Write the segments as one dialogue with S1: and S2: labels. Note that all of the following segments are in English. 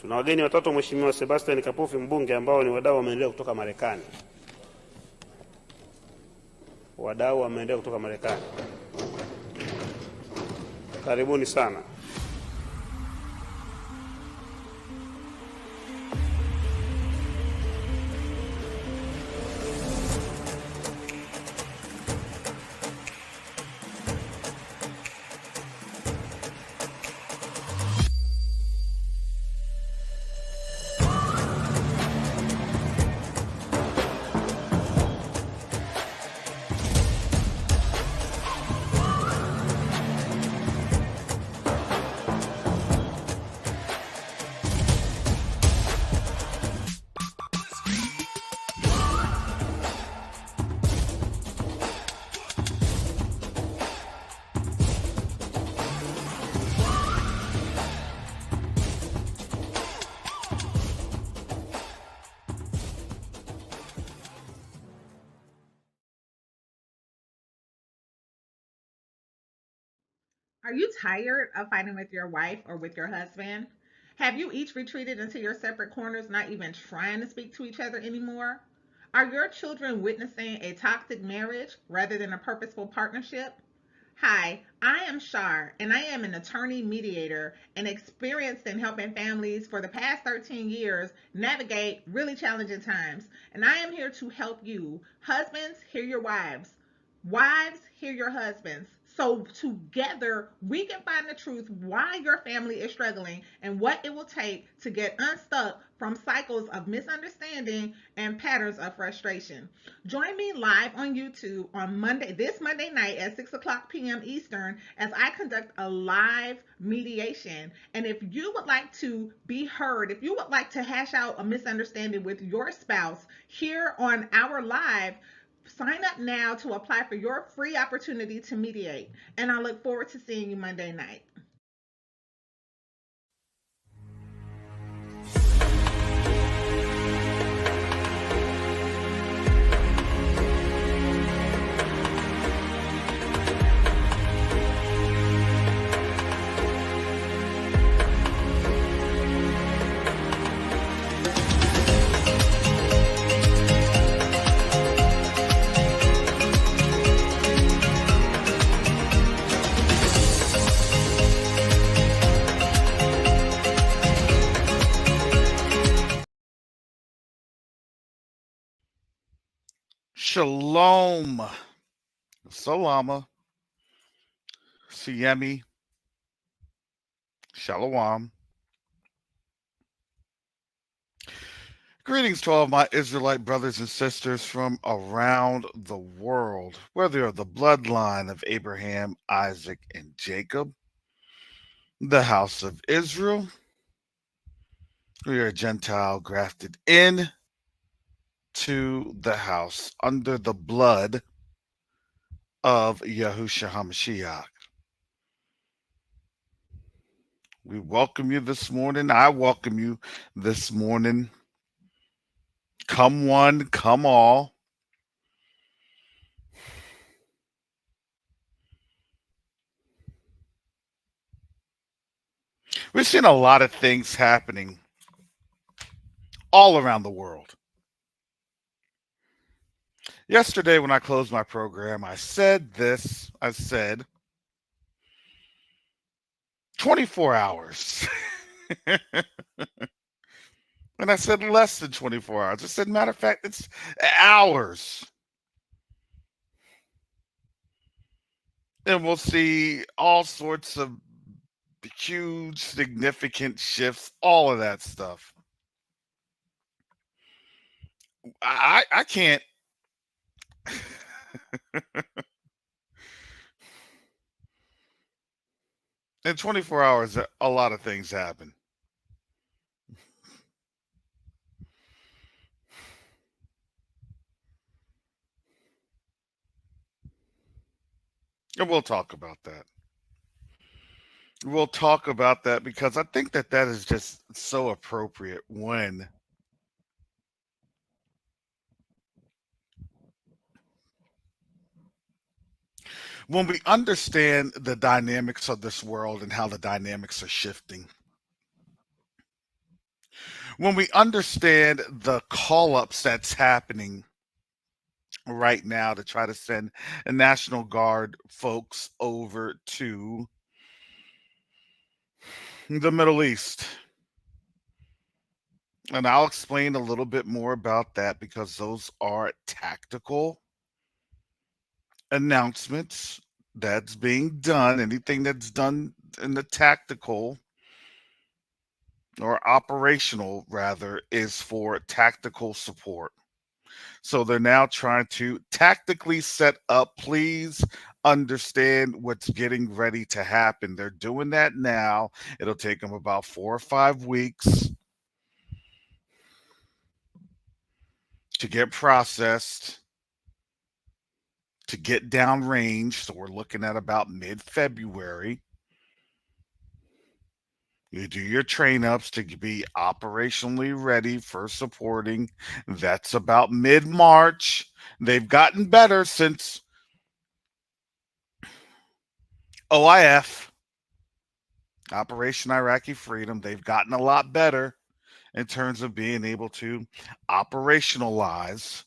S1: Tuna wageni watatu, Mheshimiwa Sebastian Kapufi mbunge, ambao ni wadau wa maendeleo kutoka Marekani. Wadau wa maendeleo kutoka Marekani, karibuni sana.
S2: Are you tired of fighting with your wife or with your husband? Have you each retreated into your separate corners, not even trying to speak to each other anymore? Are your children witnessing a toxic marriage rather than a purposeful partnership? Hi, I am Shar, and I am an attorney mediator and experienced in helping families for the past 13 years navigate really challenging times. And I am here to help you. Husbands, hear your wives. Wives, hear your husbands. So together we can find the truth why your family is struggling and what it will take to get unstuck from cycles of misunderstanding and patterns of frustration. Join me live on YouTube on this Monday night at 6 o'clock p.m. Eastern as I conduct a live mediation. And if you would like to be heard, if you would like to hash out a misunderstanding with your spouse here on our live, sign up now to apply for your free opportunity to mediate. And I look forward to seeing you Monday night.
S3: Shalom, Salama, Siemi, Shalom. Greetings to all my Israelite brothers and sisters from around the world, whether you're the bloodline of Abraham, Isaac, and Jacob, the house of Israel, or you're a Gentile grafted in to the house under the blood of Yahushua HaMashiach. We welcome you this morning. I welcome you this morning. Come one, come all. We've seen a lot of things happening all around the world. Yesterday, when I closed my program, I said 24 hours. And I said less than 24 hours. I said, matter of fact, it's hours. And we'll see all sorts of huge, significant shifts, all of that stuff. I can't. In 24 hours, a lot of things happen. And we'll talk about that. We'll talk about that because I think that is just so appropriate when we understand the dynamics of this world and how the dynamics are shifting. When we understand the call ups that's happening right now to try to send a National Guard folks over to the Middle East. And I'll explain a little bit more about that because those are tactical announcements that's being done. Anything that's done in the tactical or operational, rather, is for tactical support. So they're now trying to tactically set up. Please understand what's getting ready to happen. They're doing that now. It'll take them about 4 or 5 weeks to get processed, to get downrange. So we're looking at about mid-February. You do your train ups to be operationally ready for supporting. That's about mid March. They've gotten better since OIF, Operation Iraqi Freedom. They've gotten a lot better in terms of being able to operationalize.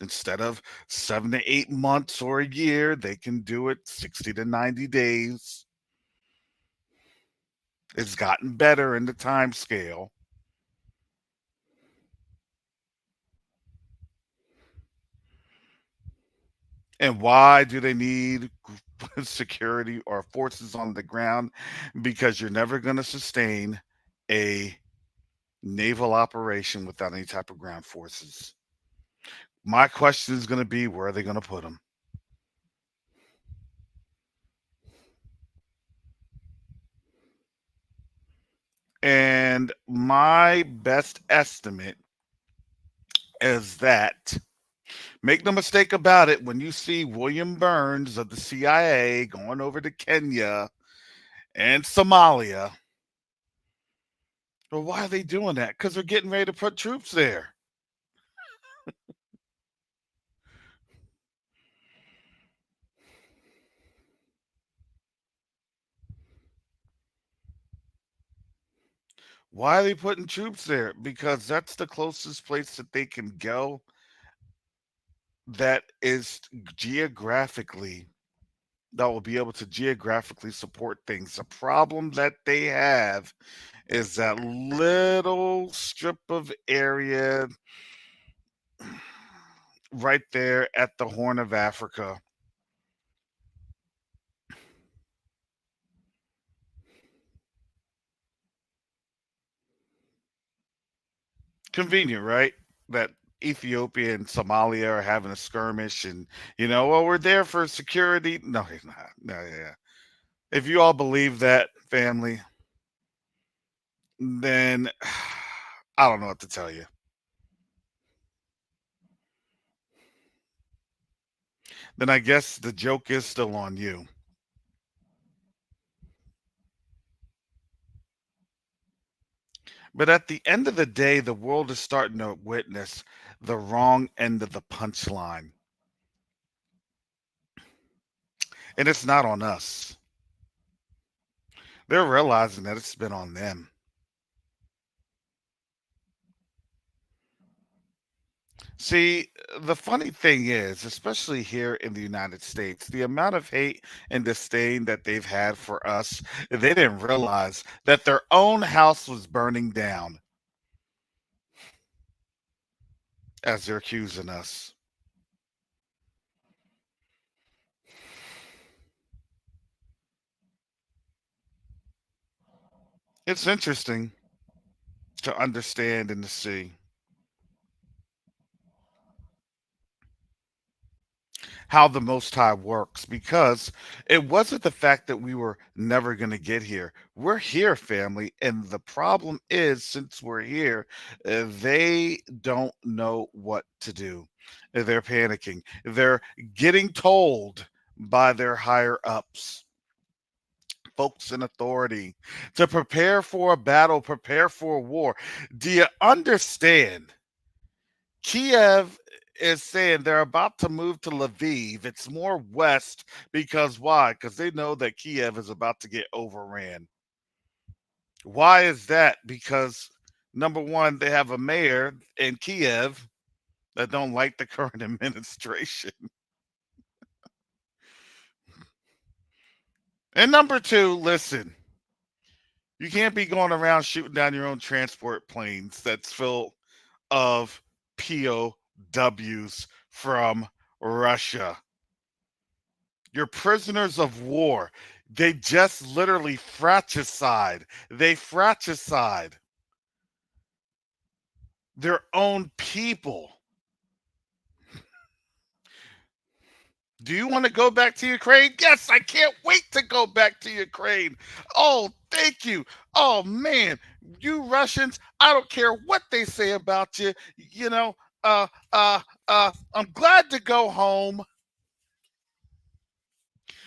S3: Instead of 7 to 8 months or a year, they can do it 60 to 90 days. It's gotten better in the time scale. And why do they need security or forces on the ground? Because you're never going to sustain a naval operation without any type of ground forces. My question is going to be, where are they going to put them? And my best estimate is that, make no mistake about it, when you see William Burns of the CIA going over to Kenya and Somalia, well, why are they doing that? Because they're getting ready to put troops there. Why are they putting troops there? Because that's the closest place that they can go that is geographically, that will be able to geographically support things. The problem that they have is that little strip of area right there at the Horn of Africa. Convenient, right? That Ethiopia and Somalia are having a skirmish, and well, we're there for security. No, he's not. No, yeah. If you all believe that, family, then I don't know what to tell you. Then I guess the joke is still on you. But at the end of the day, the world is starting to witness the wrong end of the punchline. And it's not on us. They're realizing that it's been on them. See, the funny thing is, especially here in the United States, the amount of hate and disdain that they've had for us, they didn't realize that their own house was burning down as they're accusing us. It's interesting to understand and to see how the Most High works, because it wasn't the fact that we were never going to get here. We're here, family. And the problem is, since we're here, they don't know what to do. They're panicking. They're getting told by their higher ups, folks in authority, to prepare for a battle, prepare for a war. Do you understand? Kiev is saying they're about to move to Lviv. It's more west because why? Because they know that Kiev is about to get overran. Why is that? Because Number one, they have a mayor in Kiev that don't like the current administration. And number two, listen, you can't be going around shooting down your own transport planes that's full of POWs from Russia. You're prisoners of war. They just literally fratricide. They fratricide their own people. Do you want to go back to Ukraine? Yes, I can't wait to go back to Ukraine. Oh, thank you. Oh, man. You Russians, I don't care what they say about you. You know, I'm glad to go home.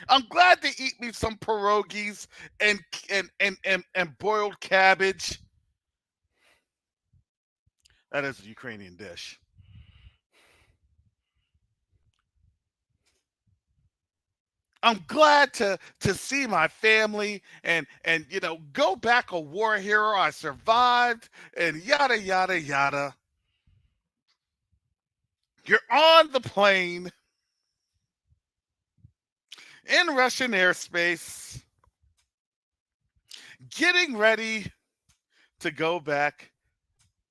S3: I'm glad to eat me some pierogies and boiled cabbage. That is a Ukrainian dish. I'm glad to see my family and go back a war hero. I survived and yada yada yada. You're on the plane in Russian airspace, getting ready to go back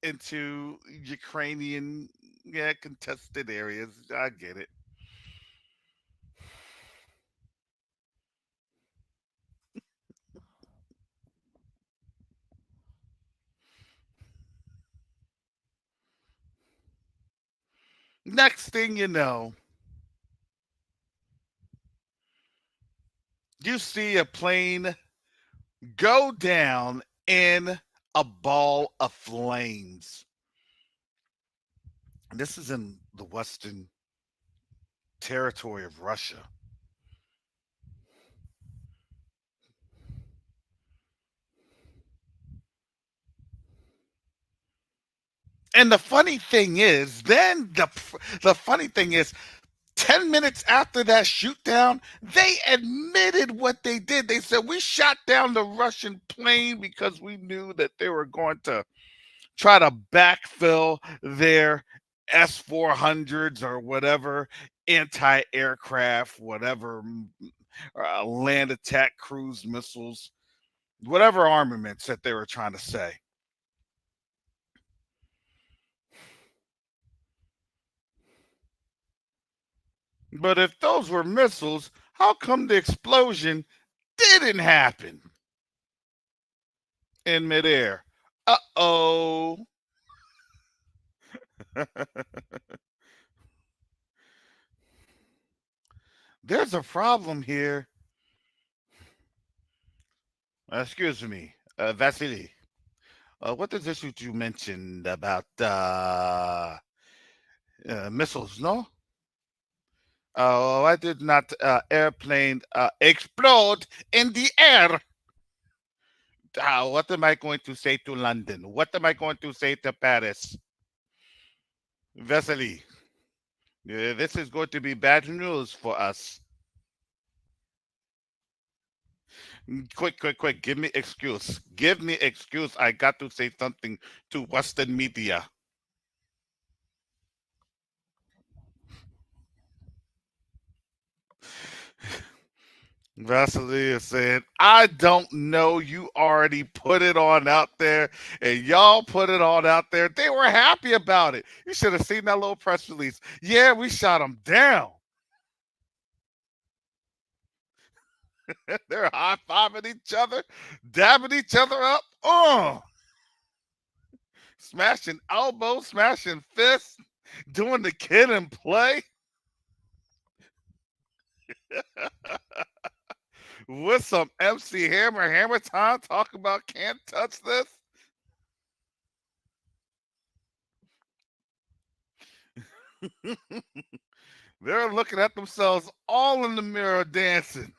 S3: into Ukrainian, contested areas. I get it. Next thing you know, you see a plane go down in a ball of flames. This is in the western territory of Russia. And the funny thing is, the funny thing is, 10 minutes after that shoot down, they admitted what they did. They said, we shot down the Russian plane because we knew that they were going to try to backfill their S-400s or whatever anti-aircraft, whatever land attack cruise missiles, whatever armaments that they were trying to say. But if those were missiles, how come the explosion didn't happen in midair? Uh-oh. There's a problem here. Excuse me, Vasily. What is this that you mentioned about missiles? No, why did not airplane explode in the air? What am I going to say to London? What am I going to say to Paris? Vasily, this is going to be bad news for us. Quick, quick, quick. Give me excuse. Give me excuse. I got to say something to Western media. Vasily is saying, I don't know. You already put it on out there, and y'all put it on out there. They were happy about it. You should have seen that little press release. Yeah, we shot them down. They're high fiving each other, dabbing each other up. Smashing elbows, smashing fists, doing the kid and play with some MC Hammer time. Talk about can't touch this. They're looking at themselves all in the mirror dancing.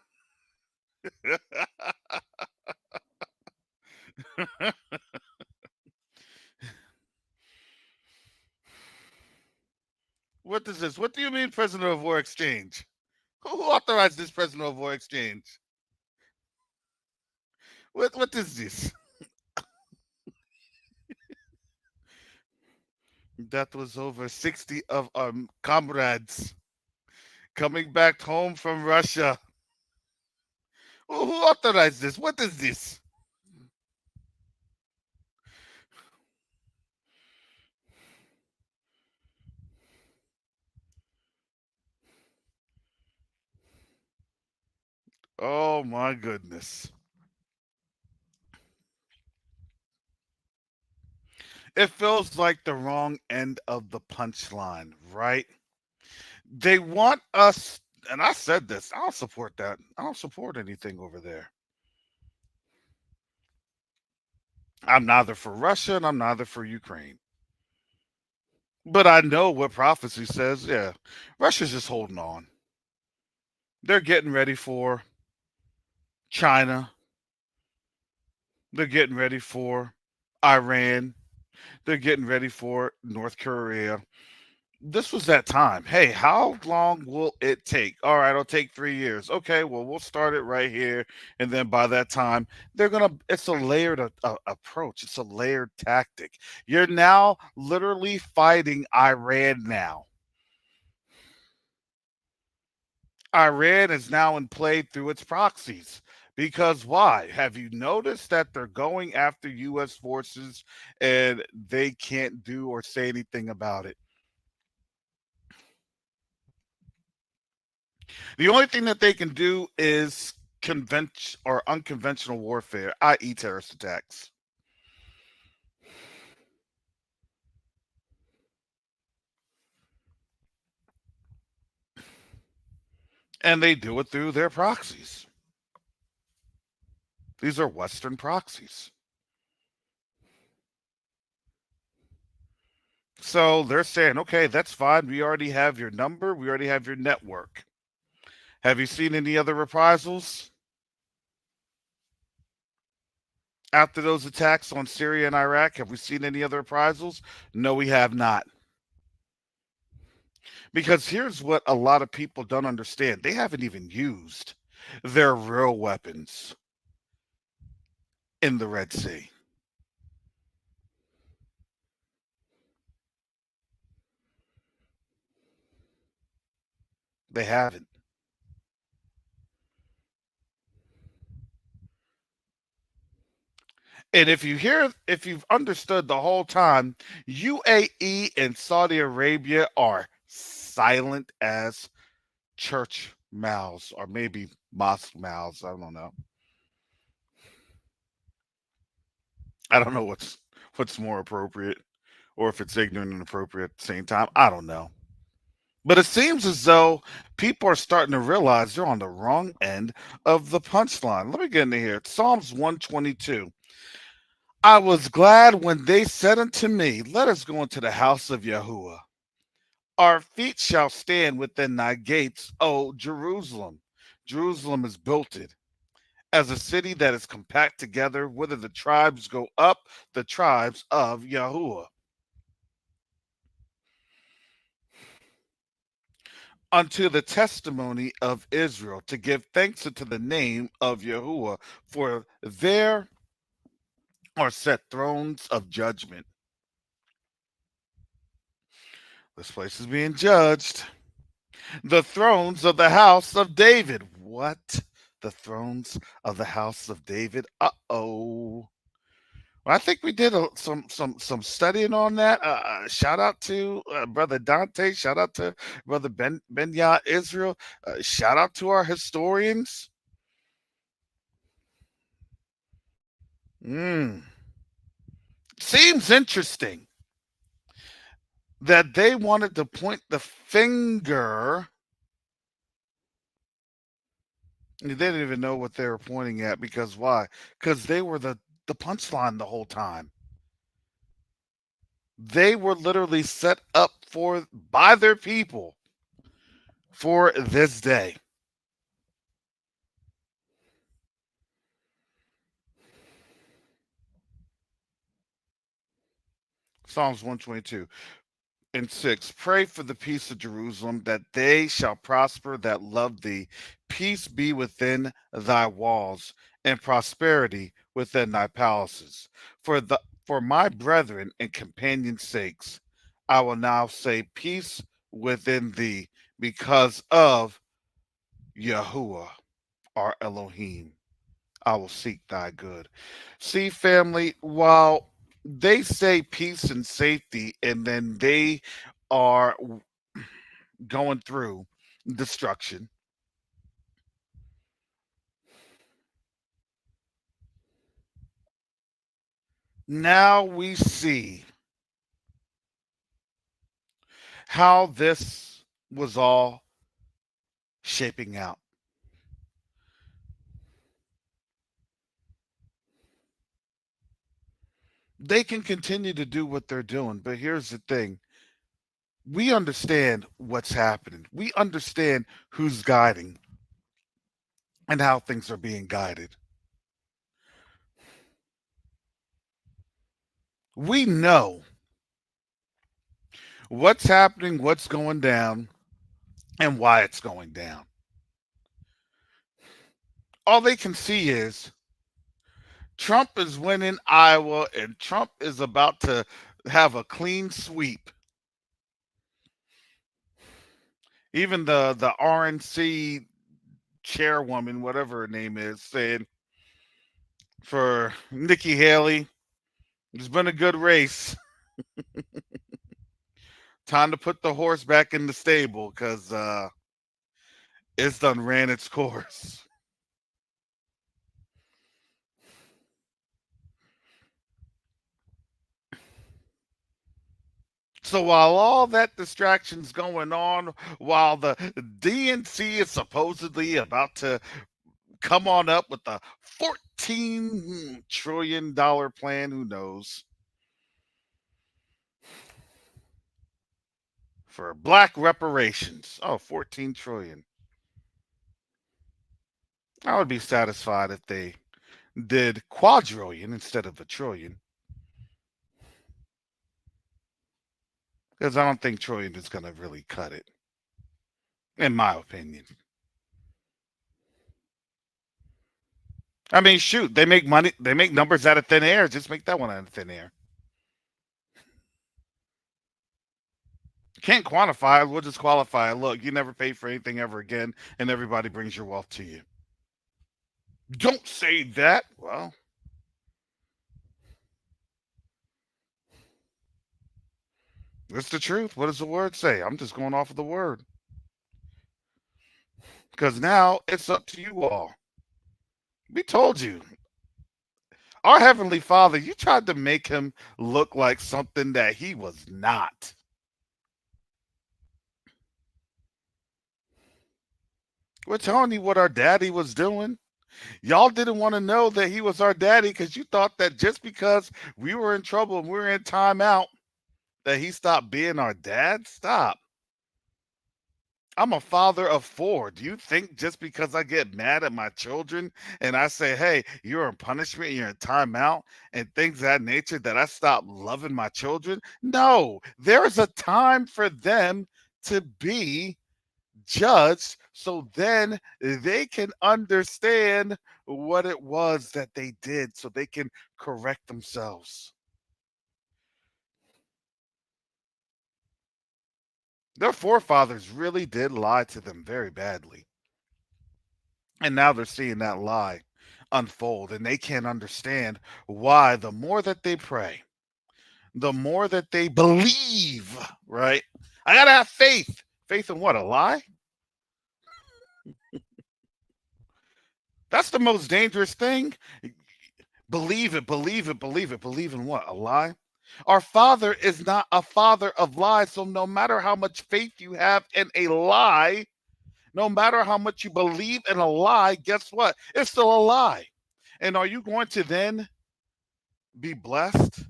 S3: What is this? What do you mean, prisoner of war exchange? Who authorized this prisoner of war exchange? What is this? That was over 60 of our comrades coming back home from Russia. Who authorized this? What is this? Oh my goodness. It feels like the wrong end of the punchline, right? They want us, and I said this, I don't support that. I don't support anything over there. I'm neither for Russia and I'm neither for Ukraine. But I know what prophecy says. Yeah, Russia's just holding on. They're getting ready for China. They're getting ready for Iran. They're getting ready for North Korea. This was that time. Hey, how long will it take? All right, it'll take 3 years. Okay, well, we'll start it right here. And then by that time, it's a layered approach, it's a layered tactic. You're now literally fighting Iran now. Iran is now in play through its proxies. Because why? Have you noticed that they're going after U.S. forces and they can't do or say anything about it? The only thing that they can do is convention or unconventional warfare, i.e., terrorist attacks. And they do it through their proxies. These are Western proxies. So they're saying, okay, that's fine. We already have your number. We already have your network. Have you seen any other reprisals after those attacks on Syria and Iraq? Have we seen any other reprisals? No, we have not. Because here's what a lot of people don't understand, they haven't even used their real weapons in the Red Sea. They haven't. And if you've understood the whole time, UAE and Saudi Arabia are silent as church mouths or maybe mosque mouths. I don't know. I don't know what's more appropriate or if it's ignorant and appropriate at the same time. I don't know. But it seems as though people are starting to realize they're on the wrong end of the punchline. Let me get into here. Psalms 122. I was glad when they said unto me, let us go into the house of Yahuwah. Our feet shall stand within thy gates, O Jerusalem. Jerusalem is built it as a city that is compact together, whither the tribes go up, the tribes of Yahuwah. Unto the testimony of Israel, to give thanks unto the name of Yahuwah, for there are set thrones of judgment. This place is being judged. The thrones of the house of David. What? The thrones of the house of David? Uh-oh. Well, I think we did some studying on that. Shout out to brother Dante. Shout out to brother Benya Israel. Shout out to our historians. Mm. Seems interesting that they wanted to point the finger. They didn't even know what they were pointing at because why? Because they were the punchline the whole time. They were literally set up for by their people for this day. Psalms 122 and 6. Pray for the peace of Jerusalem, that they shall prosper that love thee. Peace be within thy walls, and prosperity within thy palaces. For my brethren and companions' sakes, I will now say peace within thee because of Yahuwah, our Elohim. I will seek thy good. See, family, while they say peace and safety and then they are going through destruction, now we see how this was all shaping out. They can continue to do what they're doing, but here's the thing: we understand what's happening, we understand who's guiding and how things are being guided. We know what's happening, what's going down, and why it's going down. All they can see is Trump is winning Iowa and Trump is about to have a clean sweep. Even the RNC chairwoman, whatever her name is, said for Nikki Haley, it's been a good race. Time to put the horse back in the stable because it's done ran its course. So while all that distraction's going on, while the DNC is supposedly about to come on up with a $14 trillion plan, who knows, for black reparations. Oh, 14 trillion. I would be satisfied if they did quadrillion instead of a trillion. Because I don't think trillion is going to really cut it, in my opinion. I mean, shoot, they make money, they make numbers out of thin air. Just make that one out of thin air. Can't quantify it. We'll just qualify it. Look, you never pay for anything ever again, and everybody brings your wealth to you. Don't say that. Well, it's the truth. What does the word say? I'm just going off of the word. Because now it's up to you all. We told you. Our Heavenly Father, you tried to make him look like something that he was not. We're telling you what our daddy was doing. Y'all didn't want to know that he was our daddy because you thought that just because we were in trouble and we were in timeout, that he stopped being our dad? Stop. I'm a father of four. Do you think just because I get mad at my children and I say, hey, you're in punishment, you're in timeout, and things of that nature, that I stop loving my children? No, there is a time for them to be judged so then they can understand what it was that they did so they can correct themselves. Their forefathers really did lie to them very badly. And now they're seeing that lie unfold, and they can't understand why the more that they pray, the more that they believe, right? I got to have faith. Faith in what? A lie? That's the most dangerous thing. Believe it, believe it, believe it. Believe in what? A lie? Our Father is not a father of lies. So no matter how much faith you have in a lie, no matter how much you believe in a lie, guess what? It's still a lie. And are you going to then be blessed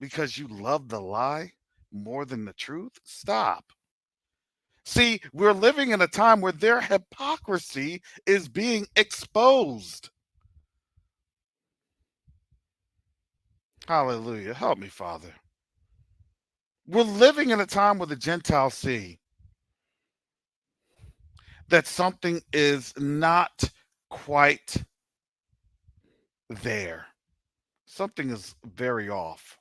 S3: because you love the lie more than the truth? Stop. See, we're living in a time where their hypocrisy is being exposed. Hallelujah. Help me, Father. We're living in a time where the Gentiles see that something is not quite there. Something is very off.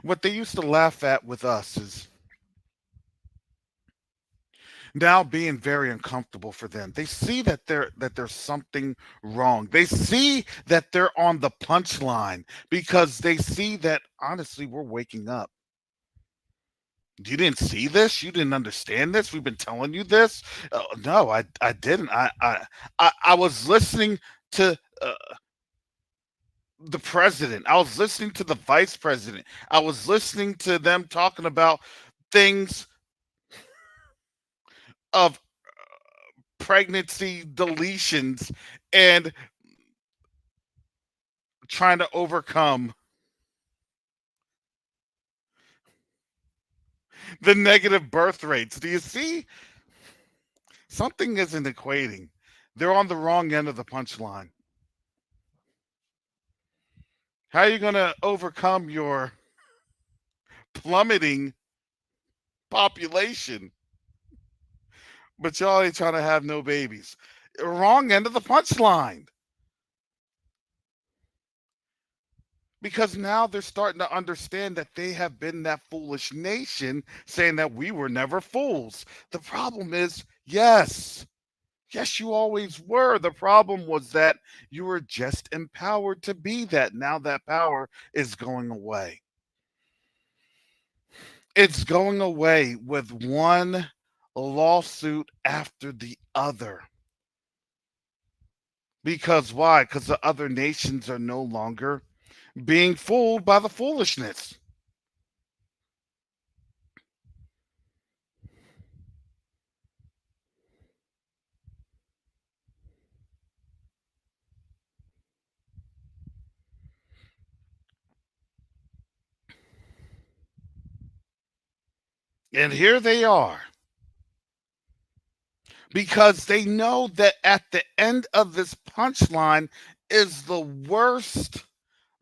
S3: What they used to laugh at with us is now being very uncomfortable for them. They see that there's something wrong. They see that they're on the punchline because they see that honestly we're waking up. You didn't see this? You didn't understand this? We've been telling you this? No, I didn't. I was listening to the president. I was listening to the vice president. I was listening to them talking about things of pregnancy deletions and trying to overcome the negative birth rates. Do you see? Something isn't equating. They're on the wrong end of the punchline. How are you going to overcome your plummeting population, but y'all ain't trying to have no babies? Wrong end of the punchline. Because now they're starting to understand that they have been that foolish nation saying that we were never fools. The problem is, yes, you always were. The problem was that you were just empowered to be that. Now that power is going away. It's going away with one lawsuit after the other. Because why? Because the other nations are no longer being fooled by the foolishness. And here they are because they know that at the end of this punchline is the worst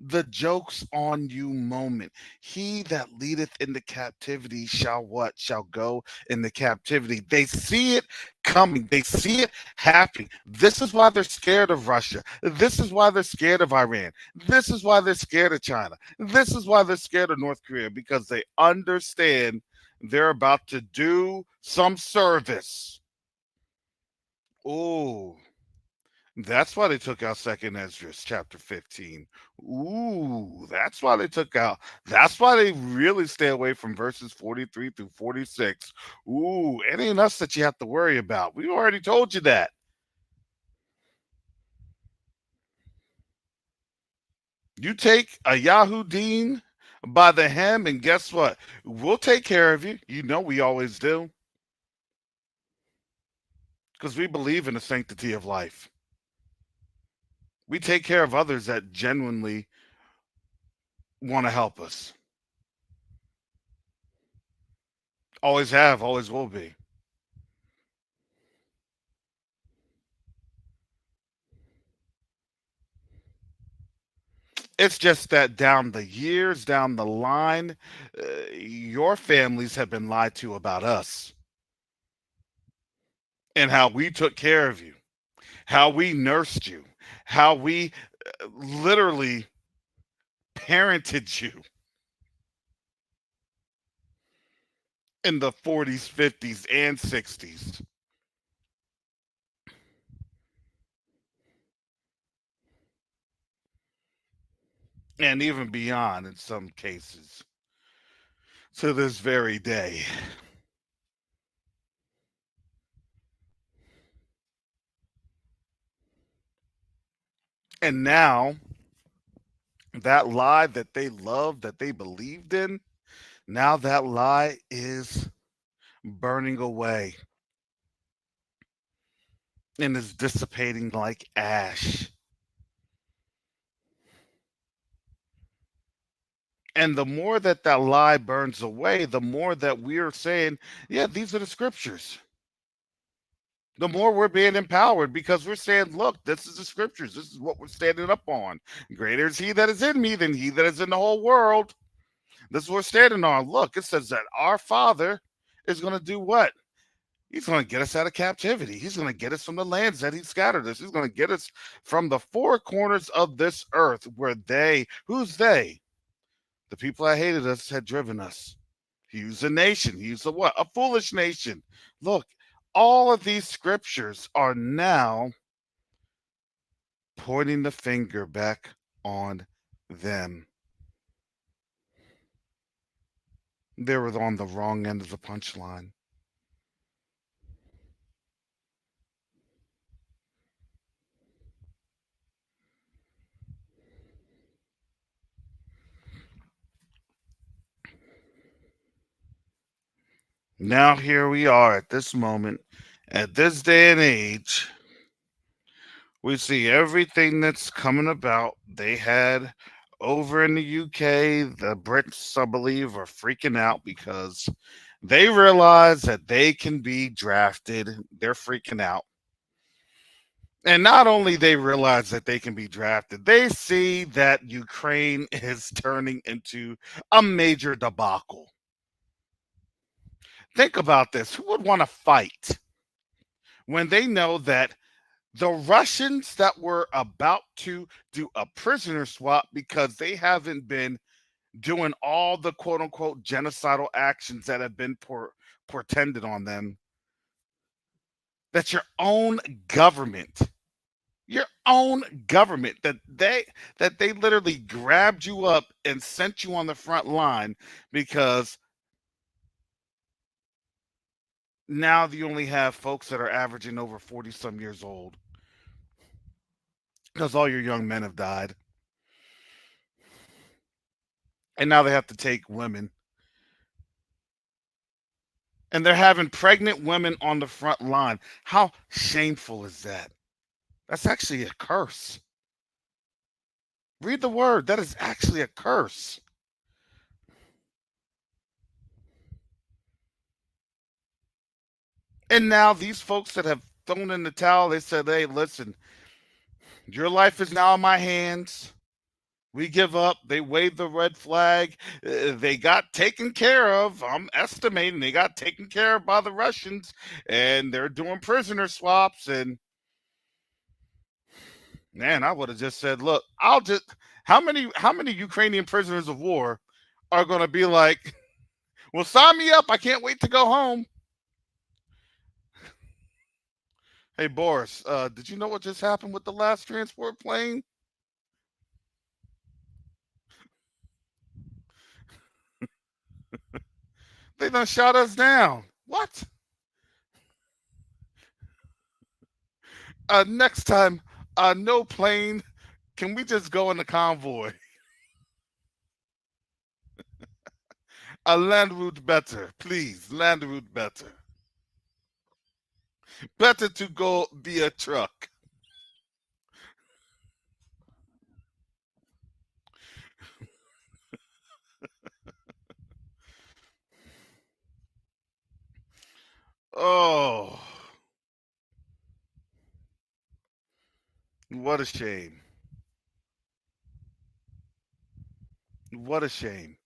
S3: the joke's on you moment. He that leadeth into captivity shall what? Shall go into captivity. They see it coming. They see it happening. This is why they're scared of Russia. This is why they're scared of Iran. This is why they're scared of China. This is why they're scared of North Korea, because they understand they're about to do some service. Oh, that's why they took out Second Ezra chapter 15. Ooh, that's why they took out. That's why they really stay away from verses 43 through 46. Ooh, it ain't us that you have to worry about. We already told you that. You take a Yahudim by the hem, and guess what? We'll take care of you. You know we always do. Because we believe in the sanctity of life. We take care of others that genuinely want to help us. Always have, always will be. It's just that down the years, down the line, your families have been lied to about us and how we took care of you, how we nursed you, how we literally parented you in the 40s, 50s, and 60s, and even beyond in some cases to this very day. And now that lie that they loved, that they believed in, now that lie is burning away and is dissipating like ash. And the more that that lie burns away, the more that we're saying, yeah, these are the scriptures. The more we're being empowered because we're saying, look, this is the scriptures. This is what we're standing up on. Greater is he that is in me than he that is in the whole world. This is what we're standing on. Look, it says that our Father is going to do what? He's going to get us out of captivity. He's going to get us from the lands that he scattered us. He's going to get us from the four corners of this earth where they, who's they? The people that hated us had driven us. He was a nation. He was a what? A foolish nation. Look, all of these scriptures are now pointing the finger back on them. They were on the wrong end of the punchline. Now here we are at this moment, at this day and age. We see everything that's coming about. They had over in the UK, the Brits, I believe, are freaking out because they realize that they can be drafted. They're freaking out. And not only they realize that they can be drafted, they see that Ukraine is turning into a major debacle. Think about this. Who would want to fight when they know that the Russians that were about to do a prisoner swap because they haven't been doing all the quote unquote genocidal actions that have been portended on them, that government your own government that they literally grabbed you up and sent you on the front line because now you only have folks that are averaging over 40 some years old because all your young men have died. And now they have to take women. And they're having pregnant women on the front line. How shameful is that? That's actually a curse. Read the word. That is actually a curse. And now these folks that have thrown in the towel, they said, hey, listen, your life is now in my hands. We give up. They waved the red flag. They got taken care of. I'm estimating they got taken care of by the Russians, and they're doing prisoner swaps. And man, I would have just said, look, how many Ukrainian prisoners of war are going to be like, well, sign me up. I can't wait to go home. Hey, Boris, did you know what just happened with the last transport plane? They done shot us down. What? Next time, no plane. Can we just go in the convoy? A land route better, please. Land route better. Better to go via truck. Oh, what a shame. What a shame.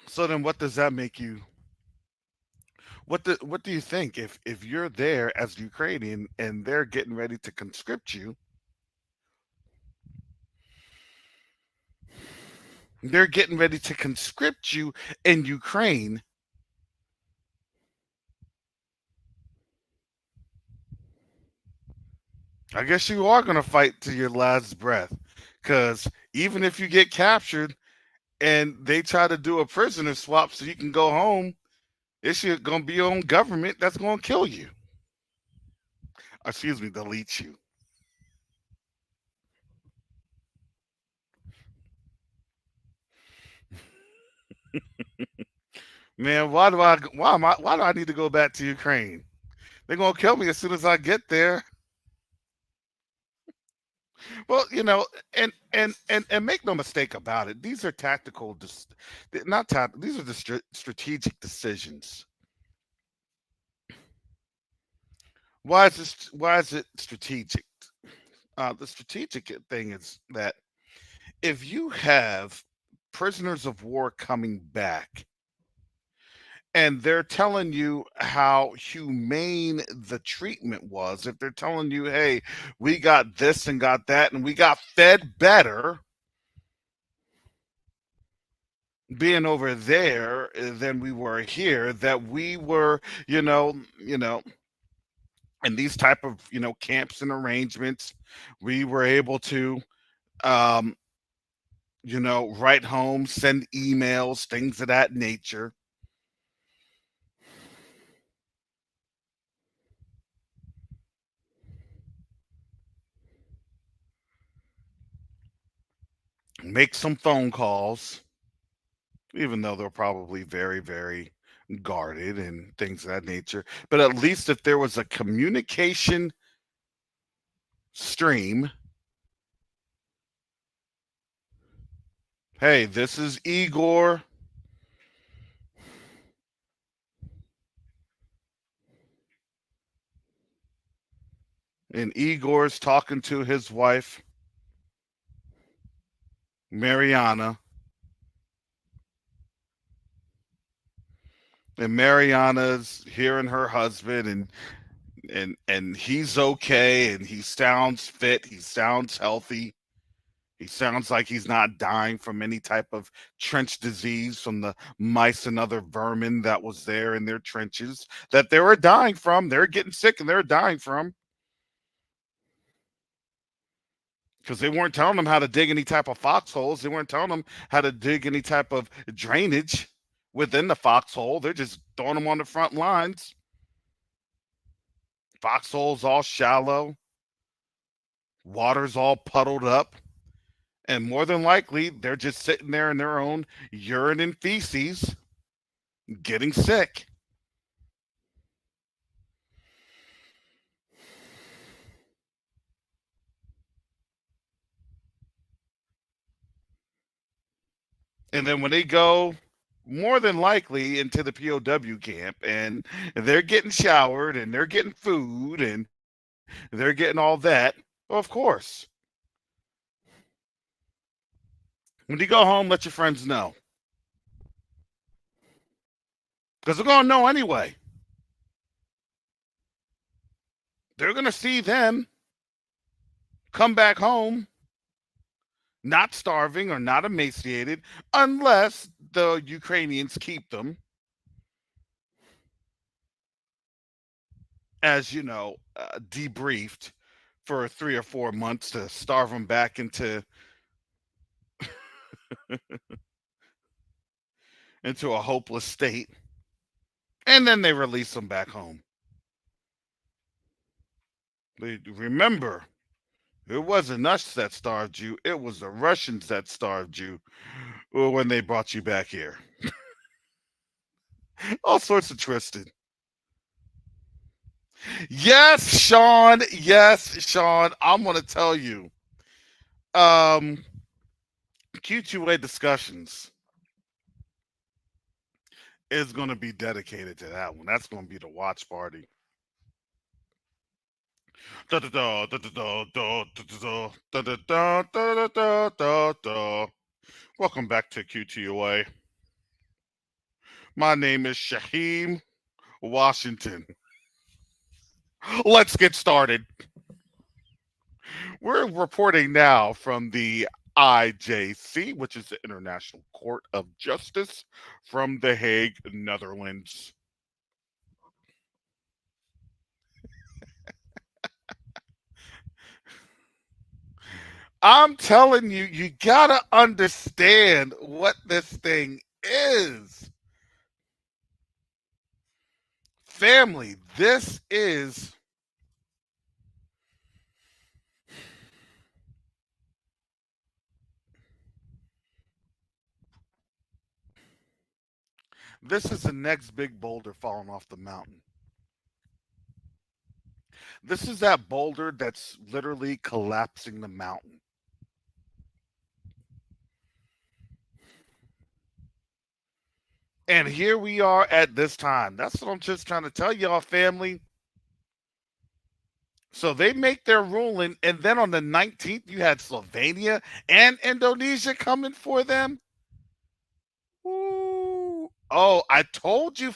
S3: So then what does that make you? What do you think if you're there as Ukrainian and they're getting ready to conscript you? They're getting ready to conscript you in Ukraine. I guess you are going to fight to your last breath. Because even if you get captured and they try to do a prisoner swap so you can go home, it's going to be your own government that's going to kill you. Excuse me, delete you. Man, why do I need to go back to Ukraine? They're going to kill me as soon as I get there. Well, and make no mistake about it. These are tactical, not tactical. These are the strategic decisions. Why is this? Why is it strategic? The strategic thing is that if you have prisoners of war coming back and they're telling you how humane the treatment was, if they're telling you, hey, we got this and got that and we got fed better, being over there than we were here, that we were, in these type of, camps and arrangements, we were able to, um, write home, send emails, things of that nature. Make some phone calls, even though they're probably very, very guarded and things of that nature. But at least if there was a communication stream, hey, this is Igor, and Igor's talking to his wife, Mariana, and Mariana's hearing her husband, and he's okay, and he sounds fit, he sounds healthy. He sounds like he's not dying from any type of trench disease from the mice and other vermin that was there in their trenches that they were dying from. They're getting sick and they're dying from because they weren't telling them how to dig any type of foxholes. They weren't telling them how to dig any type of drainage within the foxhole. They're just throwing them on the front lines. Foxholes all shallow, water's all puddled up. And more than likely, they're just sitting there in their own urine and feces, getting sick. And then when they go, more than likely, into the POW camp, and they're getting showered and they're getting food and they're getting all that, well, of course. When you go home, let your friends know. Because they're going to know anyway. They're going to see them come back home not starving or not emaciated, unless the Ukrainians keep them as debriefed for 3 or 4 months to starve them back into a hopeless state, and then they release them back home. Remember, it wasn't us that starved you; it was the Russians that starved you when they brought you back here. All sorts of twisted. Yes, Sean. Yes, Sean. I'm gonna tell you. Um, Q2A discussions is gonna be dedicated to that one. That's gonna be the watch party. Welcome back to Q2A. My name is Shaheem Washington. Let's get started. We're reporting now from the IJC, which is the International Court of Justice from The Hague, Netherlands. I'm telling you, you gotta understand what this thing is. Family, this is the next big boulder falling off the mountain. This is that boulder that's literally collapsing the mountain. And here we are at this time. That's what I'm just trying to tell y'all, family. So they make their ruling, and then on the 19th, you had Slovenia and Indonesia coming for them. Ooh. Oh, I told you,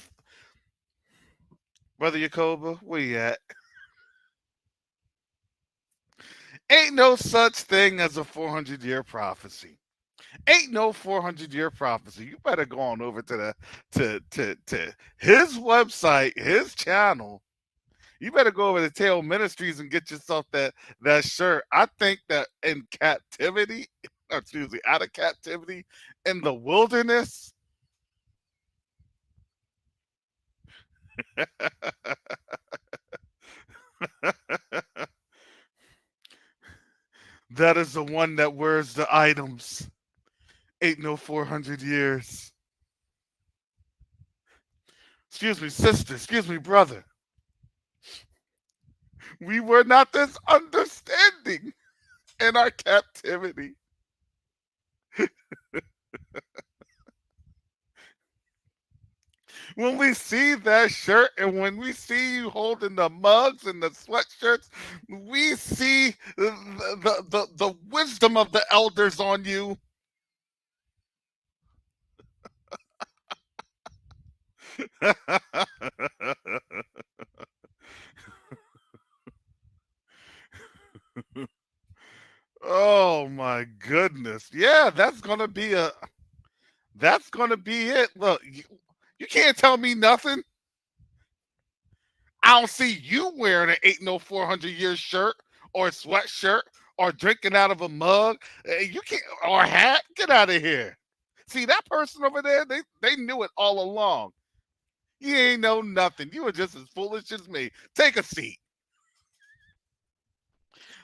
S3: Brother Yakoba, where you at? Ain't no such thing as a 400-year prophecy. Ain't no 400-year prophecy. You better go on over to to his website, his channel. You better go over to Tail Ministries and get yourself that shirt. I think that in captivity, excuse me, out of captivity, in the wilderness, that is the one that wears the items. Ain't no 400 years. Excuse me, sister. Excuse me, brother. We were not this understanding in our captivity. When we see that shirt and when we see you holding the mugs and the sweatshirts, we see the wisdom of the elders on you. Oh my goodness. Yeah, that's gonna be it. Look, you can't tell me nothing. I don't see you wearing an Ain't No 400 Year shirt or a sweatshirt or drinking out of a mug. You can't, or a hat. Get out of here. See that person over there? They knew it all along. You ain't know nothing. You were just as foolish as me. Take a seat.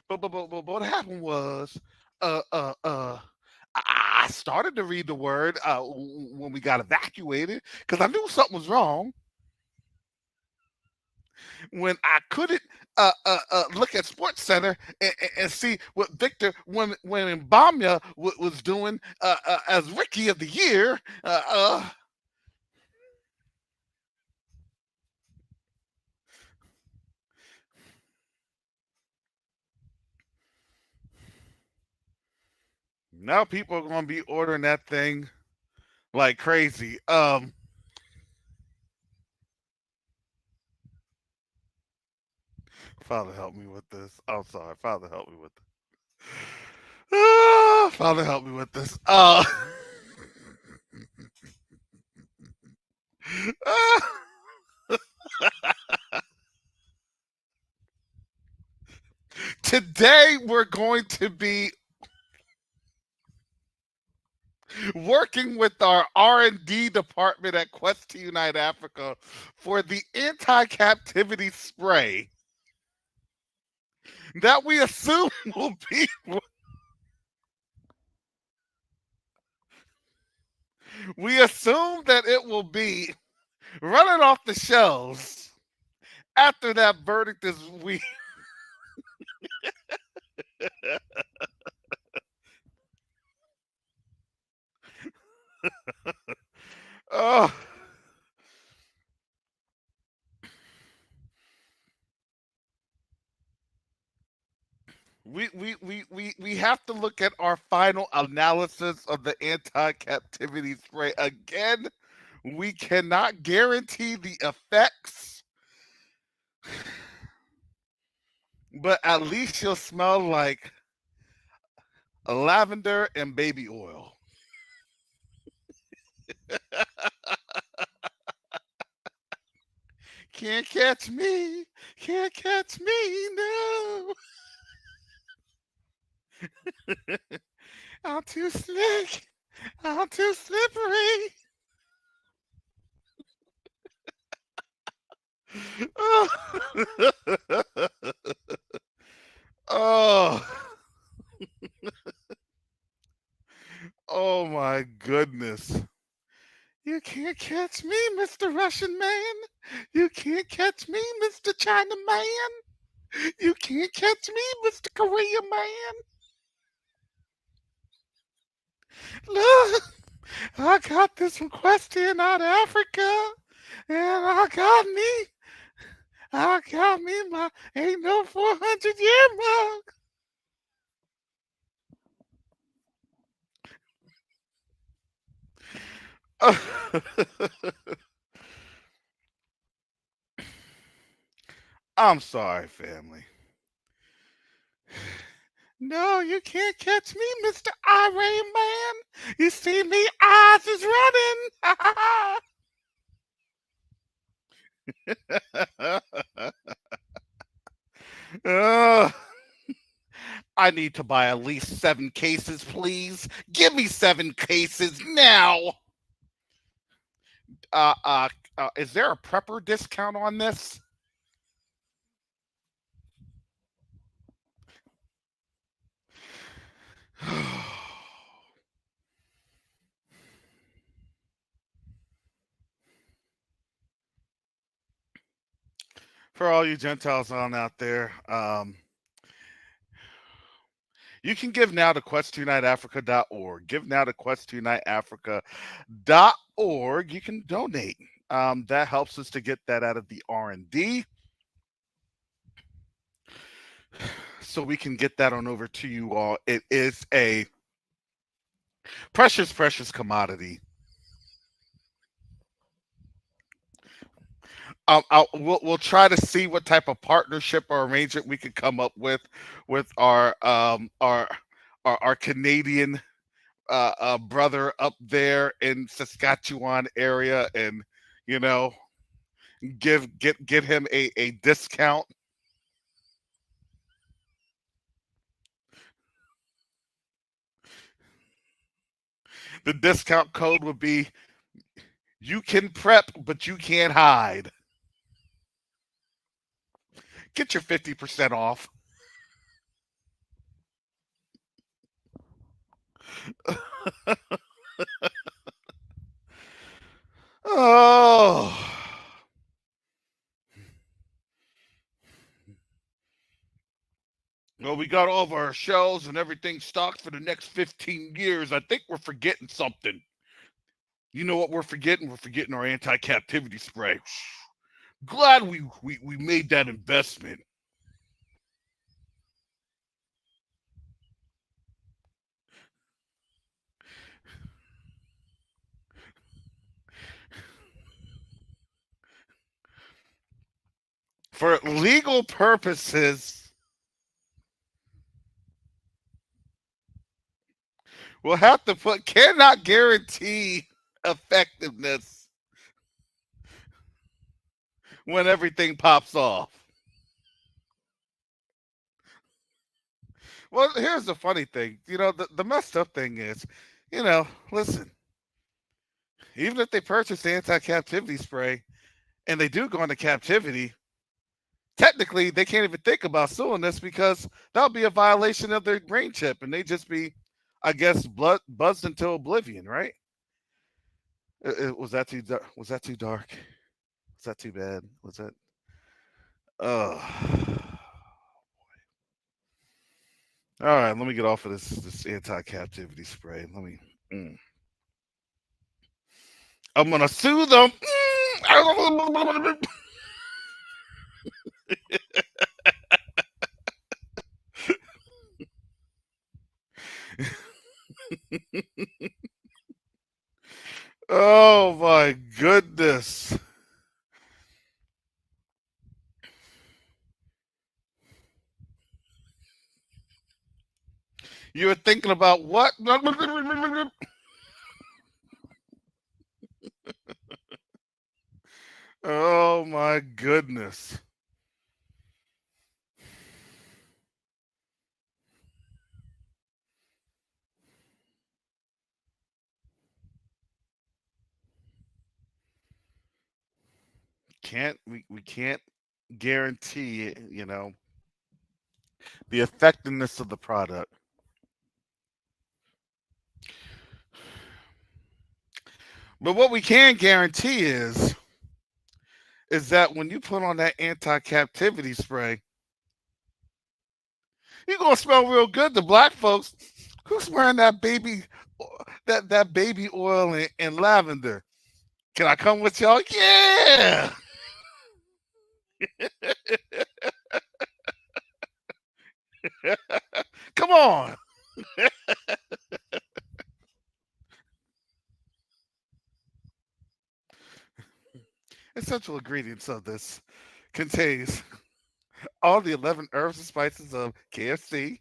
S3: But what happened was, uh, uh, uh, I started to read the word when we got evacuated because I knew something was wrong. When I couldn't look at Sports Center and see what Victor when Bamya was doing as Rookie of the Year. Now people are going to be ordering that thing like crazy. Father help me with this. I'm sorry. Father help me with this. Father help me with this. Today we're going to be working with our R&D department at Quest to Unite Africa for the anti-captivity spray that we assume will be we assume that it will be running off the shelves after that verdict is we oh we have to look at our final analysis of the anti-captivity spray again. We cannot guarantee the effects, but at least you'll smell like lavender and baby oil. Can't catch me, can't catch me, no. I'm too slick, I'm too slippery. Oh, oh my goodness. You can't catch me, Mr. Russian man. You can't catch me, Mr. China man. You can't catch me, Mr. Korea man. Look, I got this request in out of Africa, and I got me my ain't no 400-year mug. I'm sorry, family. No, you can't catch me, Mr. Iron Man. You see me, eyes is running. Uh, I need to buy at least 7 cases, please. Give me 7 cases now. Uh, uh, is there a prepper discount on this? For all you Gentiles on out there, you can give now to quest2uniteafrica.org. Give now to quest2uniteafrica.org. You can donate. That helps us to get that out of the R&D, so we can get that on over to you all. It is a precious, precious commodity. We'll try to see what type of partnership or arrangement we could come up with our Canadian brother up there in Saskatchewan area, and you know, give him a discount. The discount code would be, you can prep but you can't hide. Get your 50% off. Oh, well, we got all of our shells and everything stocked for the next 15 years. I think we're forgetting something. You know what we're forgetting? We're forgetting our anti-captivity spray. Glad we made that investment. For legal purposes, we'll have to put cannot guarantee effectiveness when everything pops off. Well, here's the funny thing. The messed up thing is, listen, even if they purchase the anti-captivity spray and they do go into captivity, technically they can't even think about suing this, because that'll be a violation of their brain chip, and they just be, I guess, buzzed into oblivion, right? Was that too was that too dark? Was that too bad? Was that? Oh. All right, let me get off of this anti-captivity spray. Let me. I'm gonna sue them. Oh my goodness. You were thinking about what? Oh my goodness. We can't guarantee, the effectiveness of the product. But what we can guarantee is that when you put on that anti-captivity spray, you're gonna smell real good. The black folks, who's wearing that baby oil and lavender? Can I come with y'all? Yeah. Come on. Essential ingredients of this contains all the 11 herbs and spices of KFC,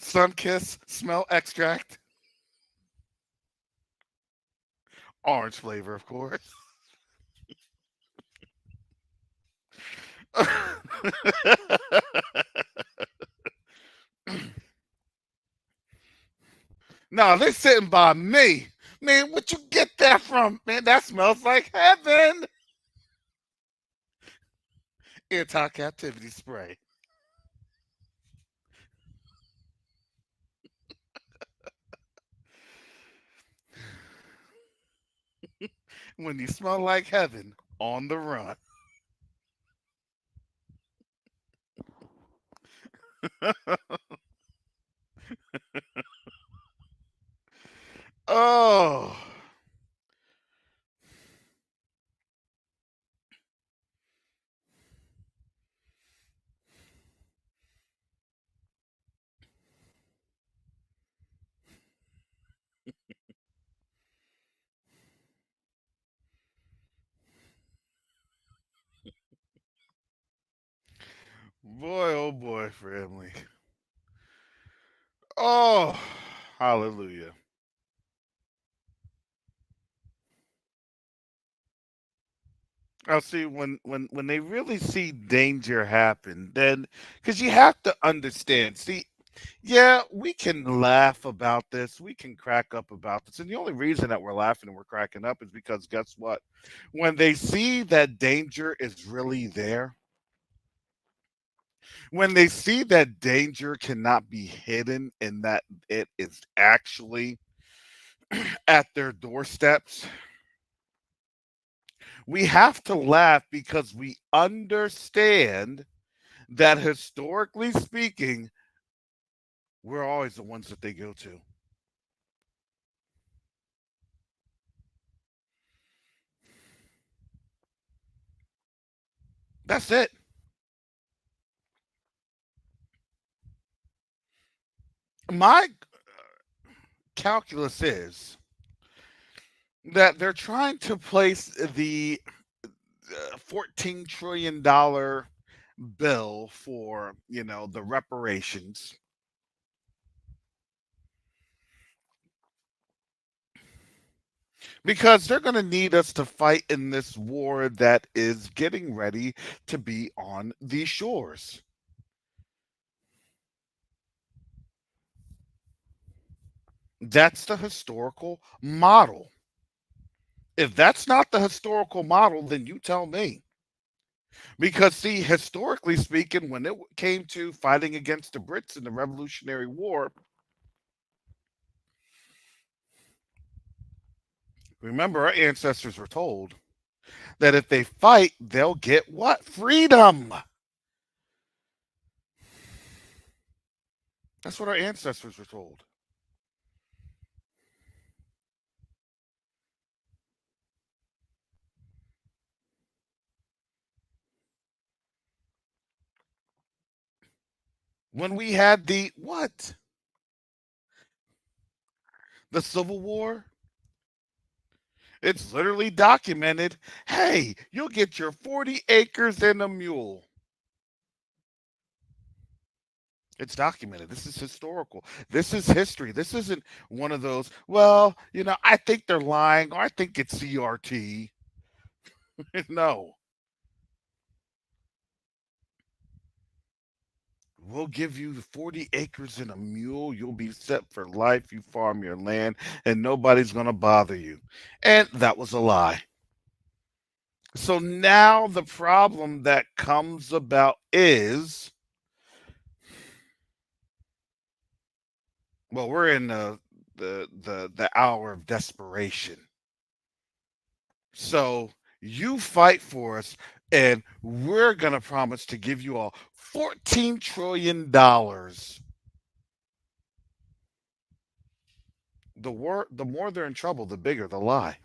S3: Sun kiss, smell extract, orange flavor, of course. No, they sitting by me. Man, what you get that from? Man, that smells like heaven. Anti-captivity spray. When you smell like heaven, on the run. Oh, boy, oh boy, family. Oh, hallelujah. I'll see when they really see danger happen, then because you have to understand. See, yeah, we can laugh about this, we can crack up about this, and the only reason that we're laughing and we're cracking up is because guess what? When they see that danger is really there, when they see that danger cannot be hidden and that it is actually at their doorsteps, we have to laugh because we understand that historically speaking, we're always the ones that they go to. That's it. My calculus is that they're trying to place the $14 trillion bill for, the reparations because they're going to need us to fight in this war that is getting ready to be on these shores. That's the historical model. If that's not the historical model, then you tell me. Because, see, historically speaking, when it came to fighting against the Brits in the Revolutionary War, remember our ancestors were told that if they fight, they'll get what? Freedom. That's what our ancestors were told. When we had the what? The Civil War? It's literally documented. Hey, you'll get your 40 acres and a mule. It's documented. This is historical. This is history. This isn't one of those, well, I think they're lying or I think it's CRT. No. We'll give you 40 acres and a mule. You'll be set for life. You farm your land and nobody's going to bother you. And that was a lie. So now the problem that comes about is, well, we're in the hour of desperation. So you fight for us, and we're gonna promise to give you all $14 trillion. The more they're in trouble, the bigger the lie.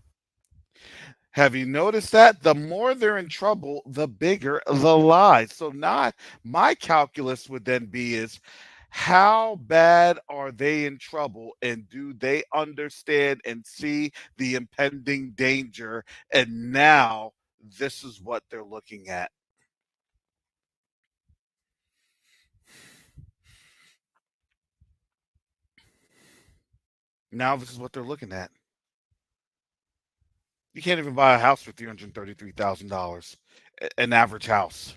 S3: Have you noticed that? The more they're in trouble, the bigger the lie. So now my calculus would then be is how bad are they in trouble and do they understand and see the impending danger? And now this is what they're looking at. Now this is what they're looking at. You can't even buy a house for $333,000. An average house.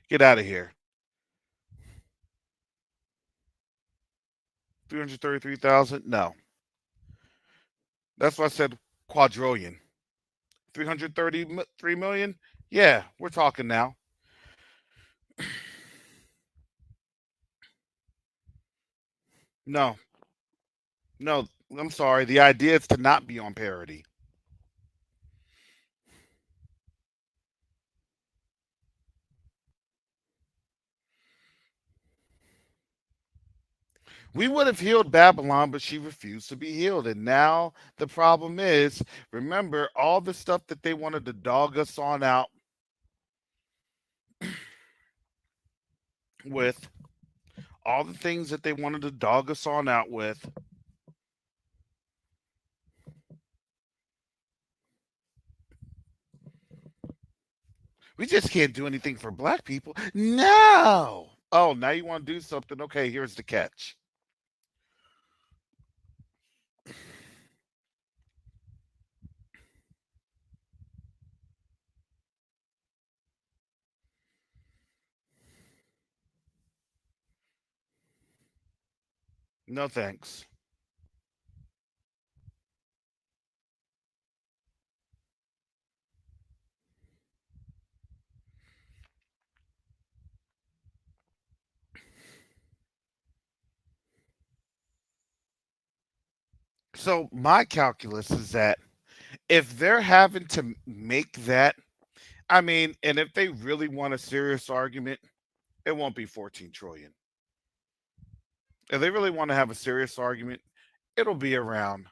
S3: Get out of here. 333,000? No. That's why I said quadrillion. 333 million? Yeah, we're talking now. No. No, I'm sorry. The idea is to not be on parity. We would have healed Babylon, but she refused to be healed. And now the problem is, remember all the stuff that they wanted to dog us on out with, all the things that they wanted to dog us on out with. We just can't do anything for black people. No. Oh, now you want to do something. Okay, here's the catch. No thanks. So my calculus is that if they're having to make that, I mean, and if they really want a serious argument, it won't be 14 trillion. If they really want to have a serious argument, it'll be around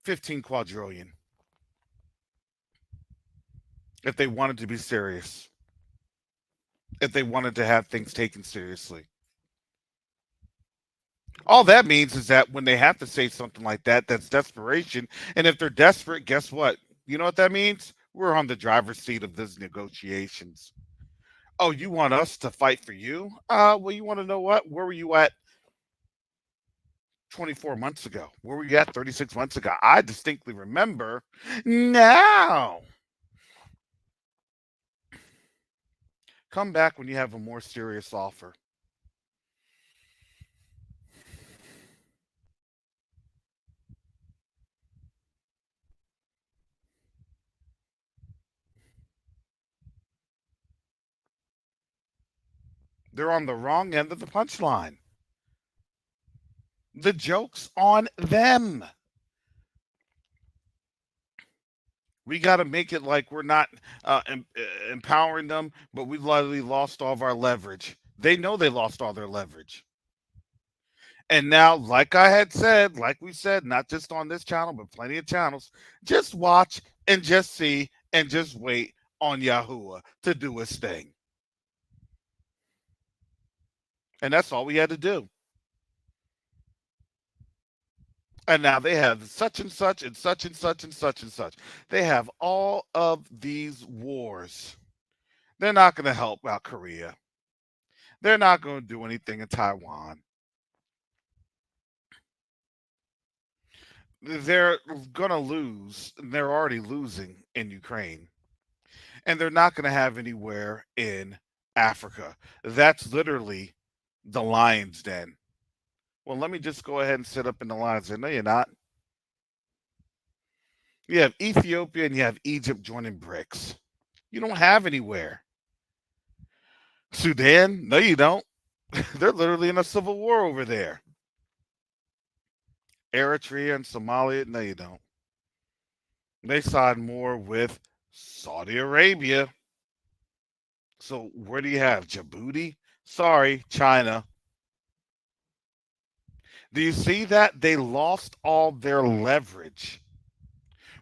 S3: 15 quadrillion if they wanted to be serious, if they wanted to have things taken seriously. All that means is that when they have to say something like that, that's desperation. And if they're desperate, guess what? You know what that means? We're on the driver's seat of these negotiations. Oh, you want us to fight for you? Well, you want to know what? Where were you at 24 months ago? Where were you at 36 months ago? I distinctly remember now. Come back when you have a more serious offer. They're on the wrong end of the punchline. The joke's on them. We got to make it like we're not empowering them, but we literally lost all of our leverage. They know they lost all their leverage. And now, like I had said, like we said, not just on this channel, but plenty of channels, just watch and just see and just wait on Yahuwah to do his thing. And that's all we had to do. And now they have such and such and such and such and such and such. They have all of these wars. They're not going to help out Korea. They're not going to do anything in Taiwan. They're going to lose. They're already losing in Ukraine. And they're not going to have anywhere in Africa. That's literally the lion's den. Well, let me just go ahead and sit up in the lion's den. No, you're not. You have Ethiopia and you have Egypt joining BRICS. You don't have anywhere. Sudan? No, you don't. They're literally in a civil war over there. Eritrea and Somalia? No, you don't. They side more with Saudi Arabia. So where do you have Djibouti? Sorry, China. Do you see that? They lost all their leverage.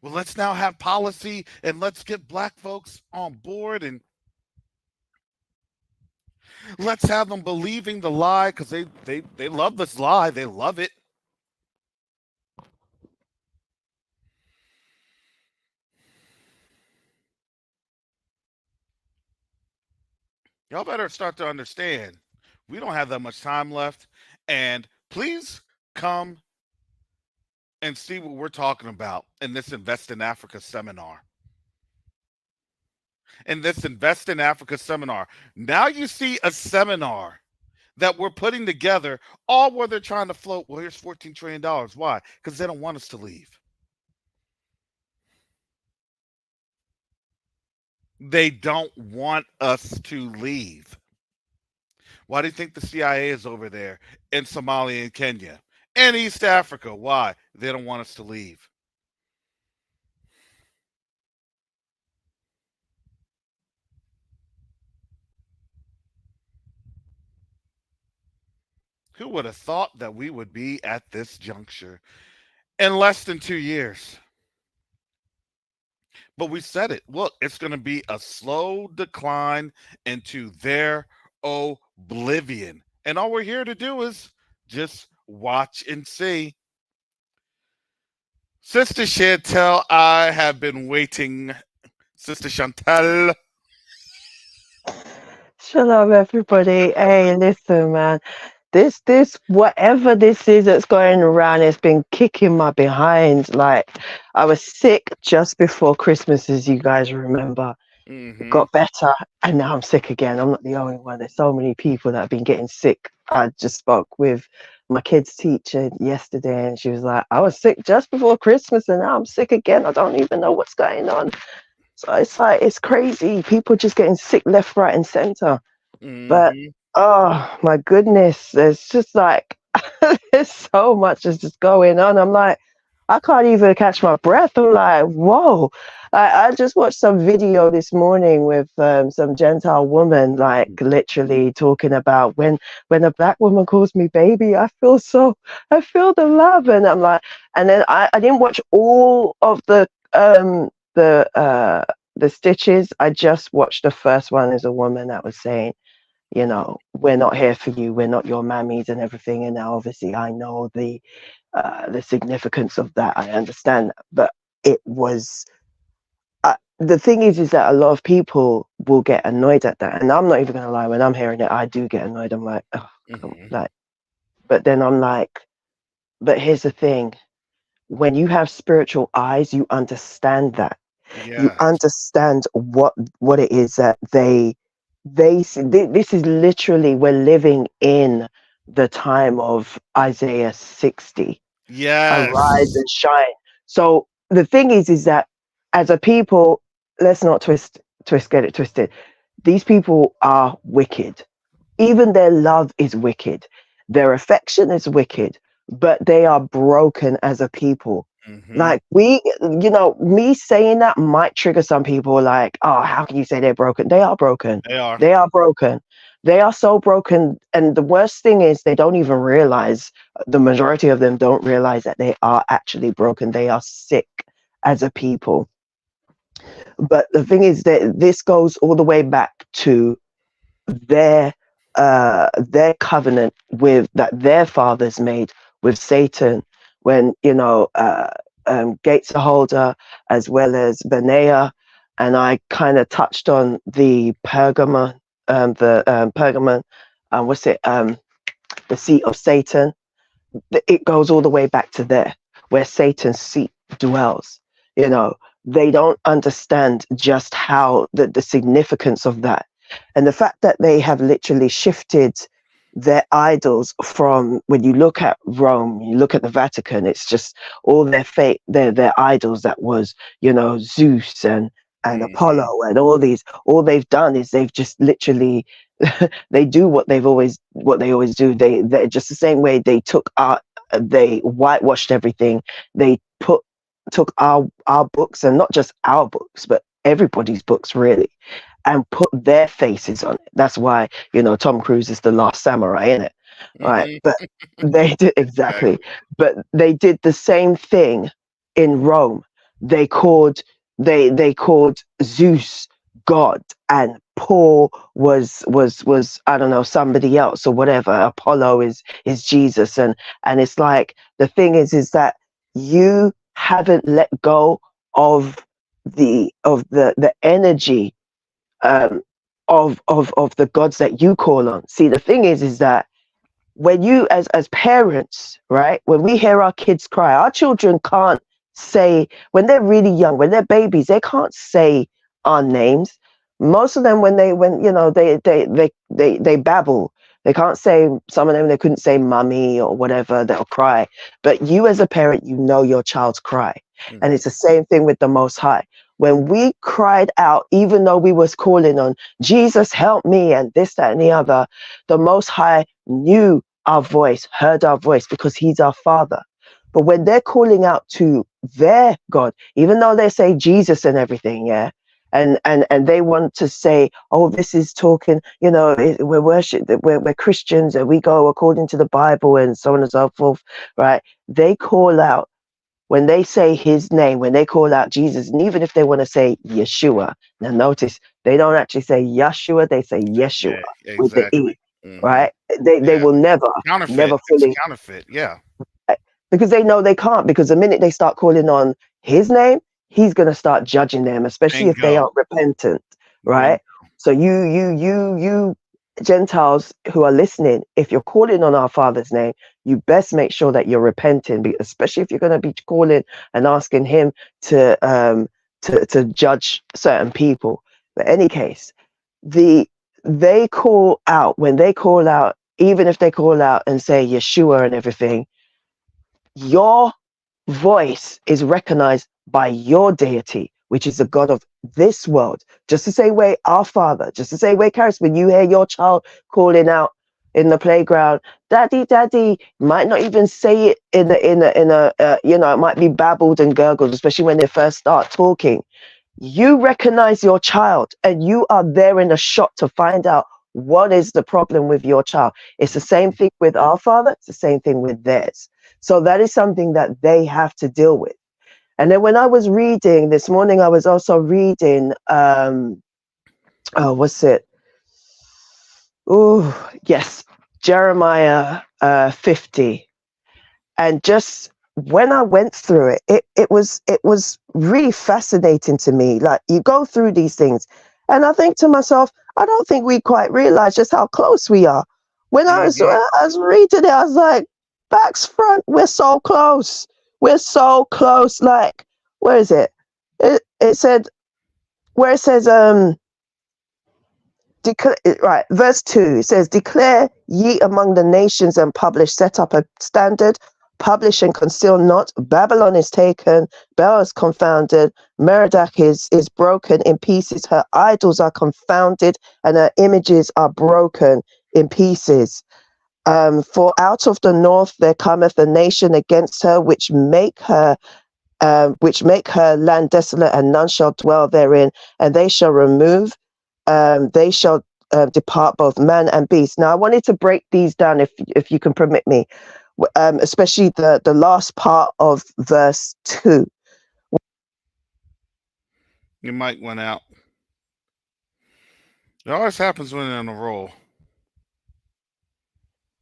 S3: Well, let's now have policy and let's get black folks on board and let's have them believing the lie because they love this lie. They love it. Y'all better start to understand. We don't have that much time left. And please come and see what we're talking about in this Invest in Africa seminar. In this Invest in Africa seminar. Now you see a seminar that we're putting together, all where they're trying to float. Well, here's $14 trillion. Why? Because they don't want us to leave. They don't want us to leave. Why do you think the CIA is over there in Somalia and Kenya and East Africa? Why? They don't want us to leave. Who would have thought that we would be at this juncture in less than 2 years? But we said it. Look, it's going to be a slow decline into their oblivion. And all we're here to do is just watch and see. Sister Chantel, I have been waiting. Sister Chantel.
S4: Shalom, everybody. Hey, listen, man. Whatever this is that's going around, it's been kicking my behind. Like, I was sick just before Christmas, as you guys remember. It
S3: Mm-hmm.
S4: got better, and now I'm sick again. I'm not the only one. There's so many people that have been getting sick. I just spoke with my kid's teacher yesterday, and she was like, I was sick just before Christmas, and now I'm sick again. I don't even know what's going on. So it's like, it's crazy. People just getting sick left, right, and center. But
S3: Mm-hmm.
S4: oh my goodness, there's just like there's so much that's just going on. I'm like, I can't even catch my breath. I'm like, whoa. I just watched some video this morning with some Gentile woman, like literally talking about when a black woman calls me baby, I feel the love, and I'm like, and then I didn't watch all of the the stitches. I just watched the first one. As a woman that was saying, you know, we're not here for you, we're not your mammies and everything. And now obviously I know the significance of that. I understand that. But it was the thing is that a lot of people will get annoyed at that, and I'm not even gonna lie, when I'm hearing it I do get annoyed. I'm like, oh,
S3: Mm-hmm.
S4: like, but then I'm like, but here's the thing, when you have spiritual eyes you understand that. You
S3: Yes.
S4: understand what it is that they see. This is literally, we're living in the time of Isaiah 60, arise
S3: Yes.
S4: and shine. So the thing is that as a people, let's not get it twisted. These people are wicked. Even their love is wicked, their affection is wicked, but they are broken as a people.
S3: Mm-hmm.
S4: Like, we, you know, me saying that might trigger some people, like, oh, how can you say they're broken? They are broken.
S3: They are.
S4: They are broken. They are so broken. And the worst thing is, they don't even realize, the majority of them don't realize that they are actually broken. They are sick as a people. But the thing is that this goes all the way back to their their covenant with that their fathers made with Satan, when, you know, Gates Holder as well as Benaiah, and I kind of touched on the Pergamon, Pergamon, what's it, the seat of Satan. It goes all the way back to there, where Satan's seat dwells. You know, they don't understand just how the significance of that, and the fact that they have literally shifted their idols from, when you look at Rome, you look at the Vatican, it's just all their fake, their idols, that was, you know, Zeus and
S3: Mm-hmm.
S4: Apollo and all these. All they've done is they've just literally they do what they always do. They're just the same way they took our, they whitewashed everything. They took our books, and not just our books but everybody's books really, and put their faces on it. That's why, you know, Tom Cruise is the last samurai in it, right?
S3: Mm-hmm.
S4: But they did exactly.
S3: Exactly.
S4: But they did the same thing in Rome. They called they called Zeus God, and Paul was, I don't know, somebody else or whatever. Apollo is Jesus, and it's like, the thing is that you haven't let go of the energy, um of the gods that you call on. See, the thing is that when you as parents, right, when we hear our kids cry, our children can't say, when they're really young, when they're babies, they can't say our names. Most of them, when you know, they babble. They can't say, some of them they couldn't say mummy or whatever, they'll cry. But you as a parent, you know your child's cry. And it's the same thing with the Most High. When we cried out, even though we was calling on Jesus, help me, and this, that, and the other, the Most High knew our voice, heard our voice, because he's our Father. But when they're calling out to their God, even though they say Jesus and everything, yeah, and they want to say, oh, this is talking, you know, we're we're Christians and we go according to the Bible and so on and so forth, right? They call out, when they say his name, when they call out Jesus, and even if they want to say Yeshua, now notice they don't actually say Yeshua, they say Yeshua with the
S3: exactly.
S4: E, right? They will never
S3: Counterfeit. It's
S4: fully,
S3: counterfeit. Yeah.
S4: because they know they can't, because the minute they start calling on his name, he's going to start judging them, especially if they
S3: Bingo.
S4: aren't repentant, right?
S3: Bingo.
S4: So you Gentiles who are listening, if you're calling on our Father's name, you best make sure that you're repenting, especially if you're going to be calling and asking him to judge certain people. But any case, they call out, when they call out, even if they call out and say Yeshua and everything, your voice is recognized by your deity, which is the God of this world. Just the same way our Father, just the same way, Karis, when you hear your child calling out in the playground, "Daddy, Daddy," might not even say it in a you know, it might be babbled and gurgled, especially when they first start talking. You recognize your child, and you are there in a shot to find out what is the problem with your child. It's the same thing with our Father, it's the same thing with theirs. So that is something that they have to deal with. And then when I was reading this morning, I was also reading, what's it? Oh, yes, Jeremiah 50. And just when I went through it was really fascinating to me. Like, you go through these things, and I think to myself, I don't think we quite realize just how close we are. When I was reading it, I was like, backs front, we're so close. We're so close. Like, where is it? It said, where it says right, verse 2, it says, declare ye among the nations and publish, set up a standard, publish and conceal not. Babylon is taken, Bel is confounded, Merodach is broken in pieces, her idols are confounded, and her images are broken in pieces. For out of the north there cometh a nation against her, which make her land desolate, and none shall dwell therein, and they shall remove, they shall depart, both man and beast. Now I wanted to break these down, if you can permit me, especially the last part of verse 2.
S3: Your mic went out. It always happens when they're on a roll.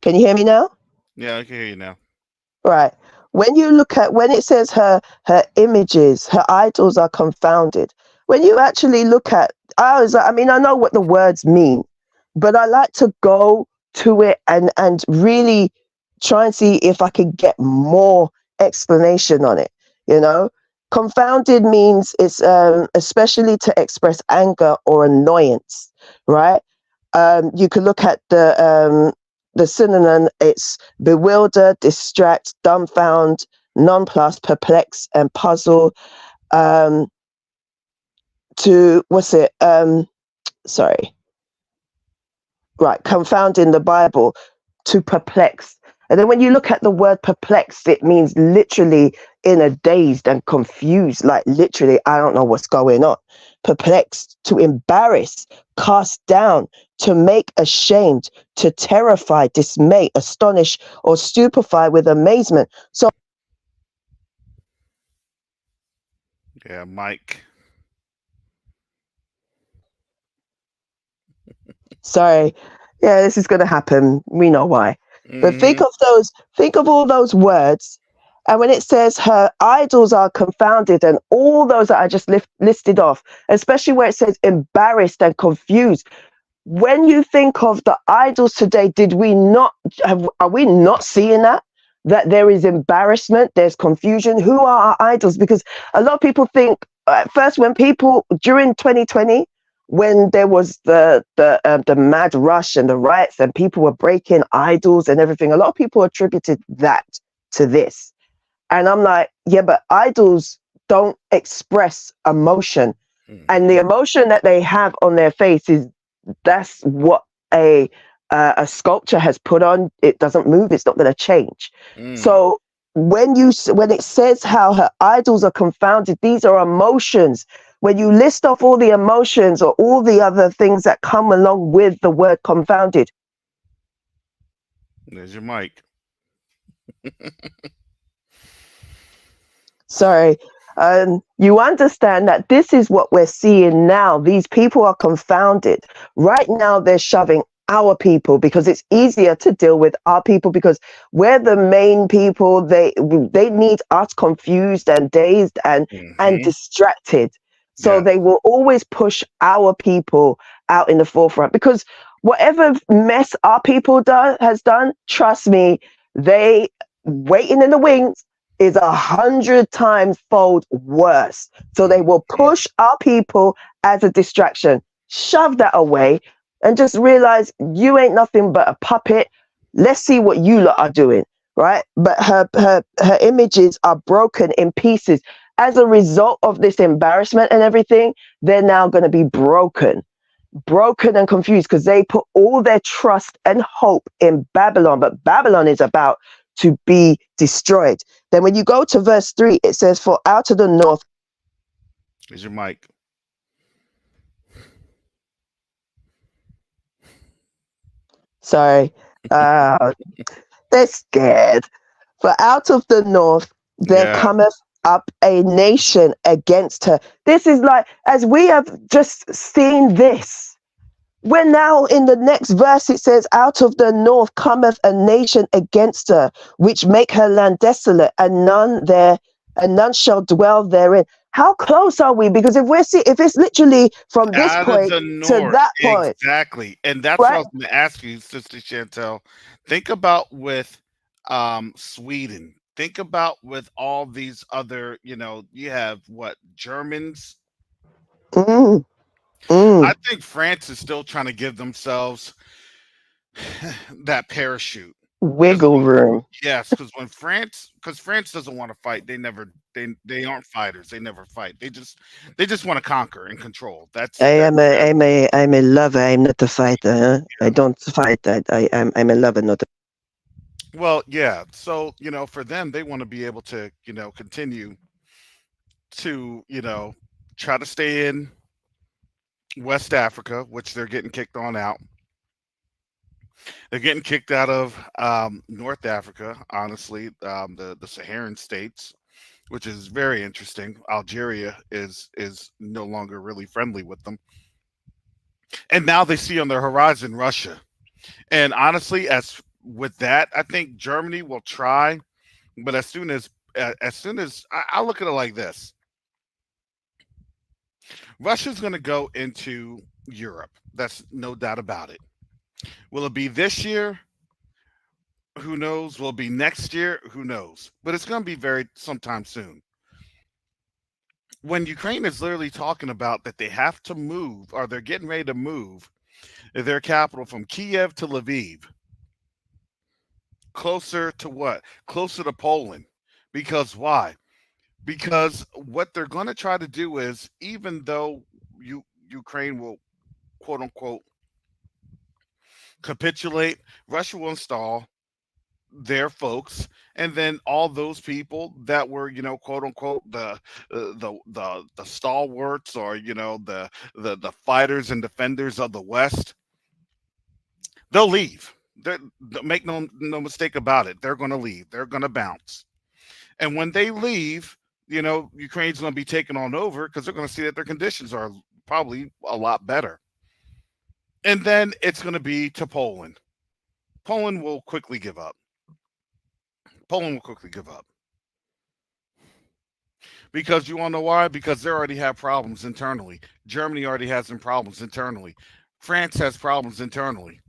S4: Can you hear me now?
S3: Yeah, I can hear you now.
S4: Right. When you look at, when it says her images, her idols are confounded. When you actually look at, I know what the words mean, but I like to go to it and really try and see if I can get more explanation on it. You know, confounded means it's especially to express anger or annoyance, right? You could look at the synonym, it's bewilder, distract, dumbfound, nonplus, perplex, and puzzle. To what's it? Sorry. Right, confound in the Bible, to perplex. And then when you look at the word perplexed, it means literally in a dazed and confused, like literally, I don't know what's going on. Perplexed, to embarrass, cast down, to make ashamed, to terrify, dismay, astonish, or stupefy with amazement. So,
S3: Yeah, Mike.
S4: sorry, yeah, this is going to happen. We know why. But think of all those words. And when it says her idols are confounded, and all those that I just listed off, especially where it says embarrassed and confused, When you think of the idols today, are we not seeing that there is embarrassment, there's confusion? Who are our idols? Because a lot of people think at first, when people during 2020, when there was the mad rush and the riots and people were breaking idols and everything, a lot of people attributed that to this. And I'm like, yeah, but idols don't express emotion. And the
S3: Mm-hmm.
S4: emotion that they have on their face is that's what a sculpture has put on. It doesn't move. It's not going to change.
S3: Mm.
S4: So when it says how her idols are confounded, these are emotions. When you list off all the emotions or all the other things that come along with the word confounded.
S3: There's your mic.
S4: Sorry. You understand that this is what we're seeing now. These people are confounded. Right now, they're shoving our people because it's easier to deal with our people because we're the main people. They need us confused and dazed and
S3: Mm-hmm.
S4: distracted. So
S3: Yeah.
S4: they will always push our people out in the forefront because whatever mess our people has done, trust me, they waiting in the wings is 100 times fold worse. So they will
S3: Mm-hmm.
S4: push our people as a distraction, shove that away, and just realize you ain't nothing but a puppet. Let's see what you lot are doing, right? But her images are broken in pieces. As a result of this embarrassment and everything, they're now going to be broken and confused because they put all their trust and hope in Babylon, but Babylon is about to be destroyed. Then when you go to verse 3, it says, for out of the north,
S3: There's your mic.
S4: sorry, uh, they're scared. For out of the north there
S3: Yeah.
S4: cometh up a nation against her. This is like, as we have just seen this, we're now in the next verse. It says, out of the north cometh a nation against her, which make her land desolate, and none shall dwell therein. How close are we? Because if it's literally from this
S3: Out of
S4: point
S3: the
S4: to
S3: north.
S4: that point,
S3: Exactly. And that's what I
S4: right?
S3: was going to ask you, Sister Chantel. Think about with Sweden. Think about with all these other, you have what, Germans?
S4: Mm,
S3: I
S4: mm.
S3: think France is still trying to give themselves that parachute. Because
S4: Wiggle room.
S3: yes, because France doesn't want to fight. They aren't fighters. They never fight. They just want to conquer and control.
S4: I
S3: That's
S4: am a
S3: their
S4: I'm a I'm a lover. I'm not a fighter. Huh? I
S3: yeah.
S4: don't fight. I'm a lover, not a.
S3: Well, yeah. So, for them, they want to be able to, continue to, try to stay in West Africa, which they're getting kicked on out. They're getting kicked out of North Africa, honestly, the Saharan states, which is very interesting. Algeria is no longer really friendly with them. And now they see on their horizon Russia. And honestly, as with that, I think Germany will try, but as soon as I look at it like this, Russia's going to go into Europe. That's no doubt about it. Will it be this year? Who knows? Will it be next year? Who knows? But it's going to be very sometime soon. When Ukraine is literally talking about that they have to move, or they're getting ready to move their capital from Kiev to Lviv, closer to what? Closer to Poland. Because why? Because what they're going to try to do is, even though Ukraine will quote unquote capitulate, Russia will install their folks, and then all those people that were, quote unquote, the stalwarts, or the fighters and defenders of the West, they'll leave. Make no mistake about it. They're going to leave. They're going to bounce. And when they leave, Ukraine's going to be taken on over because they're going to see that their conditions are probably a lot better. And then it's going to be to Poland. Poland will quickly give up. Poland will quickly give up. Because you want to know why? Because they already have problems internally. Germany already has some problems internally. France has problems internally.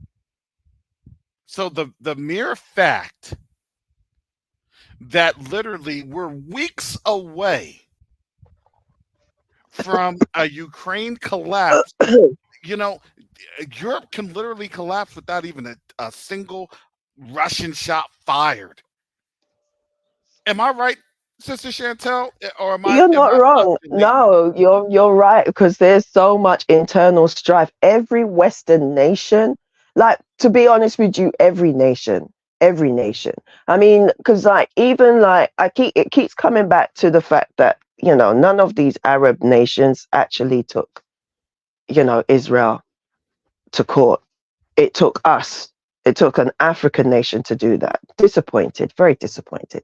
S3: So the mere fact that literally we're weeks away from a Ukraine collapse, you know, Europe can literally collapse without even a single Russian shot fired. Am I right, Sister Chantel, or
S4: You're
S3: am
S4: not
S3: I
S4: wrong.
S3: postulating?
S4: No, you're right, because there's so much internal strife. Every Western nation, like, to be honest with you, every nation, every nation. I mean, because like even like it keeps coming back to the fact that, none of these Arab nations actually took, Israel to court. It took us. It took an African nation to do that. Disappointed, very disappointed,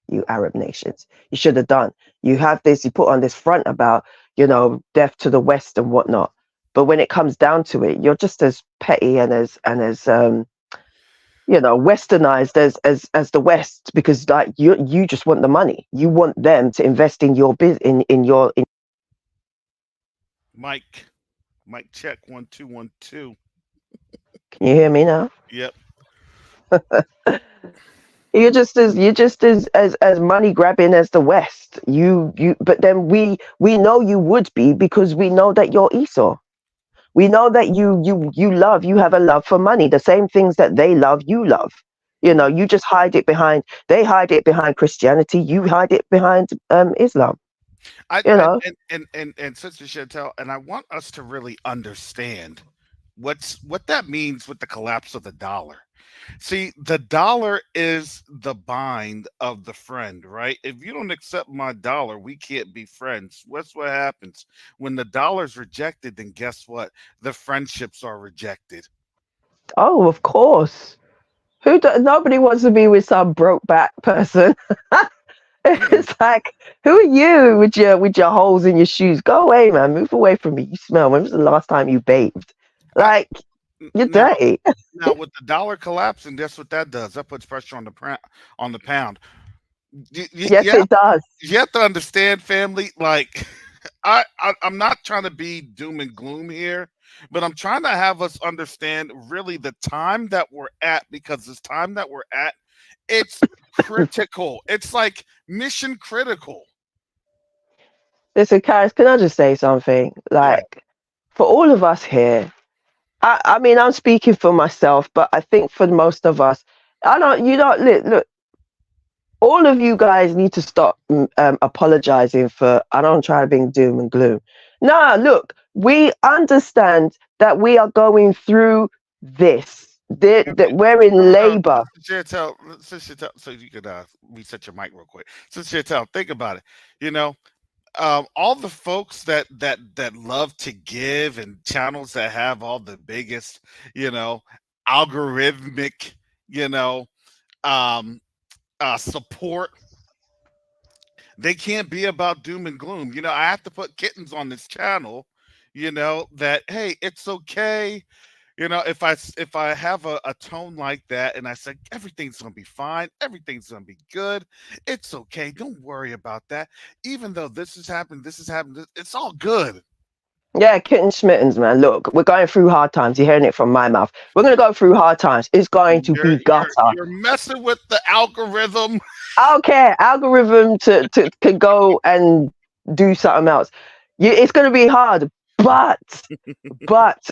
S4: you Arab nations. You should have done. You have this, you put on this front about, death to the West and whatnot. But when it comes down to it, you're just as petty and as westernized as the West, because like you just want the money. You want them to invest in your in
S3: Mike, Mike, check 1 2 1 2.
S4: Can you hear me now?
S3: Yep.
S4: You're just as money grabbing as the West. But then we know you would be, because we know that you're Esau. We know that you have a love for money. The same things that they love, you love. You just hide it behind. They hide it behind Christianity. You hide it behind Islam.
S3: I
S4: You
S3: and
S4: know.
S3: and Sister Chantel, and I want us to really understand what that means with the collapse of the dollar. See, the dollar is the bind of the friend, right? If you don't accept my dollar, we can't be friends. What's what happens when the dollar's rejected? Then guess what? The friendships are rejected.
S4: Oh, of course. Nobody wants to be with some broke back person.
S3: Mm-mm.
S4: It's like, who are you with your holes in your shoes? Go away, man. Move away from me. You smell. When was the last time you bathed?
S3: I,
S4: Like, you're
S3: now,
S4: dirty.
S3: now with the dollar collapsing, guess what that does? That puts pressure on the pound.
S4: Yes, it does.
S3: You have to understand, family. Like, I'm not trying to be doom and gloom here, but I'm trying to have us understand really the time that we're at, because this time that we're at, it's critical. It's like mission critical.
S4: Listen, Karis, can I just say something?
S3: Yeah.
S4: Like, for all of us here, I mean, I'm speaking for myself, but I think for most of us, I don't, you don't, look, all of you guys need to stop apologizing for, I don't try to bring doom and gloom. Nah, look, we understand that we are going through this, that
S3: Okay.
S4: we're in labor.
S3: Sister Chantel, so you could reset your mic real quick. Sister Chantel, think about it. You know, all the folks that love to give, and channels that have all the biggest, you know, algorithmic, you know, um, support, they can't be about doom and gloom. You know, I have to put kittens on this channel, you know, that hey, it's okay. You know, if I have a tone like that and I say everything's gonna be fine, everything's gonna be good, it's okay. Don't worry about that. Even though this has happened, it's all good.
S4: Yeah, kitten schmittens, man. Look, we're going through hard times. You're hearing it from my mouth. We're going to go through hard times. It's going to
S3: You're
S4: be
S3: you're
S4: gutter.
S3: you're messing with the algorithm.
S4: I don't care. Algorithm to go and do something else. It's going to be hard, but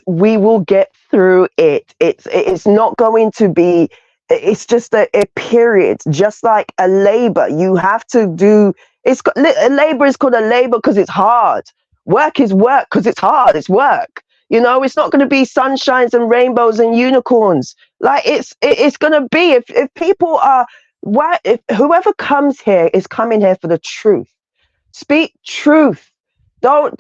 S4: we will get through it. It's not going to be. It's just a period, just like a labor. You have to do. A labor is called a labor because it's hard. Work is work because it's hard. It's work. It's not going to be sunshines and rainbows and unicorns. Like it's going to be if people are. Why, if whoever comes here is coming here for the truth, speak truth. Don't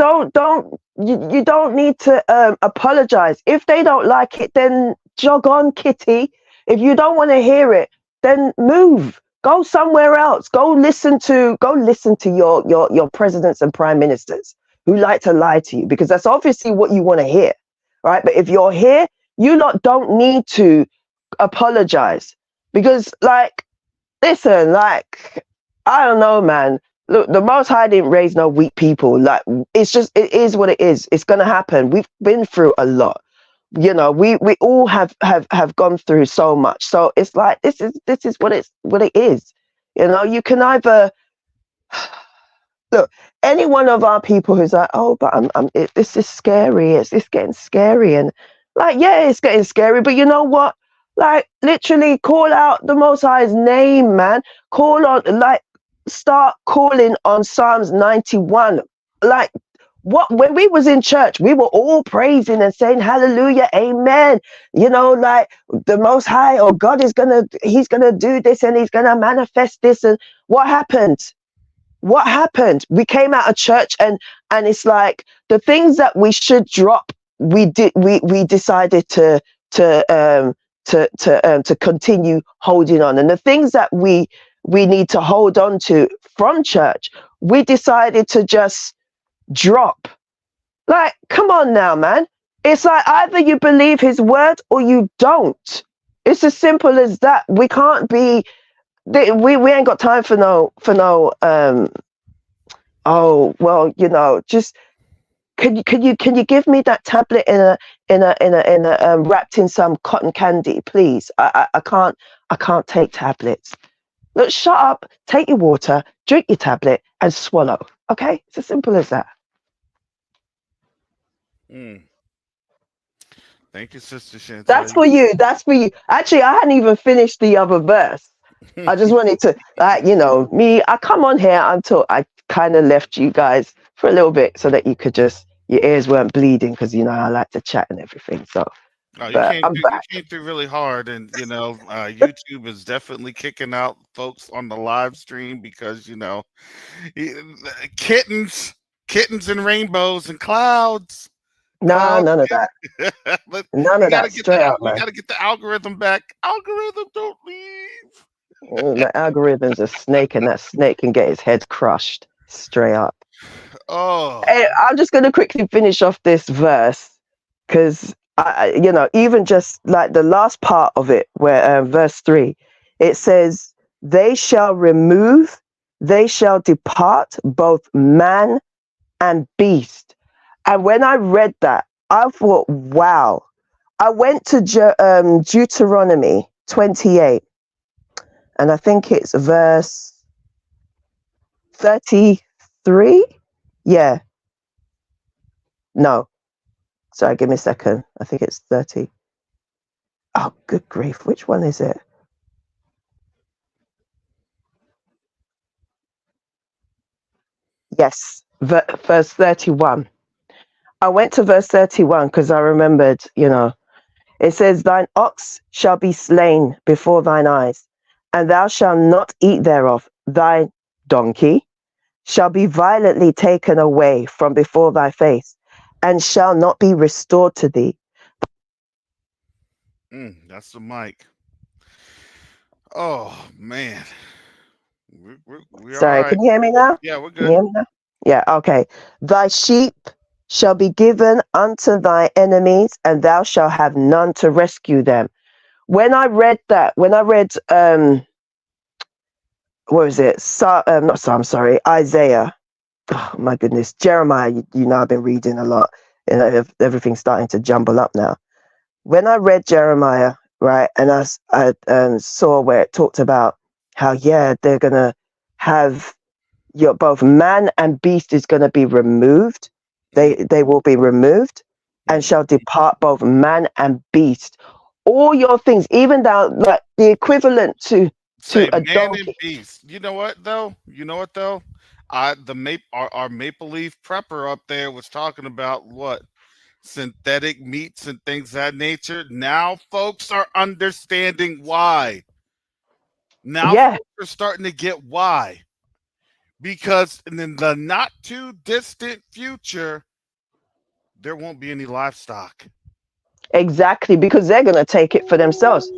S4: you don't need to apologize. If they don't like it, then jog on, kitty. If you don't want to hear it, then move. Go somewhere else. Go listen to your presidents and prime ministers who like to lie to you, because that's obviously what you want to hear, right? But if you're here, you lot don't need to apologize, because like, listen, like, I don't know, man. Look, the Most High didn't raise no weak people. Like, it is what it is. It's gonna happen. We've been through a lot. we all have gone through so much. So it's like this is what it is. You can either look, any one of our people who's like, oh, but this is scary. It's getting scary, and like, yeah, it's getting scary. But you know what? Like, literally, call out the Most High's name, man. Start calling on Psalms 91. Like, when we was in church, we were all praising and saying hallelujah, amen. Like the Most High or God he's gonna do this and he's gonna manifest this. And what happened? We came out of church and it's like the things that we should drop, we decided to continue holding on, and the things that we need to hold on to from church, we decided to just drop. Like, come on now, man. It's like either you believe his word or you don't. It's as simple as that. We can't be. We ain't got time for no. Oh well, just can you give me that tablet in a wrapped in some cotton candy, please? I can't take tablets. Look, shut up. Take your water, drink your tablet, and swallow. Okay, it's as simple as that.
S3: Thank you, Sister Chantel.
S4: That's for you. Actually, I hadn't even finished the other verse. I just wanted to, I come on here until I kind of left you guys for a little bit so that you could your ears weren't bleeding, because, I like to chat and everything. So,
S3: you came through really hard, and, YouTube is definitely kicking out folks on the live stream because, kittens and rainbows and clouds.
S4: No, none of that. None of that. Straight up, man.
S3: We got to get the algorithm back. Algorithm, don't leave.
S4: The algorithm's a snake, and that snake can get his head crushed. Straight up.
S3: Oh.
S4: Hey, I'm just going to quickly finish off this verse, because, even just like the last part of it, where verse 3, it says, they shall depart, both man and beast. And when I read that, I thought, wow. I went to Deuteronomy 28, and I think it's verse 33. Yeah. No. Sorry, give me a second. I think it's 30. Oh, good grief. Which one is it? Yes, verse 31. I went to verse 31 because I remembered, it says, thine ox shall be slain before thine eyes, and thou shalt not eat thereof. Thy donkey shall be violently taken away from before thy face, and shall not be restored to thee.
S3: That's the mic. Oh, man. We're
S4: Sorry,
S3: all right.
S4: Can you hear me now?
S3: Yeah, we're
S4: Can
S3: good.
S4: you hear me now? Yeah, okay. Thy sheep shall be given unto thy enemies, and thou shalt have none to rescue them. When I read what was it? Isaiah. Oh my goodness, Jeremiah. I've been reading a lot, and everything's starting to jumble up now. When I read Jeremiah, right, and I saw where it talked about how, yeah, they're gonna have both man and beast is gonna be removed. They will be removed, and shall depart both man and beast. All your things, even down like the equivalent to a
S3: man
S4: donkey.
S3: And beast. You know what though? Our Maple Leaf prepper up there was talking about what? Synthetic meats and things of that nature. Now folks are understanding why. Now folks are starting to get why. Because in the not too distant future, there won't be any livestock.
S4: Exactly, because they're going to take it for themselves.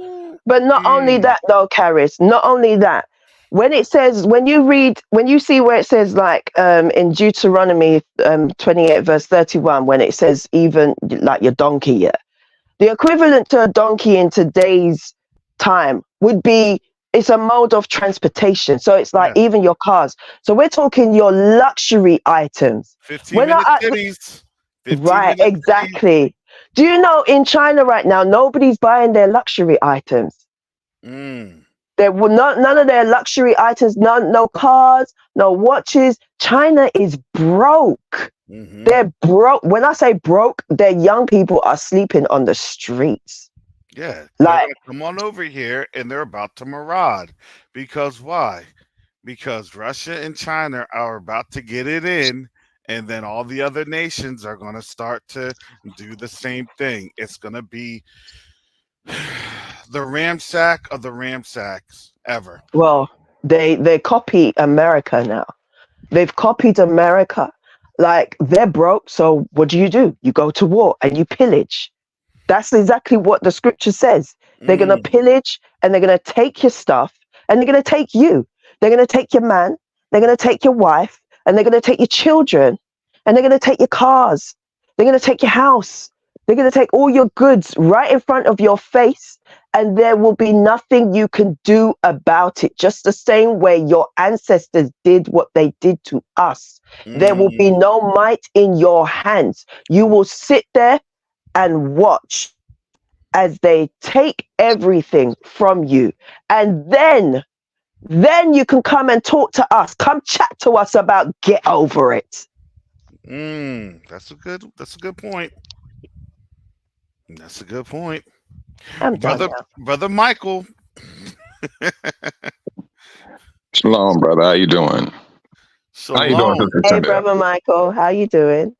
S4: But not only that, though, Karis, not only that. When it says, when you see where it says, like in Deuteronomy 28, verse 31, when it says even like your donkey, yeah, the equivalent to a donkey in today's time would be, it's a mode of transportation. So it's like even your cars. So we're talking your luxury items.
S3: 15-minute cities.
S4: Right, exactly. Do you know in China right now, nobody's buying their luxury items?
S3: Mm.
S4: There will not none of their luxury items, no cars, no watches. China is broke.
S3: Mm-hmm.
S4: They're broke. When I say broke, their young people are sleeping on the streets.
S3: Yeah, they're
S4: Like,
S3: gonna come on over here and they're about to maraud. Because why? Because Russia and China are about to get it in, and then all the other nations are gonna start to do the same thing. It's gonna be the ramsack of the ramsacks ever.
S4: well, they copy America now. They've copied America. Like, they're broke, so what do? You go to war and you pillage. That's exactly what the scripture says. They're going to
S3: Mm.
S4: pillage and they're going to take your stuff and they're going to take you. They're going to take your man, they're going to take your wife, and they're going to take your children, and they're going to take your cars. They're going to take your house. They're going to take all your goods right in front of your face, and there will be nothing you can do about it. Just the same way your ancestors did what they did to us. There will be
S3: Mm.
S4: no might in your hands. You will sit there and watch as they take everything from you. And then you can come and talk to us. Come chat to us about get over it.
S3: That's a good point. That's a good point.
S4: I'm done
S3: Brother
S4: now.
S3: Brother Michael.
S5: Shalom, brother. How you doing? How you doing,
S3: Shalom.
S5: Sister
S4: Hey,
S5: Cynthia?
S4: brother Michael, how you doing?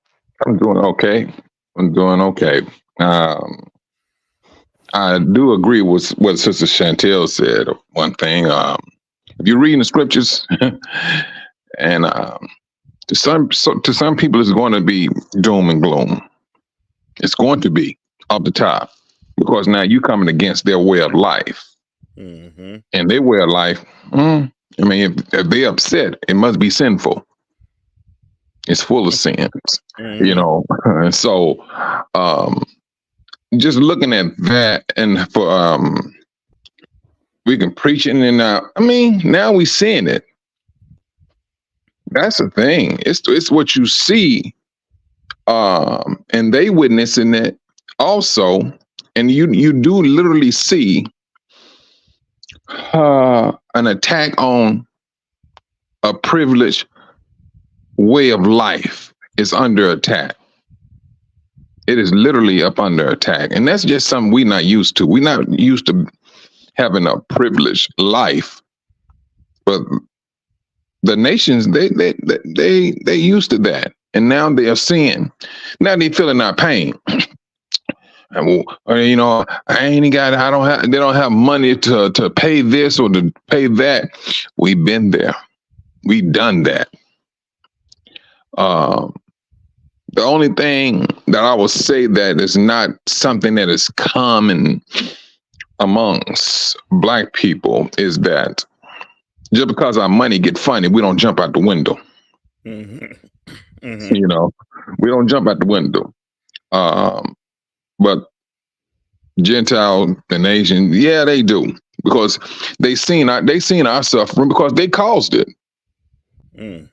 S5: I'm doing okay. I'm doing okay. I do agree with what Sister Chantel said. One thing, if you're reading the scriptures, and to some people, it's going to be doom and gloom. It's going to be off the top because now you're coming against their way of life,
S3: Mm-hmm.
S5: and their way of life. I mean, if they're upset, it must be sinful. It's full of sins,
S3: Mm-hmm.
S5: you know. And so, just looking at that, and for we can preach it, and now we seeing it. That's the thing. It's what you see, and they witnessing it also, and you do literally see an attack on a privileged way of life is under attack. It is literally up under attack. And that's just something we're not used to. We're not used to having a privileged life. But the nations, they used to that. And now they are seeing, now they feeling our pain. And, you know, they don't have money to pay this or to pay that. We've been there. We've done that. The only thing that I will say that is not something that is common amongst Black people is that just because our money get funny, we don't jump out the window.
S3: Mm-hmm. Mm-hmm.
S5: You know, we don't jump out the window. But Gentile and Asian, yeah, they do, because they seen our suffering because they caused it.
S3: Mm.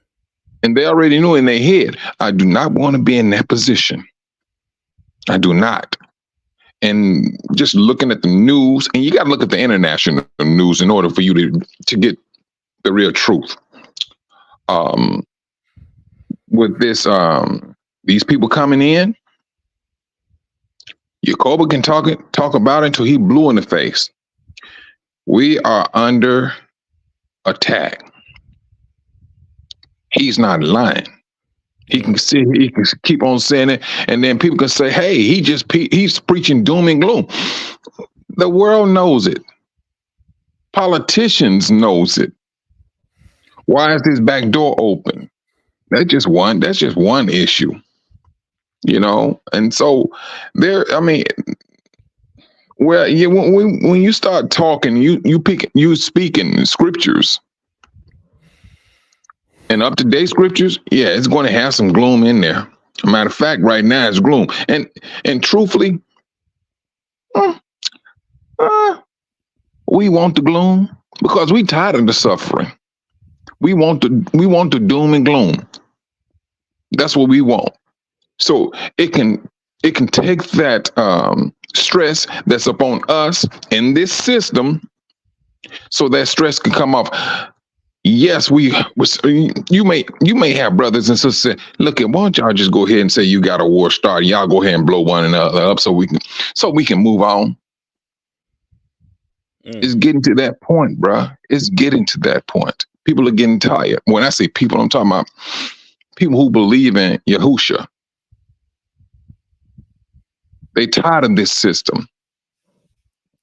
S5: And they already knew in their head, I do not want to be in that position. I do not. And just looking at the news, and you got to look at the international news in order for you to get the real truth. With this, these people coming in, Yacoba can talk about it until he blue in the face. We are under attack. He's not lying. He can keep on saying it, and then people can say, "Hey, he's preaching doom and gloom." The world knows it. Politicians knows it. Why is this back door open? That's just one issue, you know. And so when you start talking, you speaking scriptures. And up-to-date scriptures, yeah, it's going to have some gloom in there. Matter of fact, right now it's gloom. And truthfully, we want the gloom because we tired of the suffering. We want the doom and gloom. That's what we want. So it can it can take that stress that's upon us in this system, so that stress can come off. Yes, you may have brothers and sisters say, look, why don't y'all just go ahead and say you got a war started? Y'all go ahead and blow one another up so we can move on. It's getting to that point, bruh. It's getting to that point. People are getting tired. When I say people, I'm talking about people who believe in Yahusha. They tired of this system.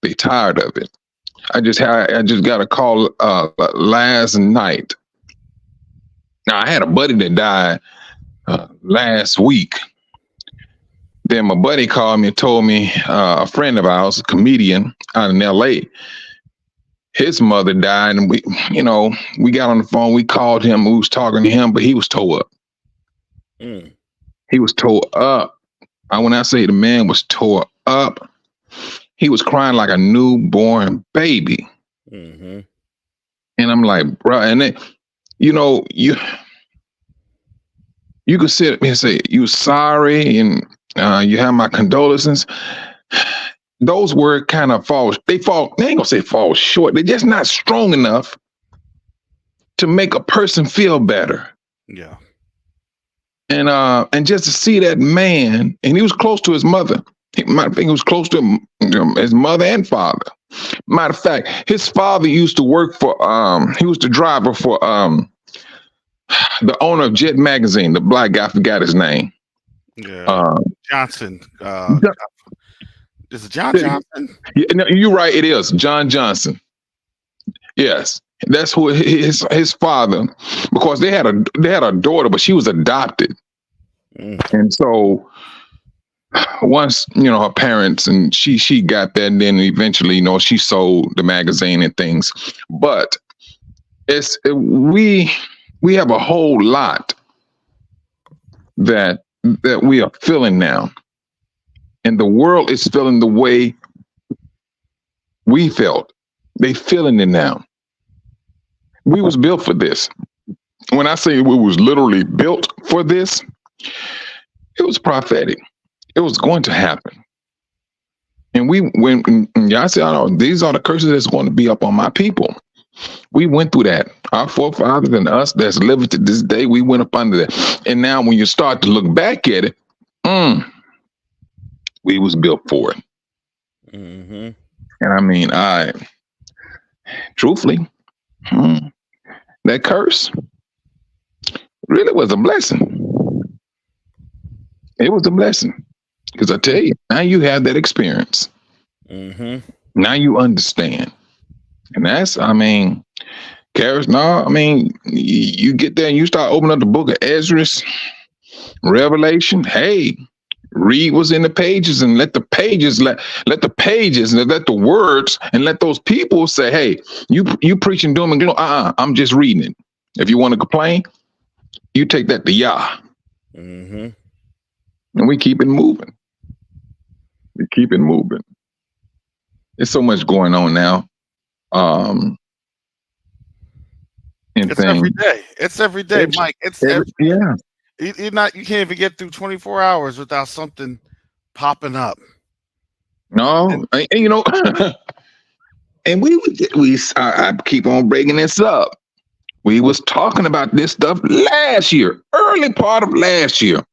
S5: They tired of it. I just got a call last night. Now I had a buddy that died last week. Then my buddy called me and told me a friend of ours, a comedian out in L.A., his mother died, and we got on the phone. We called him. We was talking to him, but he was tore up. He was tore up. When I say the man was tore up, he was crying like a newborn baby. And I'm like, bro, and then, you could sit up and say, you're sorry, and you have my condolences. Those words kind of they ain't gonna say fall short. They're just not strong enough to make a person feel better.
S3: Yeah.
S5: And just to see that man, and he was close to his mother. He was close to his mother and father. Matter of fact, his father used to work for, he was the driver for the owner of Jet Magazine, the black guy, I forgot his name.
S3: Yeah. Johnson. Is it John Johnson?
S5: Yeah, no, you're right. It is John Johnson. Yes, that's who his father. Because they had a daughter, but she was adopted, and so once her parents and she got that, and then eventually she sold the magazine and things. But we have a whole lot that we are feeling now. And the world is feeling the way we felt. They feeling it now. We was built for this. When I say we was literally built for this, it was prophetic. It was going to happen. And I said, these are the curses that's going to be up on my people. We went through that. Our forefathers and us that's living to this day, we went up under that. And now when you start to look back at it, we was built for it. And I mean, truthfully, that curse really was a blessing. It was a blessing. Because I tell you, now you have that experience. Now you understand. And that's, Karis, you get there and you start opening up the book of Ezra, Revelation. Hey, read what's in the pages and let the pages and let the words and let those people say, hey, you preaching doom and gloom. I'm just reading it. If you want to complain, you take that to Yah. And we keep it moving. There's so much going on now.
S3: It's every day. It's every day, Mike. It's every day.
S5: Yeah.
S3: You can't even get through 24 hours without something popping up.
S5: No, and and I keep on breaking this up. We was talking about this stuff last year, early part of last year.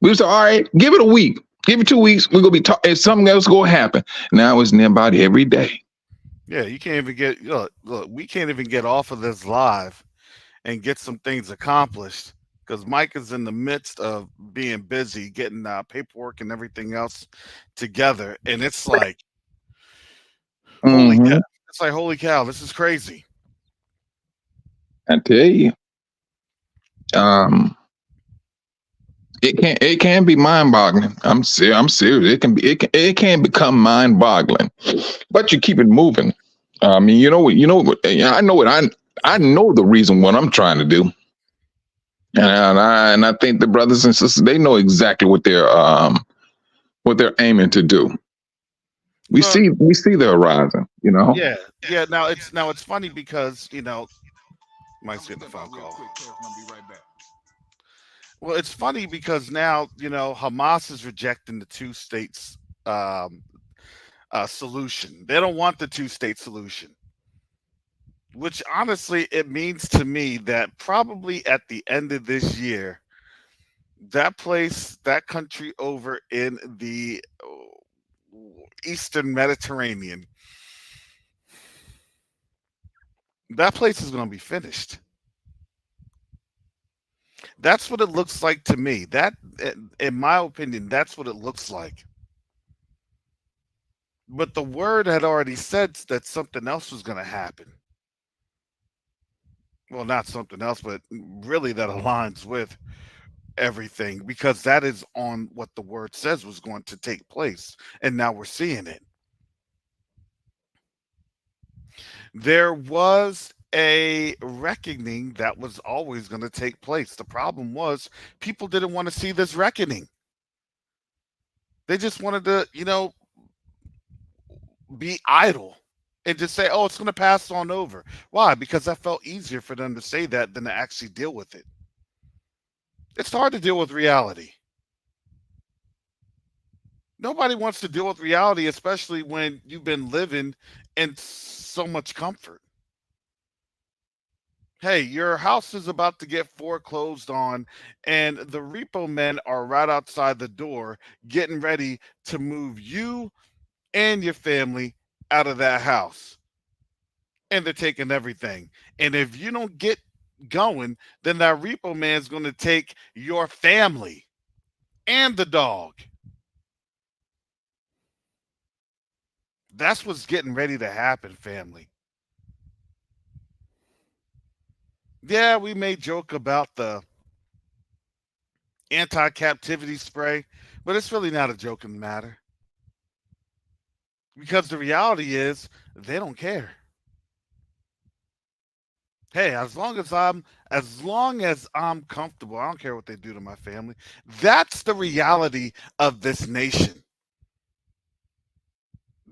S5: We was all right, give it a week, give it 2 weeks. We're gonna be talking, and something else gonna happen. Now it's near about every day.
S3: Yeah, you can't even get look. We can't even get off of this live and get some things accomplished. Because Mike is in the midst of being busy, getting paperwork and everything else together, and it's like, holy cow! It's like, holy cow! This is crazy.
S5: I tell you, it can be mind-boggling. I'm serious. It can become mind-boggling, but you keep it moving. I know the reason what I'm trying to do. And I think the brothers and sisters, they know exactly what they're aiming to do. We see the horizon,
S3: Yeah. Now it's funny because Mike's getting the phone call. Well, it's funny because now, Hamas is rejecting the two states um, solution. They don't want the two-state solution, which honestly, it means to me that probably at the end of this year, that country over in the Eastern Mediterranean, that place is going to be finished. That's what it looks like to me. That, in my opinion, that's what it looks like. But the word had already said that something else was going to happen. Well, not something else, but really that aligns with everything because that is on what the word says was going to take place. And now we're seeing it. There was a reckoning that was always going to take place. The problem was people didn't want to see this reckoning. They just wanted to, be idle and just say, oh, it's going to pass on over. Why? Because that felt easier for them to say that than to actually deal with it. It's hard to deal with reality. Nobody wants to deal with reality, especially when you've been living in so much comfort. Hey, your house is about to get foreclosed on, and the repo men are right outside the door getting ready to move you and your family out of that house. And they're taking everything. And if you don't get going, then that repo man's going to take your family and the dog. That's what's getting ready to happen, family. Yeah, we may joke about the anti captivity spray, but it's really not a joking matter because the reality is they don't care. Hey, as long as I'm comfortable, I don't care what they do to my family. That's the reality of this nation.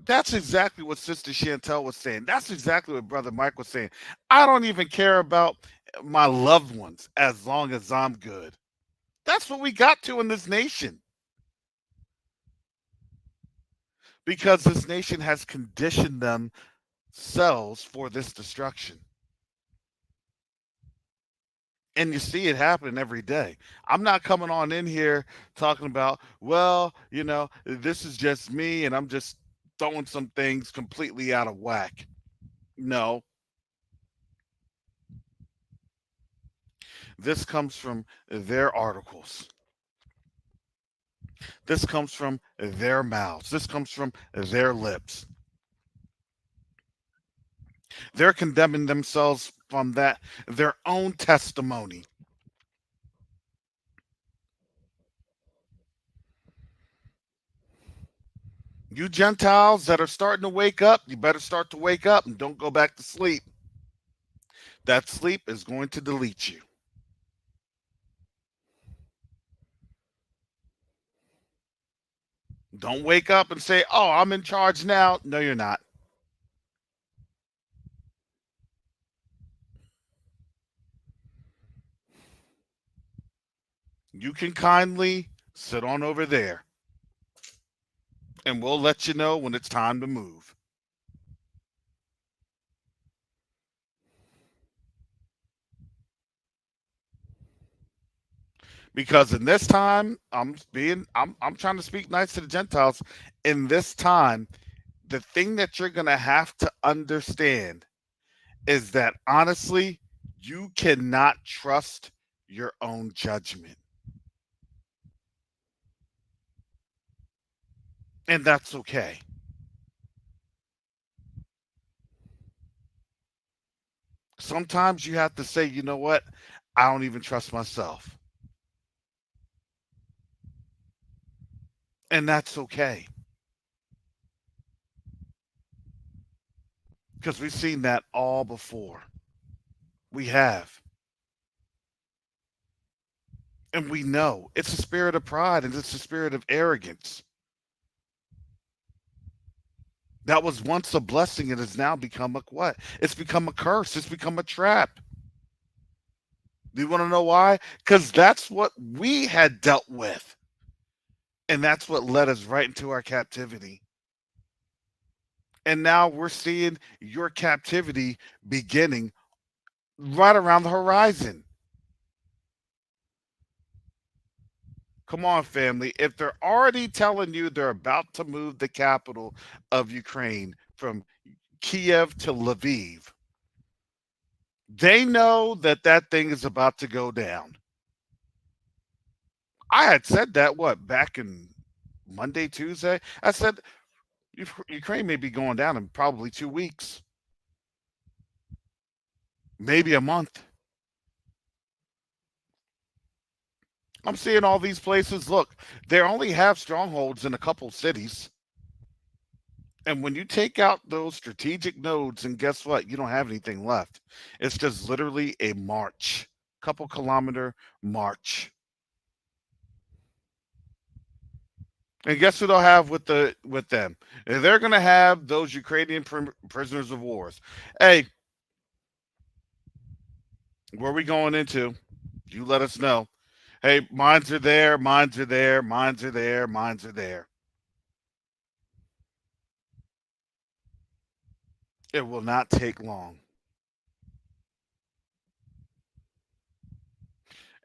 S3: That's exactly what Sister Chantel was saying. That's exactly what Brother Mike was saying. I don't even care about my loved ones as long as I'm good. That's what we got to in this nation because this nation has conditioned themselves for this destruction. And you see it happening every day. I'm not coming on in here talking about, well, this is just me and I'm just throwing some things completely out of whack. No, this comes from their articles. This comes from their mouths. This comes from their lips. They're condemning themselves from their own testimony. You Gentiles that are starting to wake up, you better start to wake up and don't go back to sleep. That sleep is going to delete you. Don't wake up and say, oh, I'm in charge now. No, you're not. You can kindly sit on over there and we'll let you know when it's time to move. Because in this time, I'm trying to speak nice to the Gentiles. In this time, the thing that you're gonna have to understand is that honestly, you cannot trust your own judgment. And that's okay. Sometimes you have to say, you know what? I don't even trust myself. And that's okay. Because we've seen that all before. We have. And we know it's a spirit of pride and it's a spirit of arrogance. That was once a blessing and has now become a what? It's become a curse. It's become a trap. Do you want to know why? Because that's what we had dealt with. And that's what led us right into our captivity. And now we're seeing your captivity beginning right around the horizon. Come on, family. If they're already telling you they're about to move the capital of Ukraine from Kiev to Lviv, they know that that thing is about to go down. I had said that, what, back in Monday, Tuesday? I said Ukraine may be going down in probably 2 weeks, maybe a month. I'm seeing all these places. Look, they only have strongholds in a couple cities. And when you take out those strategic nodes, and guess what? You don't have anything left. It's just literally a march, couple kilometer march. And guess who they'll have with them? They're going to have those Ukrainian prisoners of wars. Hey, where are we going into? You let us know. Hey, mines are there, mines are there, mines are there, mines are there. It will not take long.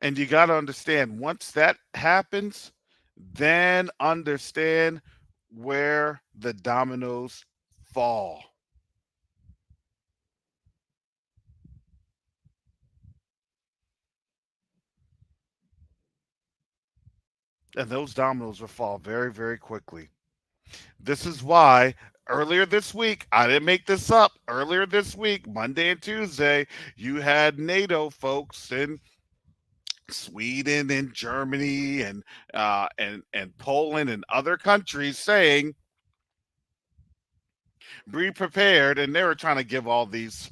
S3: And you got to understand, once that happens, then understand where the dominoes fall. And those dominoes will fall very, very quickly. This is why earlier this week, I didn't make this up. Earlier this week, Monday and Tuesday, you had NATO folks in Sweden and Germany and Poland and other countries saying, "Be prepared," and they were trying to give all these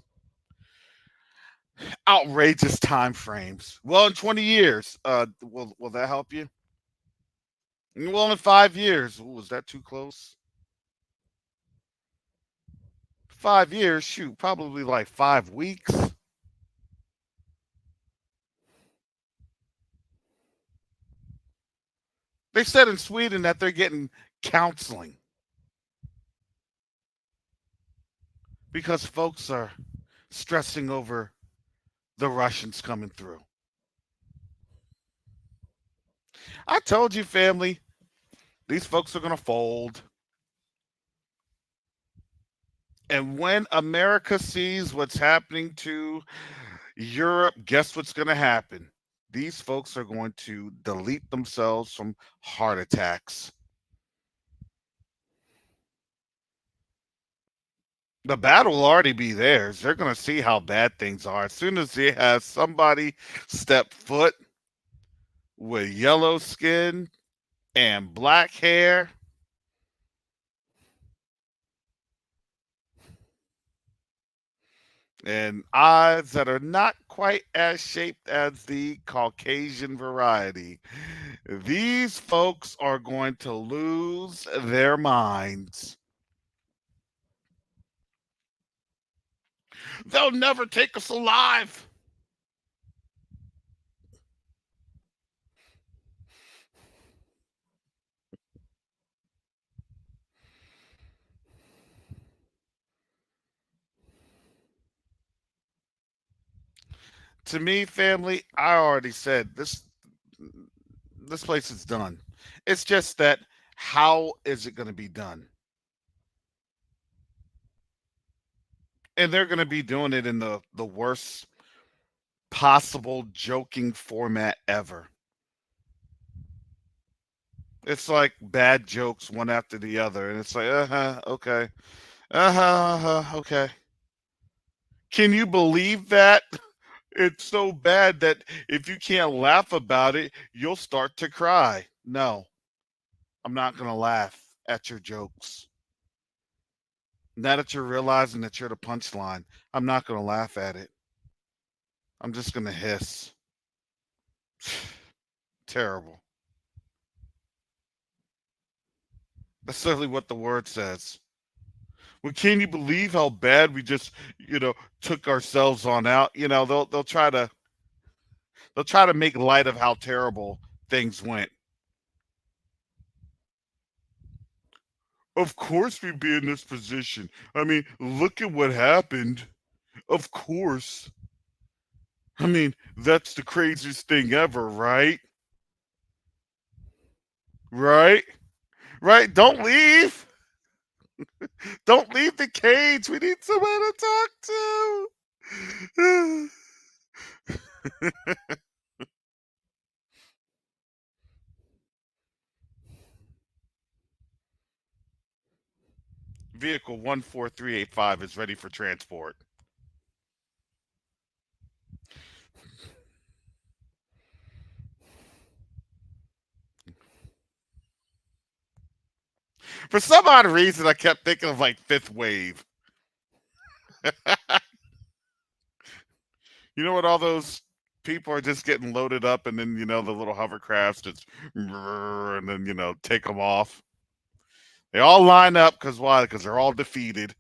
S3: outrageous time frames. Well, in 20 years, will that help you? Well, in 5 years, ooh, was that too close? 5 years, shoot, probably like 5 weeks. They said in Sweden that they're getting counseling because folks are stressing over the Russians coming through. I told you, family, these folks are going to fold. And when America sees what's happening to Europe, guess what's going to happen? These folks are going to delete themselves from heart attacks. The battle will already be theirs. They're going to see how bad things are. As soon as they have somebody step foot with yellow skin and black hair, and eyes that are not quite as shaped as the Caucasian variety, these folks are going to lose their minds. They'll never take us alive. To me, family, I already said this place is done. It's just that, how is it going to be done? And they're going to be doing it in the worst possible joking format ever. It's like bad jokes one after the other, and it's like, okay, okay. Can you believe that? It's so bad that if you can't laugh about it, you'll start to cry. No, I'm not gonna laugh at your jokes. Now that you're realizing that you're the punchline, I'm not gonna laugh at it. I'm just gonna hiss. Terrible. That's literally what the word says. Well, can you believe how bad we just, took ourselves on out? They'll try to They'll try to make light of how terrible things went. Of course we'd be in this position. I mean, look at what happened. Of course. I mean, that's the craziest thing ever, right? Right? Right? Don't leave. Don't leave the cage. We need someone to talk to. Vehicle 14385 is ready for transport. For some odd reason, I kept thinking of like Fifth Wave. You know what? All those people are just getting loaded up, and then the little hovercrafts just, and then take them off. They all line up because why? Because they're all defeated.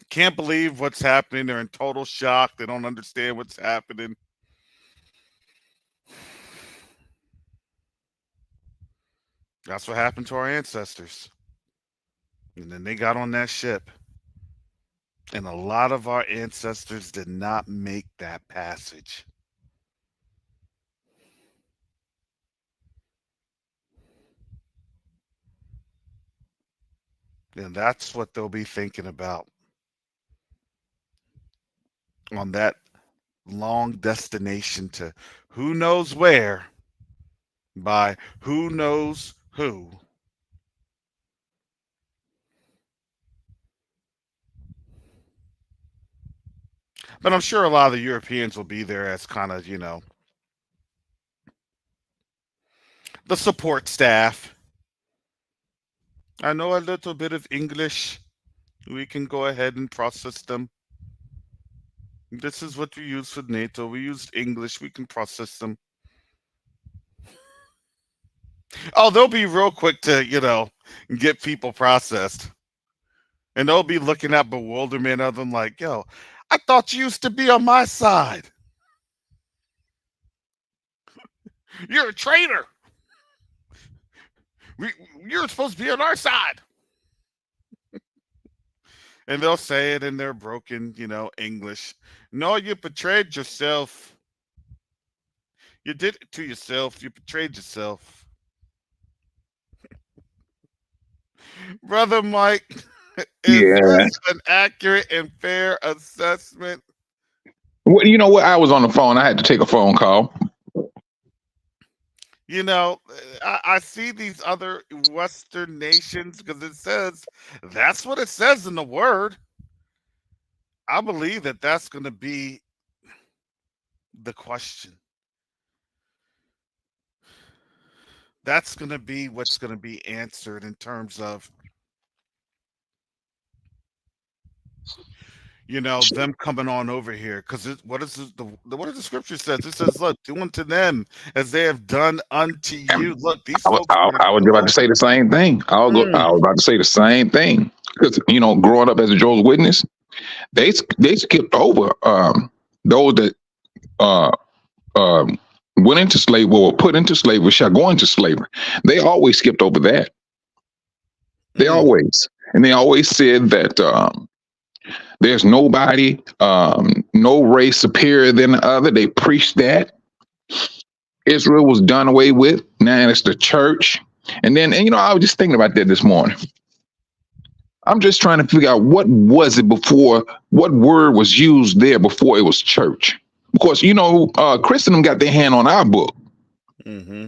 S3: Can't believe what's happening. They're in total shock. They don't understand what's happening. That's what happened to our ancestors. And then they got on that ship. And a lot of our ancestors did not make that passage. And that's what they'll be thinking about on that long destination to who knows where by who knows who. But I'm sure a lot of the Europeans will be there as kind of, the support staff. I know a little bit of English. We can go ahead and process them. This is what we use for NATO. We used English. We can process them. Oh, they'll be real quick to, get people processed. And they'll be looking at bewilderment of them like, yo, I thought you used to be on my side. You're a traitor. You're supposed to be on our side. And they'll say it in their broken, English. No, you betrayed yourself. You did it to yourself. You betrayed yourself. Brother Mike, is
S5: Yeah.
S3: this an accurate and fair assessment?
S5: Well, you know what? I was on the phone. I had to take a phone call.
S3: I see these other Western nations because it says that's what it says in the word. I believe that that's going to be the question. That's going to be what's going to be answered in terms of, them coming on over here. Because what does the scripture says? It says, look, do unto them as they have done unto you. Look, these folks are going to
S5: I was
S3: come
S5: about
S3: over.
S5: to say the same thing. I
S3: Mm.
S5: was about to say the same thing because growing up as a Jehovah's Witness, they skipped over those that uh, went into slavery or were put into slavery, shall go into slavery. They always skipped over that. They always, and they always said that there's nobody, no race superior than the other. They preached that. Israel was done away with. Now it's the church. And I was just thinking about that this morning. I'm just trying to figure out what was it before, what word was used there before it was church. Because, Christendom got their hand on our book.
S3: Mm-hmm.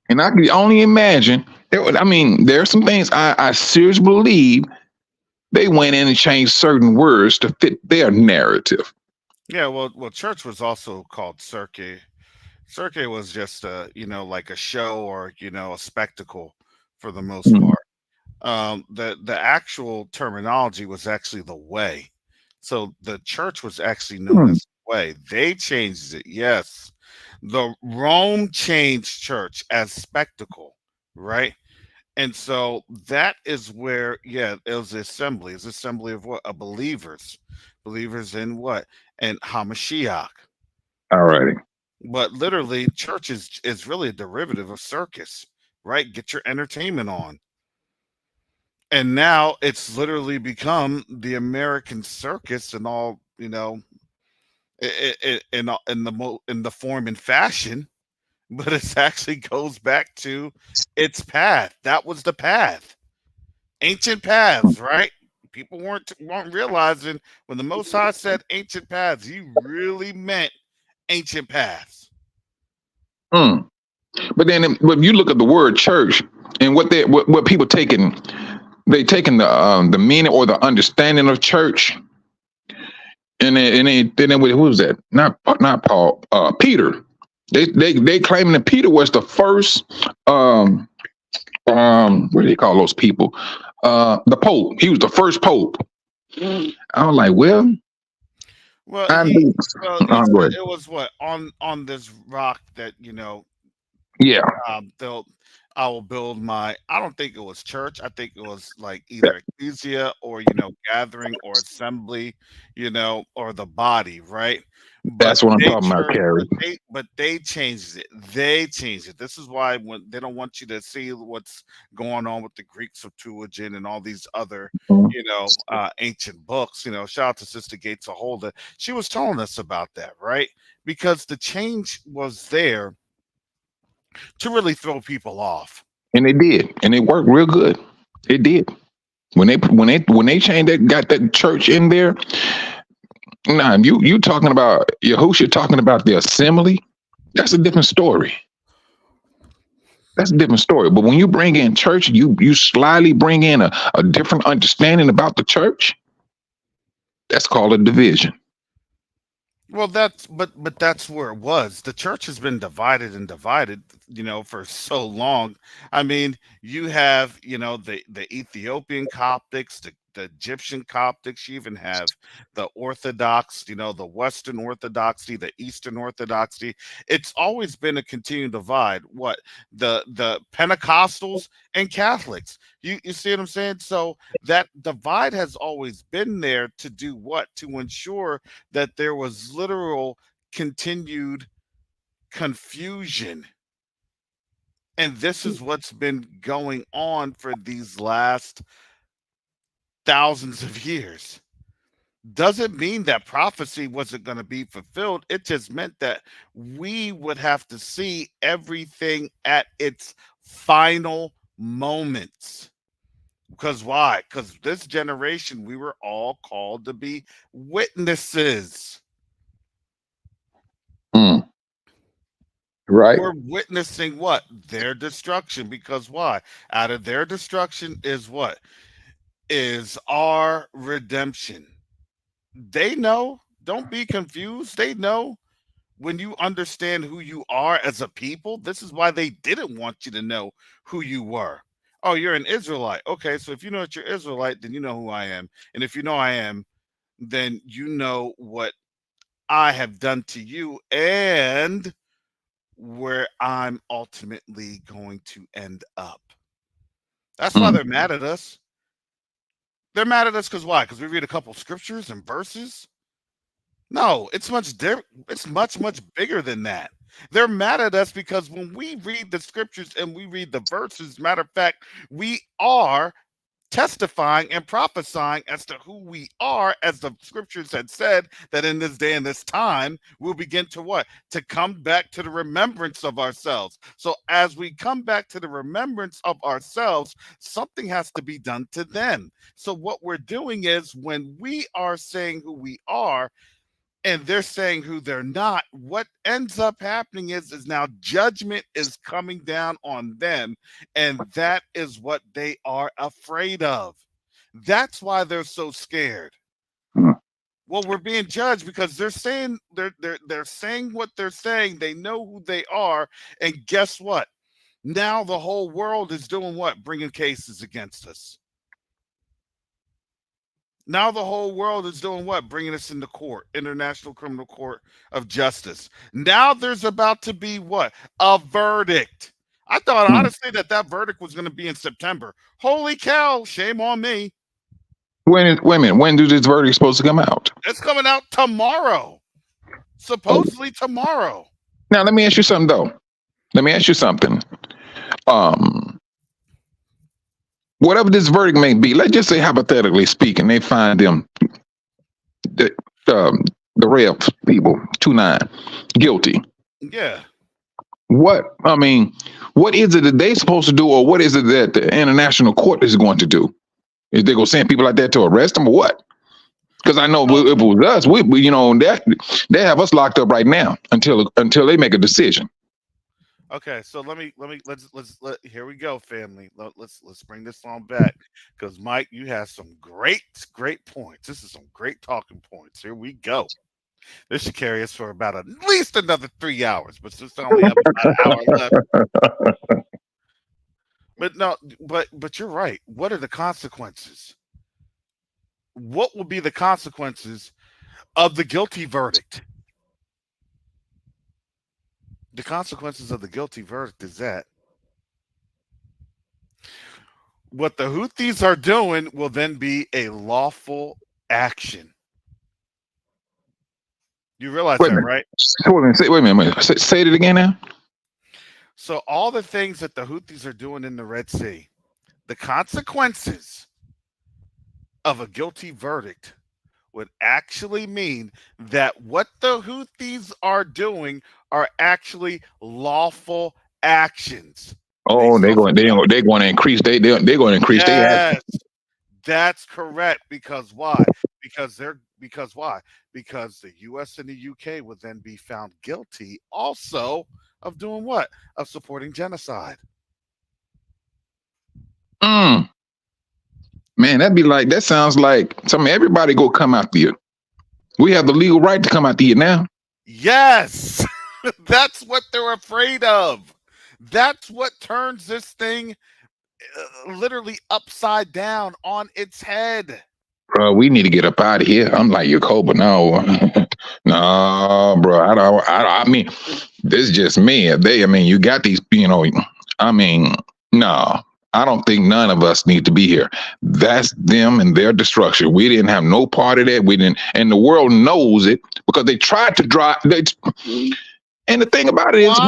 S5: And I can only imagine, there are some things I seriously believe they went in and changed certain words to fit their narrative.
S3: Yeah, well, church was also called cirque. Cirque was just like a show or a spectacle for the most
S5: Mm.
S3: part. The actual terminology was actually the way. So the church was actually known as the way. They changed it. Yes, the Rome changed church as spectacle, right? And so that is where, it was assembly. It's assembly of what? Of believers. Believers in what? And Hamashiach.
S5: All righty.
S3: But literally, church is really a derivative of circus, right? Get your entertainment on. And now it's literally become the American circus and all, in the form and fashion, but it actually goes back to its path. That was the path. Ancient paths, right? People weren't realizing when the Most High said ancient paths, he really meant ancient paths.
S5: Mm. But then when you look at the word church and what people taking the meaning or the understanding of church, and then who was that? Not Paul, Peter. They claiming that Peter was the first what do they call those people? The Pope. He was the first Pope. I was like, well,
S3: Well,
S5: I
S3: he
S5: think
S3: well he
S5: go
S3: said
S5: ahead.
S3: it was what on this rock that
S5: Yeah,
S3: they'll I will build my. I don't think it was church. I think it was like
S5: that-
S3: either ecclesia or gathering or assembly, or the body, right? But
S5: that's what I'm
S3: they
S5: talking about,
S3: church,
S5: Carrie.
S3: but they changed it. They changed it. This is why when they don't want you to see what's going on with the Greek Septuagint and all these other, ancient books. Shout out to Sister Gates Holder. She was telling us about that, right? Because the change was there to really throw people off.
S5: And it did, and it worked real good. It did. When they changed that, got that church in there. Nah, you talking about Yahusha talking about the assembly? That's a different story. That's a different story. But when you bring in church, you slyly bring in a different understanding about the church. That's called a division.
S3: Well, but that's where it was. The church has been divided and divided, for so long. I mean, you have, the Ethiopian Coptics, the Egyptian Coptics. You even have the Orthodox, the Western Orthodoxy, the Eastern Orthodoxy. It's always been a continued divide. What the Pentecostals and Catholics. You see what I'm saying? So that divide has always been there to do what? To ensure that there was literal continued confusion. And this is what's been going on for these last thousands of years. Doesn't mean that prophecy wasn't going to be fulfilled. It just meant that we would have to see everything at its final moments. Because why? Because this generation, we were all called to be witnesses.
S5: Mm, right.
S3: We're witnessing what? Their destruction. Because why? Out of their destruction is what? Is our redemption. They know. Don't be confused. They know when you understand who you are as a people. This is why they didn't want you to know who you were. Oh, you're an Israelite. Okay, so if you know that you're Israelite, then you know who I am. And if you know I am, then you know what I have done to you and where I'm ultimately going to end up. That's why
S5: Mm,
S3: they're mad at us. They're mad at us because why? Because we read a couple scriptures and verses. No, it's much bigger than that. They're mad at us because when we read the scriptures and we read the verses, matter of fact, we are testifying and prophesying as to who we are, as the scriptures had said, that in this day and this time we'll begin to what? To come back to the remembrance of ourselves. So as we come back to the remembrance of ourselves, something has to be done to them. So what we're doing is when we are saying who we are and they're saying who they're not, what ends up happening is now judgment is coming down on them, and that is what they are afraid of. That's why they're so scared.
S5: mm,
S3: Well, we're being judged because they're saying what they're saying. They know who they are, and guess what? Now the whole world is doing what? Bringing cases against us. Now the whole world is doing what? Bringing us into court, International Criminal Court of Justice. Now there's about to be what? A verdict. I thought
S5: mm.
S3: honestly that verdict was going to be in September. Holy cow, shame on me.
S5: Wait a minute. When is this verdict supposed to come out?
S3: It's coming out tomorrow. supposedly tomorrow.
S5: Now let me ask you something though. Let me ask you something. Whatever this verdict may be, let's just say hypothetically speaking, they find them the the Rev people 29 guilty.
S3: Yeah.
S5: What is it that they supposed to do, or what is it that the international court is going to do? Is they gonna send people like that to arrest them, or what? Because I know if it was us, we they have us locked up right now until they make a decision.
S3: Okay, so let's here we go, family. Let's bring this on back because Mike, you have some great points. This is some great talking points. Here we go. This should carry us for about at least another 3 hours, but since I only have about an hour left. But no, but you're right. What are the consequences? What will be the consequences of the guilty verdict? The consequences of the guilty verdict is that what the Houthis are doing will then be a lawful action. You realize that, right?
S5: Wait a minute. Say it again now.
S3: So all the things that the Houthis are doing in the Red Sea, the consequences of a guilty verdict would actually mean that what the Houthis are doing are actually lawful actions.
S5: Oh, they're going to increase they're going to increase their action.
S3: That's correct. Because why? Because the US and the UK would then be found guilty also of doing what? Of supporting genocide.
S5: Man, that sounds like everybody go come after you. We have the legal right to come after you now.
S3: Yes. That's what they're afraid of. That's what turns this thing literally upside down on its head.
S5: Bro, we need to get up out of here. I'm like, Yacoba, no. No, bro. I mean, this is just me. You got these, no. I don't think none of us need to be here. That's them and their destruction. We didn't have no part of that. We didn't, and the world knows it because they tried to drive. And the thing about it is,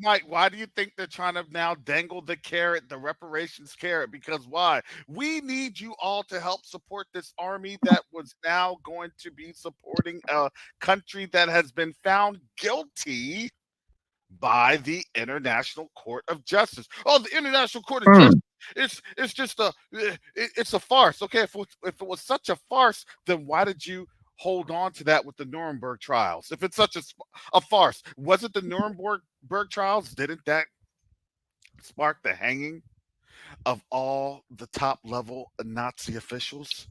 S3: Mike, why do you think they're trying to now dangle the carrot, the reparations carrot? Because why? We need you all to help support this army that was now going to be supporting a country that has been found guilty by the International Court of Justice. Oh, the International Court of Justice. It's just it's a farce. Okay, if it was such a farce, then why did you hold on to that with the Nuremberg trials? If it's such a farce, was it the Nuremberg trials? Didn't that spark the hanging of all the top level Nazi officials?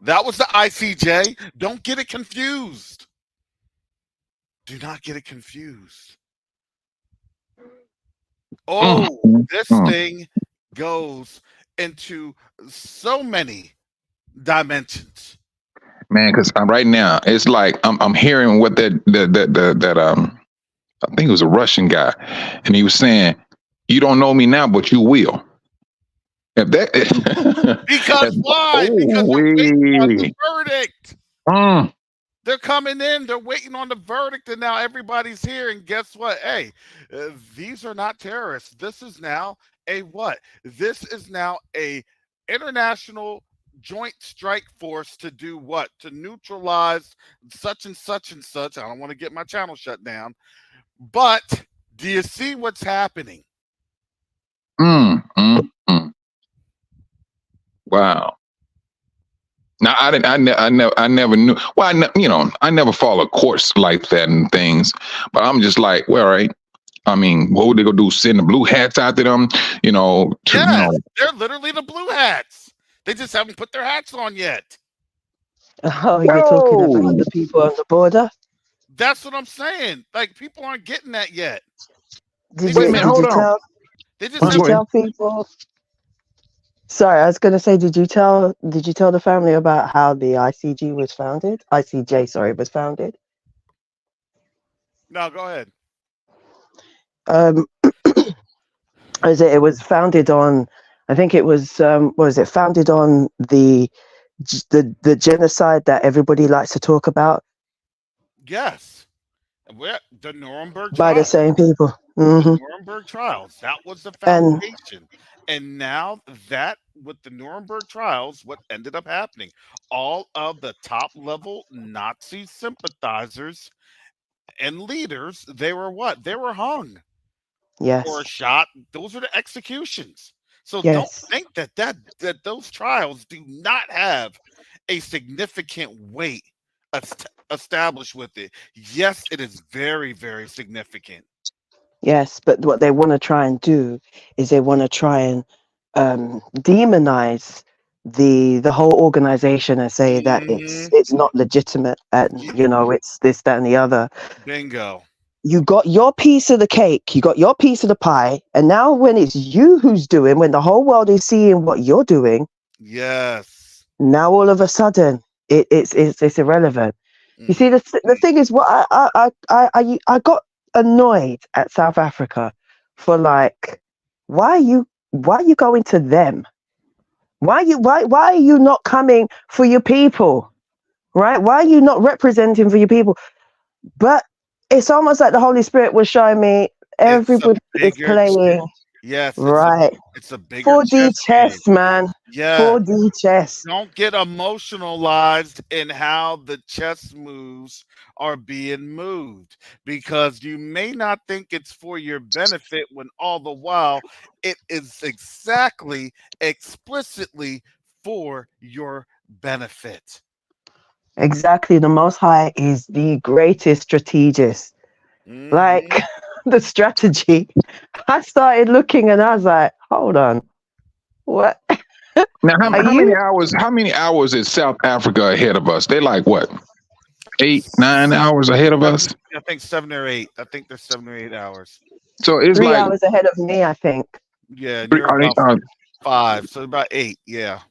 S3: That was the ICJ. Don't get it confused. Do not get it confused. Oh, this thing goes into so many dimensions.
S5: Man, because right now it's like I'm hearing what that I think it was a Russian guy, and he was saying, "You don't know me now, but you will." If that
S3: because why? Because they're waiting on the verdict. They're coming in, they're waiting on the verdict, and now everybody's here. And guess what? Hey, these are not terrorists. This is now a what? This is now a international joint strike force to do what? To neutralize such and such and such. I don't want to get my channel shut down. But do you see what's happening?
S5: Wow. Now I never knew. Well, I never follow courts like that and things. But I'm just like, well, all right. I mean, what would they go do? Send the blue hats after them?
S3: They're literally the blue hats. They just haven't put their hats on yet.
S4: Oh, you're talking about the people on the border?
S3: That's what I'm saying. Like, people aren't getting that yet.
S4: Did you tell people? Sorry, I was going to say, did you tell the family about how the ICJ was founded? Was founded?
S3: No, go ahead.
S4: It was founded on, I think it was, founded on the genocide that everybody likes to talk about?
S3: Yes. The Nuremberg
S4: by the
S3: trials.
S4: same people.
S3: The
S4: Hmm.
S3: Nuremberg trials. That was the
S4: And
S3: foundation. And now that with the Nuremberg trials, what ended up happening? All of the top level Nazi sympathizers and leaders, they were what? They were hung or
S4: yes,
S3: shot. Those are the executions. So don't
S4: yes,
S3: think that those trials do not have a significant weight established with it. Yes, it is very, very significant.
S4: yes. But what they want to try and do is they want to try and demonize the whole organization and say that
S3: Hmm.
S4: it's not legitimate and it's this, that, and the other.
S3: Bingo.
S4: You got your piece of the cake, you got your piece of the pie, and now when it's you who's doing, when the whole world is seeing what you're doing,
S3: Yes.
S4: now all of a sudden it's irrelevant. You see,
S3: Mm.
S4: the thing is, what I got annoyed at South Africa for, like, why are you going to them? Why are you not coming for your people? Right? Why are you not representing for your people? But it's almost like the Holy Spirit was showing me
S3: It's a
S4: everybody is
S3: bigger
S4: playing
S3: yes,
S4: right.
S3: it's a bigger
S4: 4D
S3: chess game.
S4: chess, man.
S3: Yeah.
S4: 4D chess.
S3: Don't get emotionalized in how the chess moves are being moved because you may not think it's for your benefit when all the while it is exactly explicitly for your benefit.
S4: Exactly. The Most High is the greatest strategist. Like,
S3: Hmm.
S4: the strategy. I started looking and I was like, hold on, what
S5: Now,
S4: are
S5: how
S3: Hmm.
S5: many
S4: you?
S5: hours? How many hours is South Africa ahead of us? They like what? 8, 9 hours ahead of us.
S3: I think 7 or 8. I think they're 7 or 8 hours.
S5: So it's
S4: Three
S5: like,
S4: hours ahead of me, I think.
S3: Yeah, and you're
S5: are they,
S3: about five, so about 8. Yeah.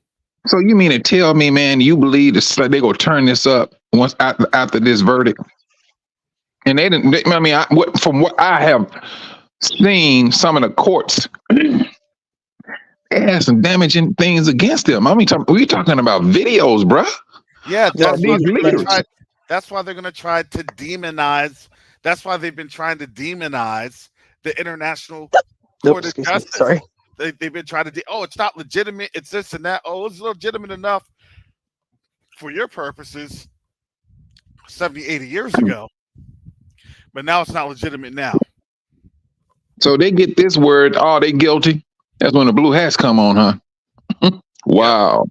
S5: so you mean to tell me, man, you believe they gonna turn this up once after this verdict? And they didn't. I mean, from what I have seen, some of the courts they had some damaging things against them. I mean, we talking about videos, bruh,
S3: Yeah,
S4: Yeah,
S5: of
S3: that's why
S5: these
S3: they're gonna
S4: definitely.
S5: leaders.
S3: try. That's why they're gonna try to demonize. That's why they've been trying to demonize the International
S4: Nope,
S3: Court of
S4: excuse me.
S3: Justice.
S4: Sorry.
S3: They've been trying to. Oh, it's not legitimate. It's this and that. Oh, it's legitimate enough for your purposes 70, 80 years ago, but now it's not legitimate now.
S5: So they get this word, oh, they guilty. That's when the blue hats come on, huh?
S3: Yep.
S5: Wow,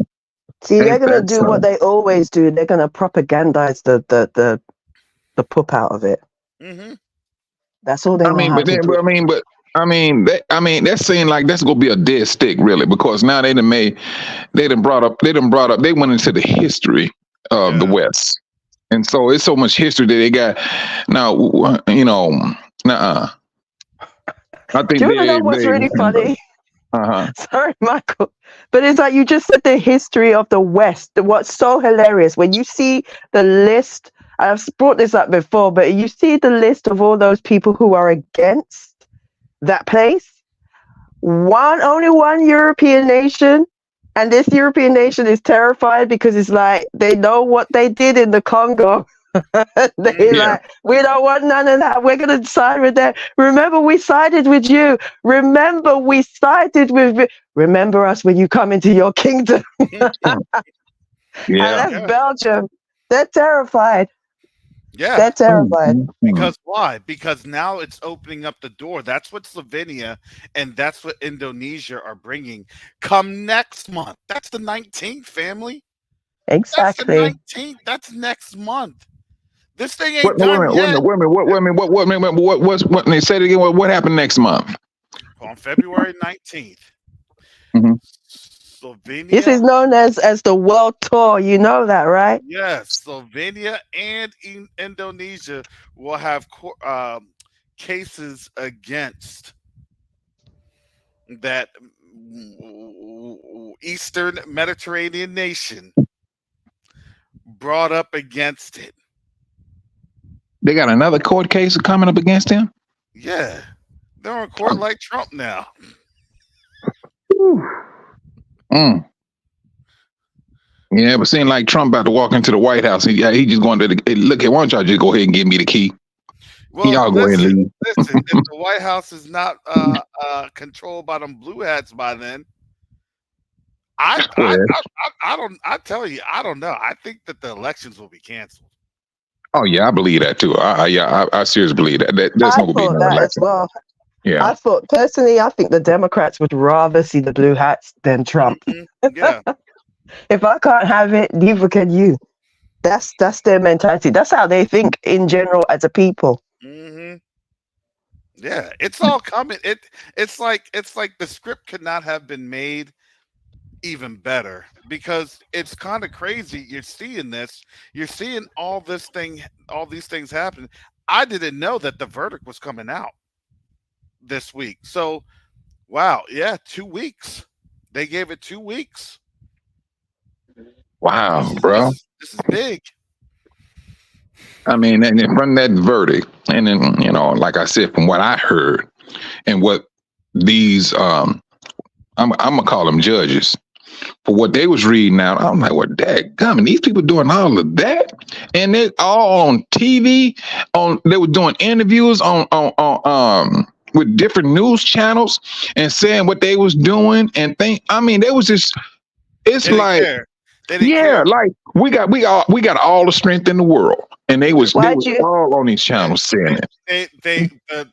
S4: See, they're
S5: ain't
S4: gonna
S5: that
S4: do what
S5: something?
S4: they always do. They're gonna propagandize the poop out of it.
S3: Hmm.
S4: That's all they
S5: I
S4: know
S5: mean,
S4: how
S5: but
S4: to
S5: then,
S4: do.
S5: that's saying like that's gonna be a dead stick, really, because now they went into the history of the
S3: Yeah.
S5: West, and so it's so much history that they got now. Nuh-uh. I
S4: Do
S5: think
S4: you wanna know what's
S5: they
S4: really funny?
S5: uh-huh.
S4: Sorry, Michael. But it's like you just said the history of the West. What's so hilarious when you see the list, I've brought this up before, but you see the list of all those people who are against that place. Only one European nation, and this European nation is terrified because it's like they know what they did in the Congo. They
S3: Hmm.
S5: Yeah,
S4: like, we don't want none of that. We're gonna side with them. Remember, we sided with you. Remember, we sided with. Remember us when you come into your kingdom. And
S5: yeah.
S4: that's
S3: Yeah.
S4: Belgium. They're terrified.
S3: Yeah.
S4: They're terrified.
S5: Mm.
S3: Because why? Because now it's opening up the door. That's what Slovenia and that's what Indonesia are bringing. Come next month. That's the 19th, family. That's the
S4: Exactly.
S3: 19th. That's next month. This thing
S5: What?
S3: ain't
S5: Wait a
S3: done
S5: minute. Wait a
S3: yet.
S5: minute. Wait a minute. What? Wait a minute. What? They said it again. What happened next month?
S3: On February 19th,
S5: Hmm.
S4: This
S3: Slovenia,
S4: is known as the world tour. You know that, right?
S3: yes, Slovenia and Indonesia will have cases against that Eastern Mediterranean nation brought up against it.
S5: They got another court case coming up against him.
S3: Yeah, they're on court like Trump now.
S5: Mm. Yeah, but seeing like Trump about to walk into the White House, he just going to look. Why don't y'all just go ahead and give me the key?
S3: Well,
S5: Y'all go ahead and leave.
S3: listen. If the White House is not controlled by them blue hats by then, I, I,
S5: Well,
S3: I, I don't. I tell you, I don't know. I think that the elections will be canceled.
S5: oh yeah, I believe that too. I seriously believe that. There's
S4: I
S5: not gonna be
S4: thought
S5: no
S4: that as
S5: election.
S4: well.
S5: Yeah.
S4: I thought personally, I think the Democrats would rather see the blue hats than Trump.
S3: Yeah.
S4: If I can't have it, neither can you. That's their mentality. That's how they think in general as a people.
S3: hmm Yeah. It's all coming. It's like the script could not have been made even better because it's kind of crazy. You're seeing this. You're seeing all these things happen. I didn't know that the verdict was coming out this week. So wow, yeah, 2 weeks. They gave it 2 weeks.
S5: Wow,
S3: This is
S5: bro.
S3: this is this is big.
S5: I mean, and then from that verdict, and then like I said, from what I heard and what these I'm gonna call them judges for what they was reading out. I'm like, what that coming? These people doing all of that, and they all on TV. They were doing interviews on with different news channels and saying what they was doing and think. I mean, they was just. It's
S3: They didn't
S5: like,
S3: care. They didn't
S5: yeah,
S3: care.
S5: like we got all the strength in the world, and they was
S4: Why'd you?
S5: all on these
S3: They,
S5: channels saying it.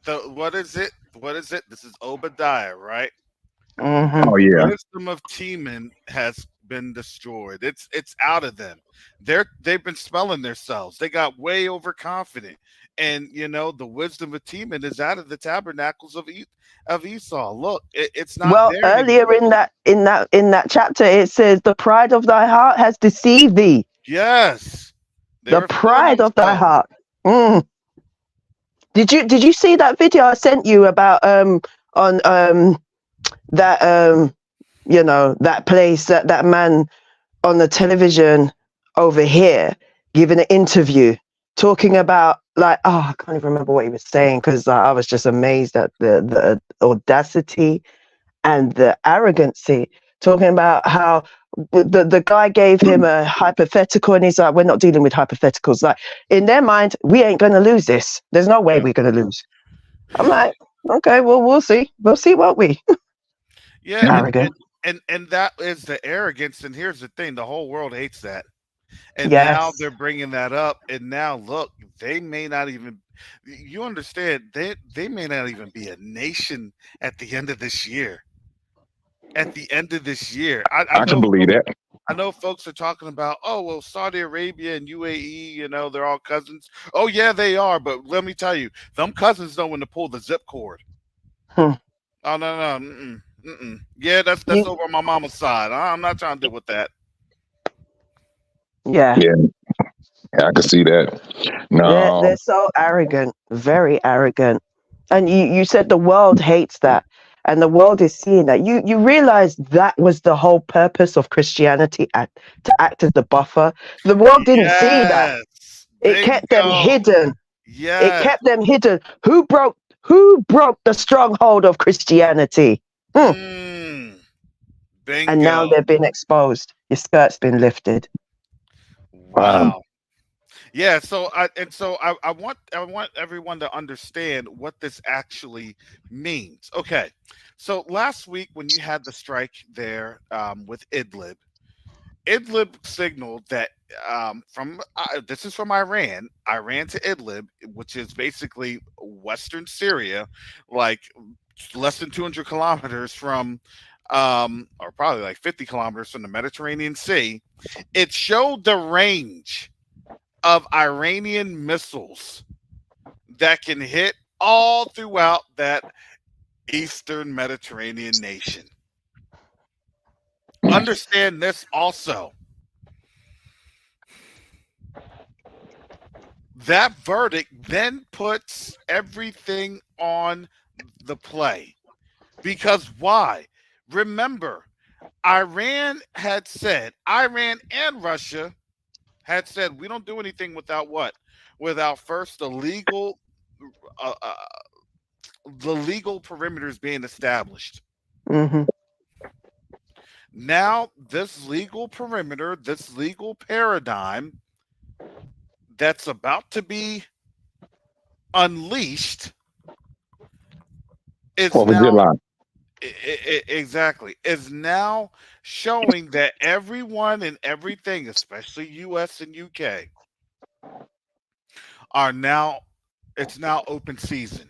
S3: the what is it? What is it? This is Obadiah, right?
S4: Hmm.
S5: Oh
S3: The
S5: yeah,
S3: wisdom of Teman has been destroyed. It's out of them. They've been smelling themselves. They got way overconfident, and the wisdom of Teman is out of the tabernacles of Esau. Look, it's not
S4: Well,
S3: there anymore.
S4: earlier in that chapter, it says, "The pride of thy heart has deceived thee."
S3: Yes, they
S4: The
S3: were fooling
S4: pride of thy
S3: themselves.
S4: heart. Mm. Did you see that video I sent you about on that that place that man on the television over here giving an interview talking about, like, oh, I can't even remember what he was saying because I was just amazed at the audacity and the arrogancy, talking about how the guy gave him a hypothetical and he's like, we're not dealing with hypotheticals. Like, in their mind, we ain't going to lose this. There's no way
S3: Yeah,
S4: we're going to lose. I'm like, okay, well, we'll see, won't we?
S3: yeah, and
S4: Arrogant.
S3: and and and that is the arrogance. And here's the thing: the whole world hates that. And now
S4: Yes.
S3: they're bringing that up, and now look, they may not even. You understand? They may not even be a nation at the end of this year. At the end of this year, I
S5: I can
S3: know
S5: believe that.
S3: I know folks are talking about, oh well, Saudi Arabia and UAE, they're all cousins. Oh yeah, they are. But let me tell you, them cousins know when to pull the zip cord.
S4: Hmm.
S3: Oh no, no, mm-mm, mm-mm. Yeah, that's
S4: You,
S3: over on my mama's side. I'm not trying to deal with that.
S4: yeah.
S5: Yeah, I can see that.
S4: They're
S5: No,
S4: so arrogant, very arrogant. And you said the world hates that. And the world is seeing that. You realize that was the whole purpose of Christianity, to act as the buffer. The world didn't see that.
S3: Yes,
S4: It kept them
S3: bingo.
S4: hidden. It
S3: Yes.
S4: kept them hidden. Who broke the stronghold of Christianity? Hmm.
S3: Mm,
S4: And now
S3: bingo.
S4: they've been exposed. Your skirt's been lifted.
S5: um,
S3: Wow. Yeah, so I want everyone to understand what this actually means. Okay. So last week when you had the strike there with Idlib signaled that from this is from Iran to Idlib, which is basically Western Syria, like less than 200 kilometers from, or probably like 50 kilometers from the Mediterranean Sea. It showed the range of Iranian missiles that can hit all throughout that Eastern Mediterranean nation. Understand this also. That verdict then puts everything on the play. Because why? Remember, Iran and Russia had said, we don't do anything without what? Without first uh, uh, the legal perimeters being established.
S4: Hmm.
S3: Now, this legal perimeter, this legal paradigm that's about to be unleashed is
S5: 4th of
S3: now
S5: July.
S3: exactly is now showing that everyone and everything, especially US and UK, are now it's now open season.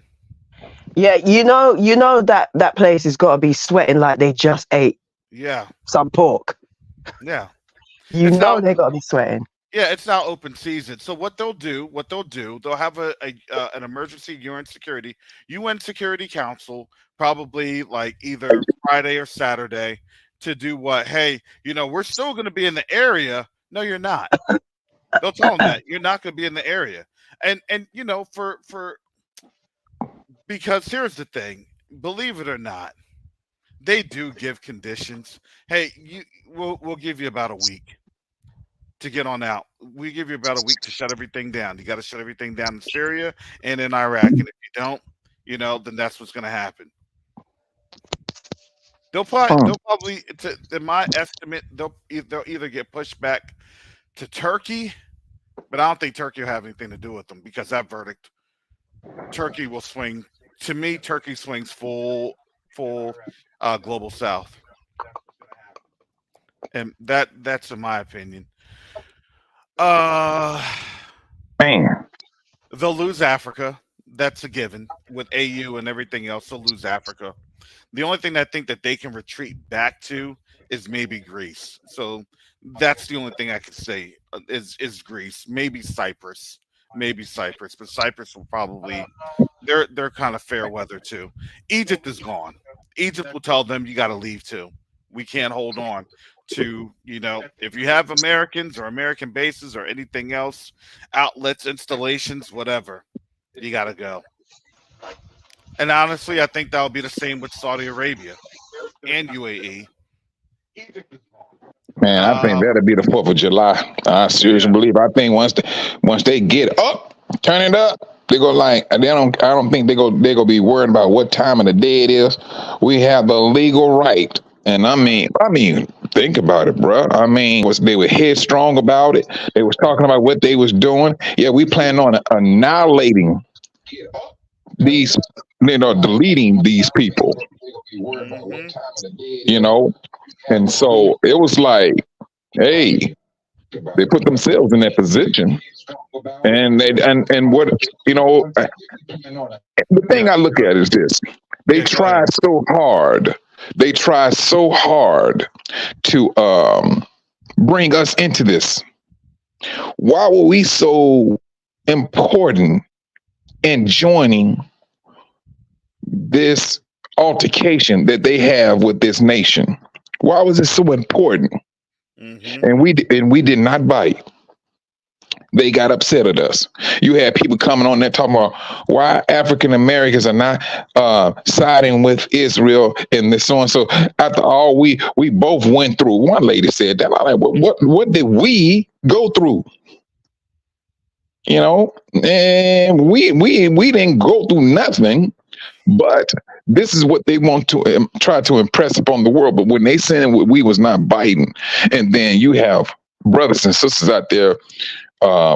S4: Yeah, you know that place has got to be sweating like they just ate
S3: Yeah,
S4: some pork.
S3: yeah.
S4: You
S3: It's
S4: know
S3: now
S4: they got to be sweating.
S3: yeah, it's now open season. So they'll have an emergency UN Security Council, probably like either Friday or Saturday, to do what? Hey, we're still going to be in the area. No, you're not. They'll tell them that you're not going to be in the area, and for because here's the thing, believe it or not, they do give conditions. Hey, we'll give you about a week to get on out. We give you about a week to shut everything down. You got to shut everything down in Syria and in Iraq, and if you don't, then that's what's going to happen.
S5: Hmm.
S3: They'll probably, in my estimate, they'll either get pushed back to Turkey, but I don't think Turkey will have anything to do with them because that verdict, Turkey will swing. To me, Turkey swings full global south, and that's in my opinion. Uh,
S5: Man,
S3: they'll lose Africa. That's a given with AU and everything else. They'll lose Africa. The only thing I think that they can retreat back to is maybe Greece. So that's the only thing I could say is Greece. Maybe Cyprus, but Cyprus will probably they're kind of fair weather too. Egypt is gone. Egypt will tell them you got to leave too. We can't hold on to if you have Americans or American bases or anything else, outlets, installations, whatever, you got to go. And honestly, I think that'll be the same with Saudi Arabia and UAE.
S5: man, I think
S3: Uh,
S5: that'll be the 4th of July. I seriously
S3: yeah.
S5: believe. I think once they get up, turn it up, they go like they don't. I don't think they go be worried about what time of the day it is. We have the legal right, and I mean, think about it, bro. I mean, they were headstrong about it. They was talking about what they was doing. Yeah, we plan on annihilating these, deleting these people.
S3: Hmm.
S5: You know, and so it was like, hey, they put themselves in that position, and what you know. The thing
S3: Yeah.
S5: I look at is this: they
S3: Yeah. Go ahead.
S5: try so hard. They try so hard to bring us into this. Why were we so important in joining this altercation that they have with this nation? Why was it so important?
S3: Hmm.
S5: And we did not bite. They got upset at us. You had people coming on there talking about why African Americans are not siding with Israel and this so and so. After all, we both went through. One lady said that. I'm like, what did we go through? And we didn't go through nothing. But this is what they want to try to impress upon the world. But when they said we was not biting, and then you have brothers and sisters out there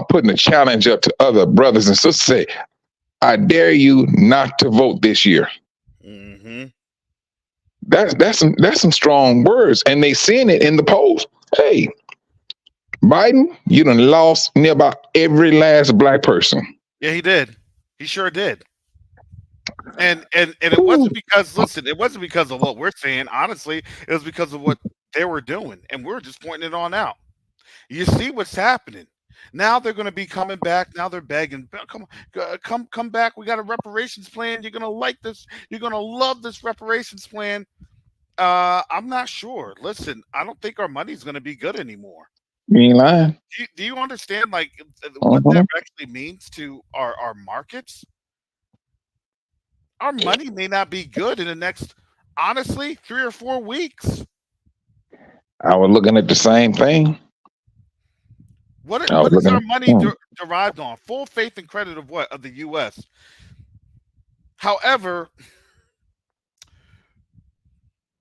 S5: putting a challenge up to other brothers and sisters, say, I dare you not to vote this year.
S3: Hmm.
S5: That's some strong words, and they seeing it in the polls. Hey, Biden, you done lost near about every last black person.
S3: Yeah, he did. He sure did. And it
S5: Ooh.
S3: wasn't because listen, it wasn't because of what we're saying. Honestly, it was because of what they were doing, and we're just pointing it on out. You see what's happening. Now they're going to be coming back. Now they're begging, come back. We got a reparations plan. You're going to like this. You're going to love this reparations plan. I'm not sure. Listen, I don't think our money's going to be good anymore.
S5: You ain't lying.
S3: Do you understand like what
S5: Uh-huh.
S3: that actually means to our markets? Our money may not be good in the next, honestly, 3 or 4 weeks.
S5: I was looking at the same thing. I was
S3: What is
S5: looking
S3: our
S5: at.
S3: money derived on? Full faith and credit of what? Of the U.S. However,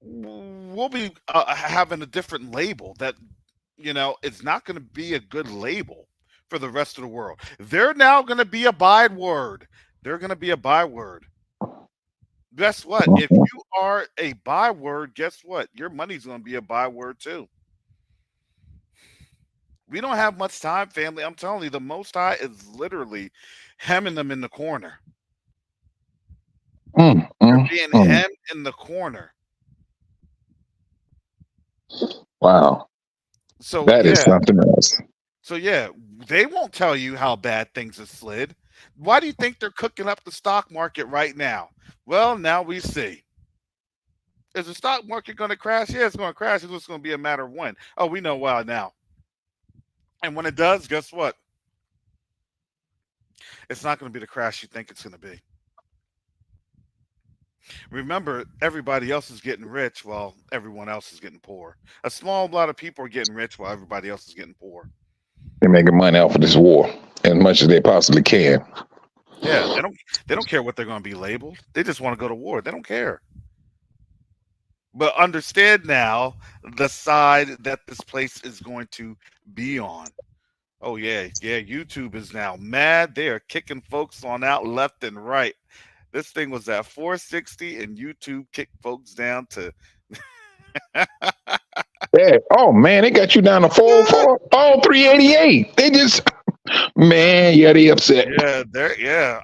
S3: we'll be having a different label that, it's not going to be a good label for the rest of the world. They're now going to be a byword. They're going to be a byword. Guess what? If
S5: Mhm.
S3: you are a byword, guess what? Your money's going to be a byword too. We don't have much time, family. I'm telling you, the Most High is literally hemming them in the corner.
S5: Mm,
S3: They're
S5: mm,
S3: being
S5: mm.
S3: hemmed in the corner.
S5: Wow,
S3: So
S5: that is
S3: yeah,
S5: something else.
S3: so yeah, they won't tell you how bad things have slid. Why do you think they're cooking up the stock market right now? Well, now we see. Is the stock market going to crash? Yeah, it's going to crash. It's just going to be a matter of when. Oh, we know why now. And when it does, guess what? It's not going to be the crash you think it's going to be. Remember, everybody else is getting rich while everyone else is getting poor. A small lot of people are getting rich while everybody else is getting poor.
S5: They're making money off of this war as much as they possibly can.
S3: Yeah, they don't care what they're going to be labeled. They just want to go to war. They don't care. But understand now the side that this place is going to be on. Oh yeah, YouTube is now mad. They are kicking folks on out left and right. This thing was at 460 and YouTube kicked folks down to
S5: Yeah. Oh man, they got you down to 404. Oh, 388. They just, man, yeah, they upset.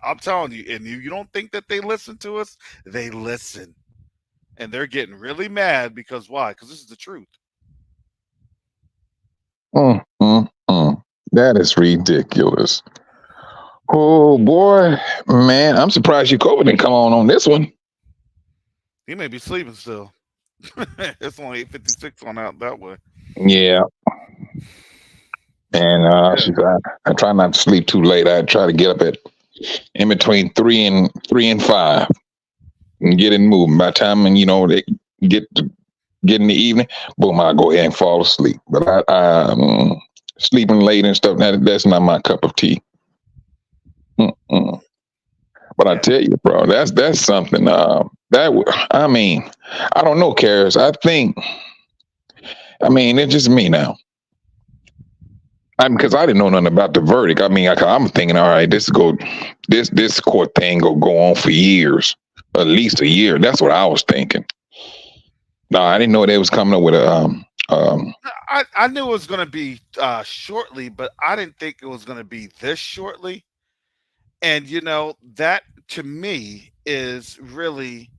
S3: I'm telling you, and you don't think that they listen to us? They listen. And they're getting really mad because why? Because this is the truth.
S5: Mm, mm, mm. That is ridiculous. Oh boy, man, I'm surprised you COVID didn't come on this one.
S3: He may be sleeping still. It's only 8:56 on out that way.
S5: Yeah, and
S3: Yeah.
S5: I try not to sleep too late. I try to get up at in between 3 and 5 and get it moving. By the time they get in the evening, boom, I go ahead and fall asleep. But sleeping late and stuff, that's not my cup of tea. Mm-mm. But I
S3: Yeah.
S5: tell you, bro, that's something. I mean, I don't know, Karis. It's just me now. Because I didn't know nothing about the verdict. I'm thinking, all right, this court thing go on for years, at least a year. That's what I was thinking. No, I didn't know they was coming up with a
S3: I knew it was going to be shortly, but I didn't think it was going to be this shortly. And that to me is really,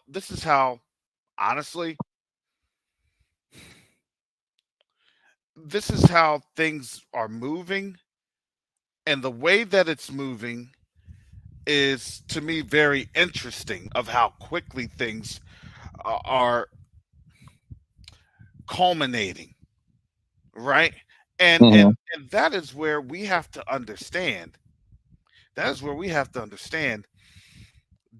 S3: this is how, honestly, this is how things are moving, and the way that it's moving is to me very interesting of how quickly things are culminating, right? and and
S5: Mhm.
S3: and that is where we have to understand. That is where we have to understand.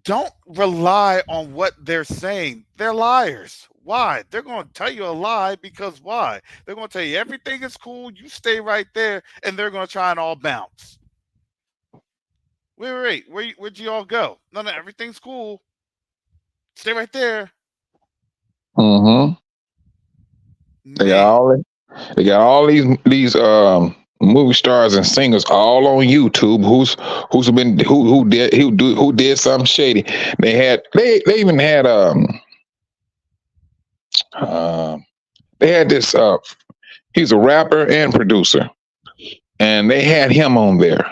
S3: Don't rely on what they're saying. They're liars. Why? They're going to tell you a lie because why? They're going to tell you everything is cool. You stay right there, and they're going to try and all bounce. Wait. Where'd you all go? No, everything's cool. Stay right there,
S5: Mhm. They got
S3: man.
S5: all they got all these movie stars and singers all on YouTube who's been who did something shady. They even had uh, they had this he's a rapper and producer, and they had him on there.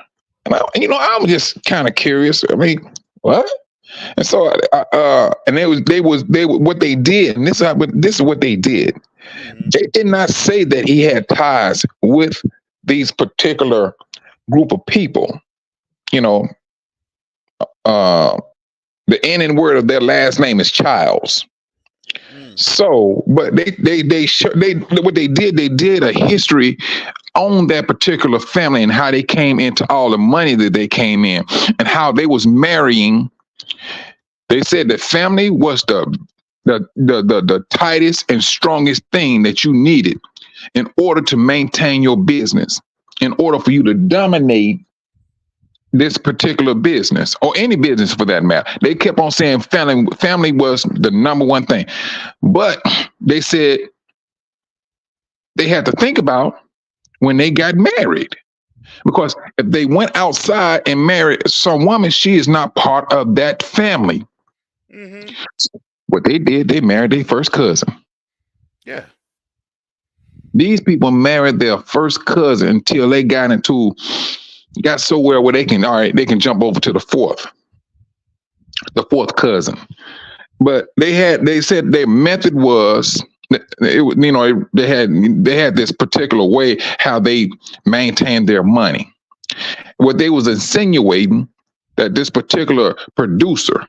S5: And I'm just kind of curious. I mean, what? And so, and they what they did, and this is what they did.
S3: Hmm.
S5: They did not say that he had ties with these particular group of people. You know, uh, the ending word of their last name is Childs.
S3: Mm.
S5: So, but they what they did a history on that particular family and how they came into all the money that they came in and how they was marrying. They said that family was the tightest and strongest thing that you needed in order to maintain your business, in order for you to dominate this particular business, or any business for that matter. They kept on saying family was the number one thing. But they said they had to think about when they got married. Because if they went outside and married some woman, she is not part of that family.
S3: Mm-hmm.
S5: What they did, they married their first cousin.
S3: Yeah.
S5: These people married their first cousin until they got somewhere where they can jump over to the fourth cousin. But they said their method was, they had this particular way how they maintained their money. What they was insinuating that this particular producer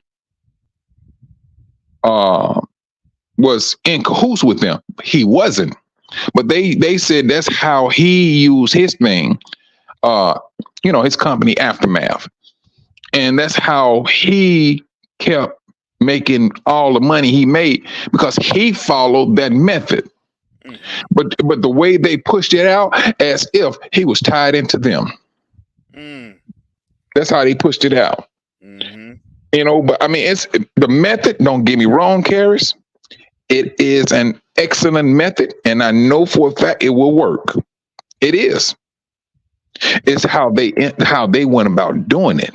S5: was in cahoots with them. He wasn't, but they said that's how he used his thing, his company Aftermath, and that's how he kept making all the money he made because he followed that method. But the way they pushed it out as if he was tied into them. That's how they pushed it out. But I mean, it's the method. Don't get me wrong, Karis. It is an excellent method, and I know for a fact it will work. It is. It's how they went about doing it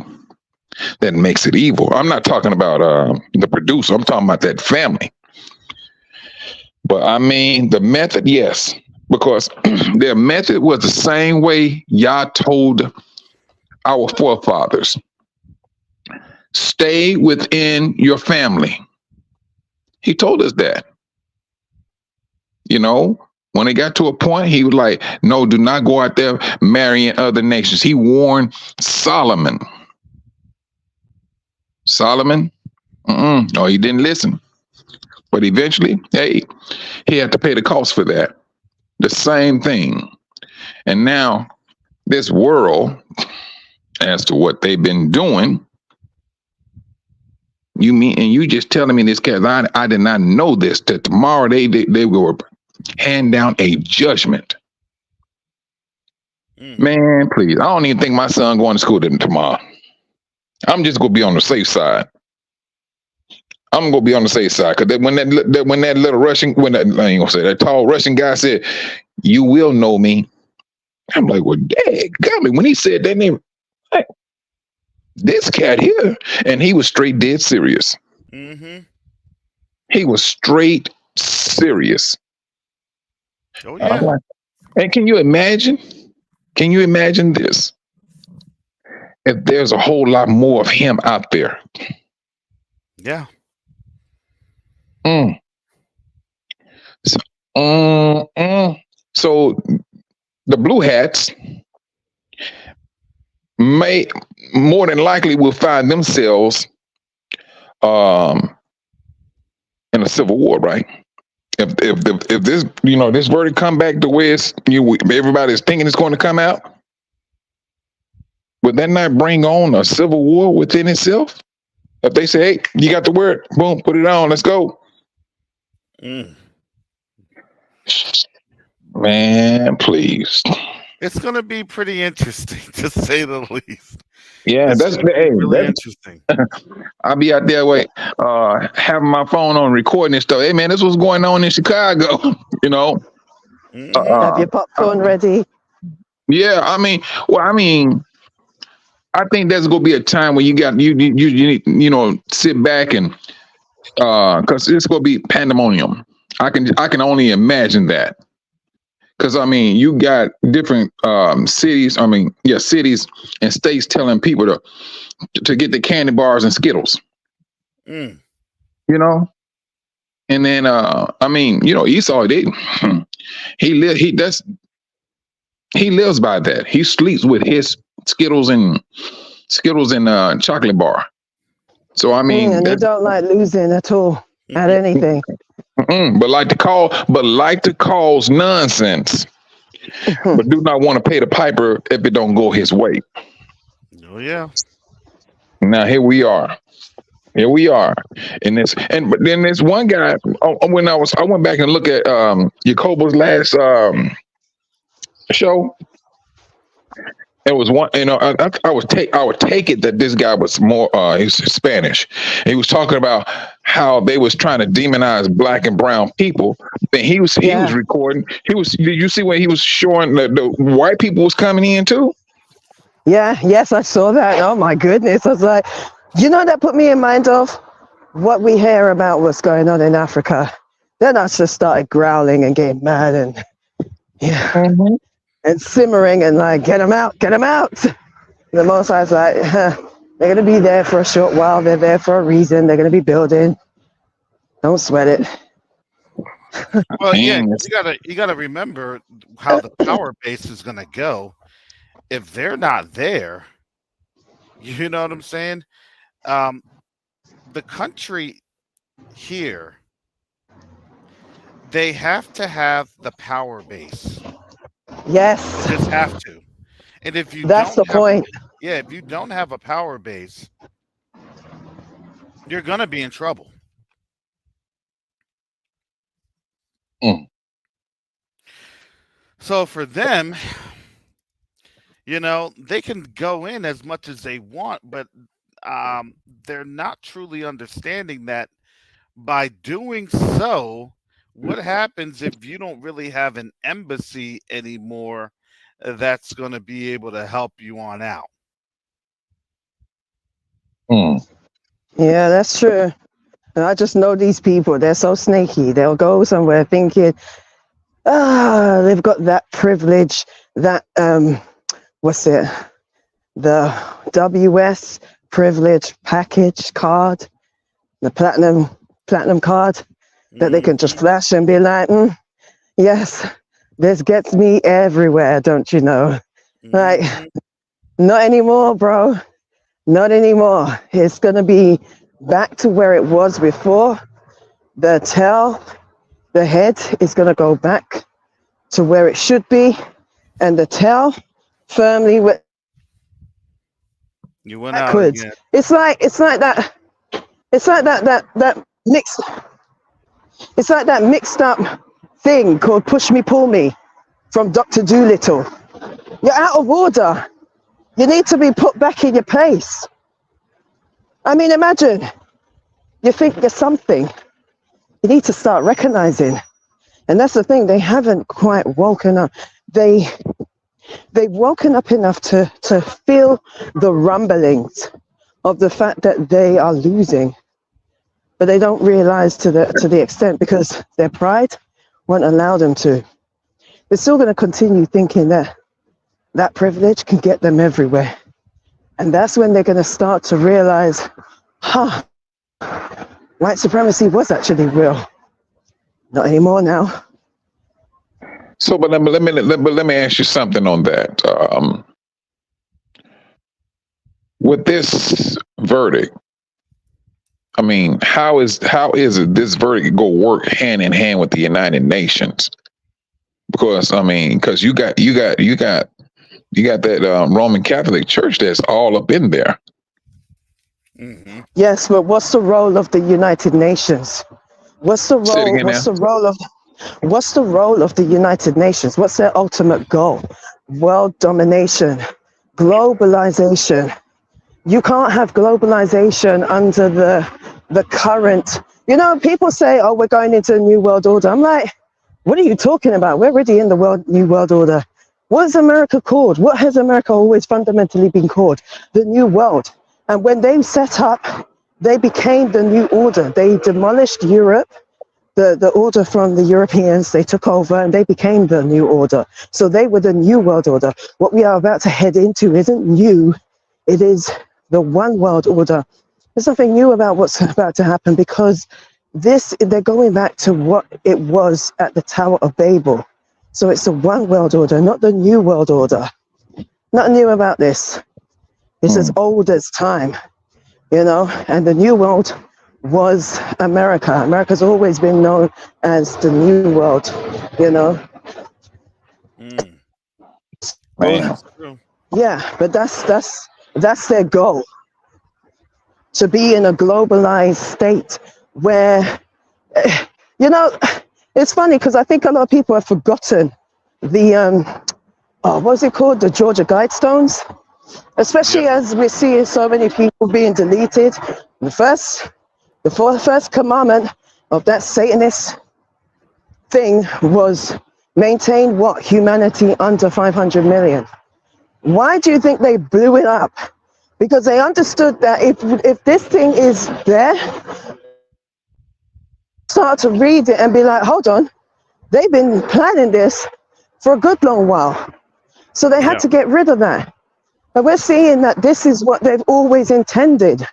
S5: that makes it evil. I'm not talking about the producer. I'm talking about that family. But I mean, the method, yes, because their method was the same way Yah told our forefathers. Stay within your family. He told us that. When it got to a point, he was like, no, do not go out there marrying other nations. He warned Solomon. No, he didn't listen. But eventually, he had to pay the cost for that. The same thing. And now, this world, as to what they've been doing, you just telling me this, because I did not know this, that tomorrow they will hand down a judgment. Man, please. I don't even think my son going to school tomorrow. I'm just going to be on the safe side. I'm going to be on the safe side. Because when that little Russian, I ain't going to say, that tall Russian guy said, you will know me. I'm like, well, dang, got me. When he said that name, like, this cat here. And he was straight dead serious. He was straight serious.
S3: Oh, yeah.
S5: Like, and can you imagine? Can you imagine this? If there's a whole lot more of him out there.
S3: Yeah.
S5: So the blue hats may more than likely will find themselves in a civil war, right? If this this verdict come back the way everybody's thinking it's going to come out, would that not bring on a civil war within itself? If they say, hey, you got the word, boom, put it on, let's go. Man, please.
S3: It's going to be pretty interesting, to say the least.
S5: Yeah, that's
S3: really interesting.
S5: I'll be out there having my phone on recording and stuff. Hey man, this was going on in Chicago,
S4: Have your popcorn ready?
S5: Yeah, I think there's gonna be a time when you need sit back and because it's gonna be pandemonium. I can only imagine that. Because you got different cities. Cities and states telling people to get the candy bars and Skittles. And then Esau, he lives by that. He sleeps with his Skittles and chocolate bar. So and
S4: you don't like losing at all at anything.
S5: But like to cause nonsense, but do not want to pay the piper if it don't go his way.
S3: Oh yeah.
S5: Now here we are, but then there's one guy. When I went back and looked at Jacobo's last show. It was one, I would take it that this guy was more, he's Spanish. He was talking about how they was trying to demonize black and brown people. Then he was
S4: Yeah.
S5: recording. Did you see when he was showing the white people was coming in too?
S4: Yeah, yes, I saw that. Oh my goodness. I was like, that put me in mind of what we hear about what's going on in Africa. Then I just started growling and getting mad and
S5: Mm-hmm.
S4: and simmering and like, get them out, get them out. The most I was like, they're going to be there for a short while. They're there for a reason. They're going to be building. Don't sweat it.
S3: Well, yeah,
S5: Man,
S3: you gotta remember how the power base is gonna go if they're not there. You know what I'm saying? Um, the country here, they have to have the power base.
S4: Yes,
S3: Just have to. And if you
S4: that's
S3: don't
S4: the
S3: have,
S4: point.
S3: yeah, if you don't have a power base, you're gonna be in trouble.
S5: mm,
S3: So for them, they can go in as much as they want, but they're not truly understanding that by doing so, what happens if you don't really have an embassy anymore that's going to be able to help you on out?
S5: mm.
S4: Yeah, that's true. And I just know these people. They're so snaky. They'll go somewhere thinking, they've got that privilege, that, what's it? The WS privilege package card, the platinum card that they can just flash and be like, yes, this gets me everywhere, don't you know? Like, not anymore, bro. Not anymore. It's going to be back to where it was before. The head is going to go back to where it should be, and the tail firmly with
S3: You went out
S4: backwards.
S3: again.
S4: It's like that mixed. It's like that mixed up thing called "Push Me, Pull Me" from Dr. Dolittle. You're out of order. You need to be put back in your place. I mean, imagine you think you're something. You need to start recognizing. And that's the thing, they haven't quite woken up. They've woken up enough to feel the rumblings of the fact that they are losing. But they don't realize to the extent because their pride won't allow them to. They're still going to continue thinking that privilege can get them everywhere. And that's when they're going to start to realize, white supremacy was actually real. Not anymore now.
S5: So, but let me ask you something on that. With this verdict, I mean, how is it this verdict go work hand in hand with the United Nations? Because I mean, because you got that Roman Catholic Church that's all up in there.
S3: Mm-hmm.
S4: Yes, but what's the role of the United Nations? What's the role of the United Nations? What's their ultimate goal? World domination, globalization. You can't have globalization under the current. People say, "Oh, we're going into a new world order." I'm like, what are you talking about? We're already in the new world order. What is America called? What has America always fundamentally been called? The New World. And when they set up, they became the new order. They demolished Europe, the order from the Europeans. They took over and they became the new order. So they were the new world order. What we are about to head into isn't new. It is the one world order. There's nothing new about what's about to happen because they're going back to what it was at the Tower of Babel. So it's the one world order, not the new world order. Nothing new about this. It's as old as time, and the new world was America. America's always been known as the new world,
S5: Man.
S4: Yeah, but that's their goal. To be in a globalized state where, it's funny because I think a lot of people have forgotten the what's it called? The Georgia Guidestones? Especially
S3: Yep.
S4: as we're seeing so many people being deleted. The first commandment of that Satanist thing was maintain what? Humanity under 500 million. Why do you think they blew it up? Because they understood that if this thing is there, start to read it and be like, hold on, they've been planning this for a good long while. So they had
S3: Yeah.
S4: to get rid of that. And we're seeing that this is what they've always intended.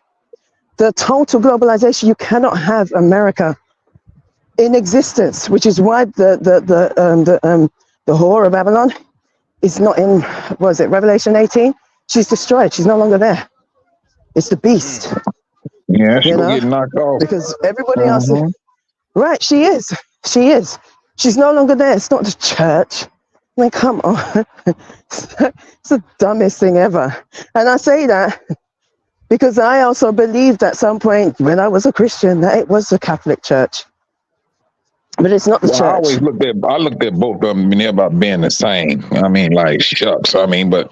S4: The total globalization. You cannot have America in existence, which is why the whore of Babylon is not in, was it Revelation 18? She's destroyed. She's no longer there. It's the beast,
S5: Yeah, she
S4: you
S5: gonna
S4: know,
S5: get knocked off.
S4: because everybody else,
S5: Mm-hmm.
S4: right? She is. She is. She's no longer there. It's not the church. I mean, come on. It's the dumbest thing ever. And I say that because I also believed at some point when I was a Christian that it was the Catholic Church, but it's not the
S5: Well,
S4: church.
S5: I looked at both of them and they're about being the same. I mean, like shucks. I mean, but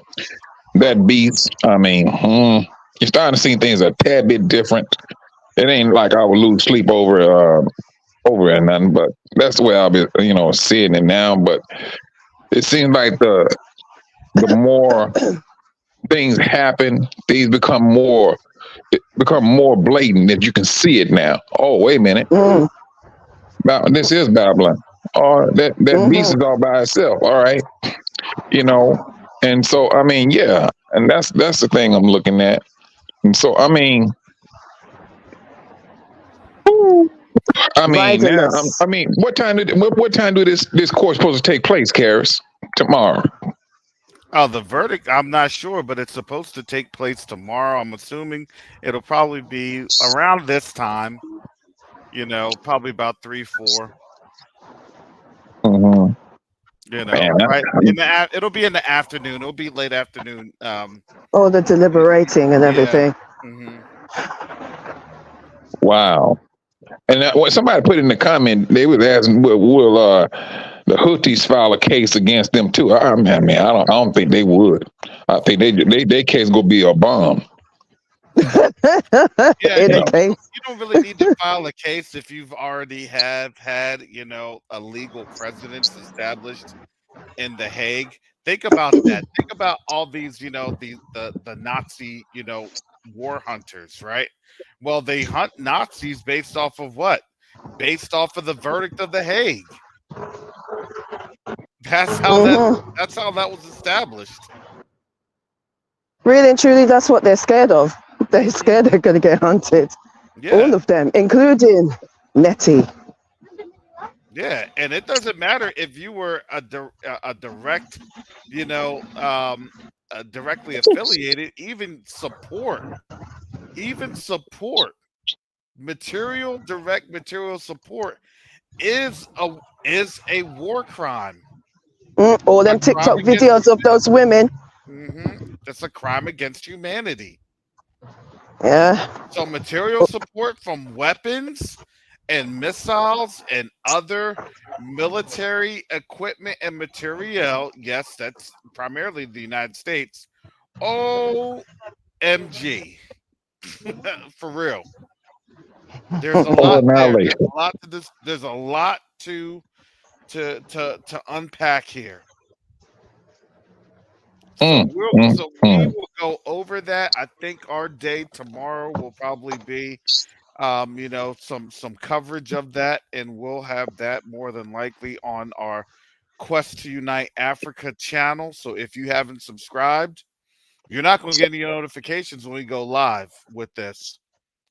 S5: that beast. I mean, you're starting to see things a tad bit different. It ain't like I would lose sleep over it or nothing, but that's the way I'll be, seeing it now. But it seems like the more things happen, things become more blatant that you can see it now. Oh, wait a minute.
S4: Mm,
S5: This is Babylon. Or that beast
S4: mhm.
S5: is all by itself. All right. You know. And so I mean, yeah. And that's the thing I'm looking at. And so I mean now
S4: Riderless.
S5: I mean, what time do this course supposed to take place, Karis? Tomorrow.
S3: Oh, the verdict, I'm not sure, but it's supposed to take place tomorrow. I'm assuming it'll probably be around this time, probably about 3, 4,
S5: Mm-hmm. Man,
S3: right? It'll be in the afternoon. It'll be late afternoon.
S4: All the deliberating and
S3: Yeah.
S4: everything.
S3: Hmm.
S5: wow. And what somebody put in the comment, they was asking, will the Houthis file a case against them too? I mean, I don't think they would. I think they case gonna be a bomb.
S3: Yeah,
S4: In
S5: You
S4: a
S5: know?
S4: case.
S3: you don't really need to file a case if you've already have had, a legal precedence established in The Hague. Think about that. Think about all these, the Nazi, war hunters, right? Well, they hunt Nazis based off of what? Based off of the verdict of The Hague. That's how that
S4: Hmm.
S3: that's how that was established.
S4: Really and truly, that's what they're scared of. They're scared they're going to get hunted.
S3: Yeah.
S4: All of them, including Nettie.
S3: Yeah, and it doesn't matter if you were a direct, directly affiliated, even support, direct material support is a war crime.
S4: All
S3: A
S4: them
S3: crime
S4: TikTok
S3: against
S4: videos of those women.
S3: That's a crime against humanity.
S4: Yeah.
S3: So material support from weapons and missiles and other military equipment and material. Yes, that's primarily the United States. OMG. For real. There's a
S5: Total
S3: lot there.
S5: annihilation.
S3: There's a lot to unpack here. So
S5: Mm, mm,
S3: we
S5: mm.
S3: will go over that. I think our day tomorrow will probably be some coverage of that, and we'll have that more than likely on our Quest to Unite Africa channel. So if you haven't subscribed, you're not going to get any notifications when we go live with this.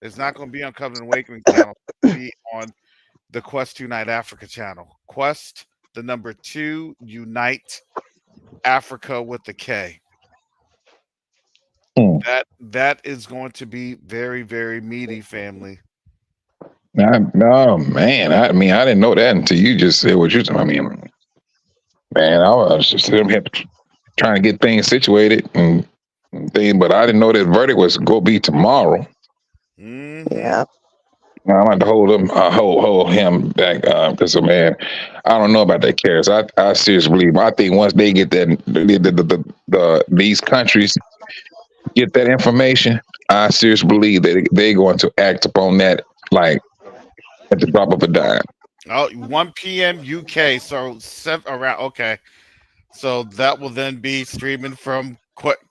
S3: It's not going to be on Covenant Awakening channel. It'll be on the Quest to Unite Africa channel. Quest, the number 2, Unite Africa with the K.
S5: Mm.
S3: That is going to be very, very meaty, family.
S5: No, man. I mean, I didn't know that until you just said what you said. I mean, man, I was just sitting here trying to get things situated and things, but I didn't know that verdict was going to be tomorrow.
S3: Hmm.
S4: Yeah.
S5: I'm going to hold him back because man, I don't know about that carrots. I seriously believe. I think once they get that, these countries get that information, I seriously believe that they're going to act upon that like at the drop of a dime.
S3: Oh, 1 p.m. UK. So around. Okay. So that will then be streaming from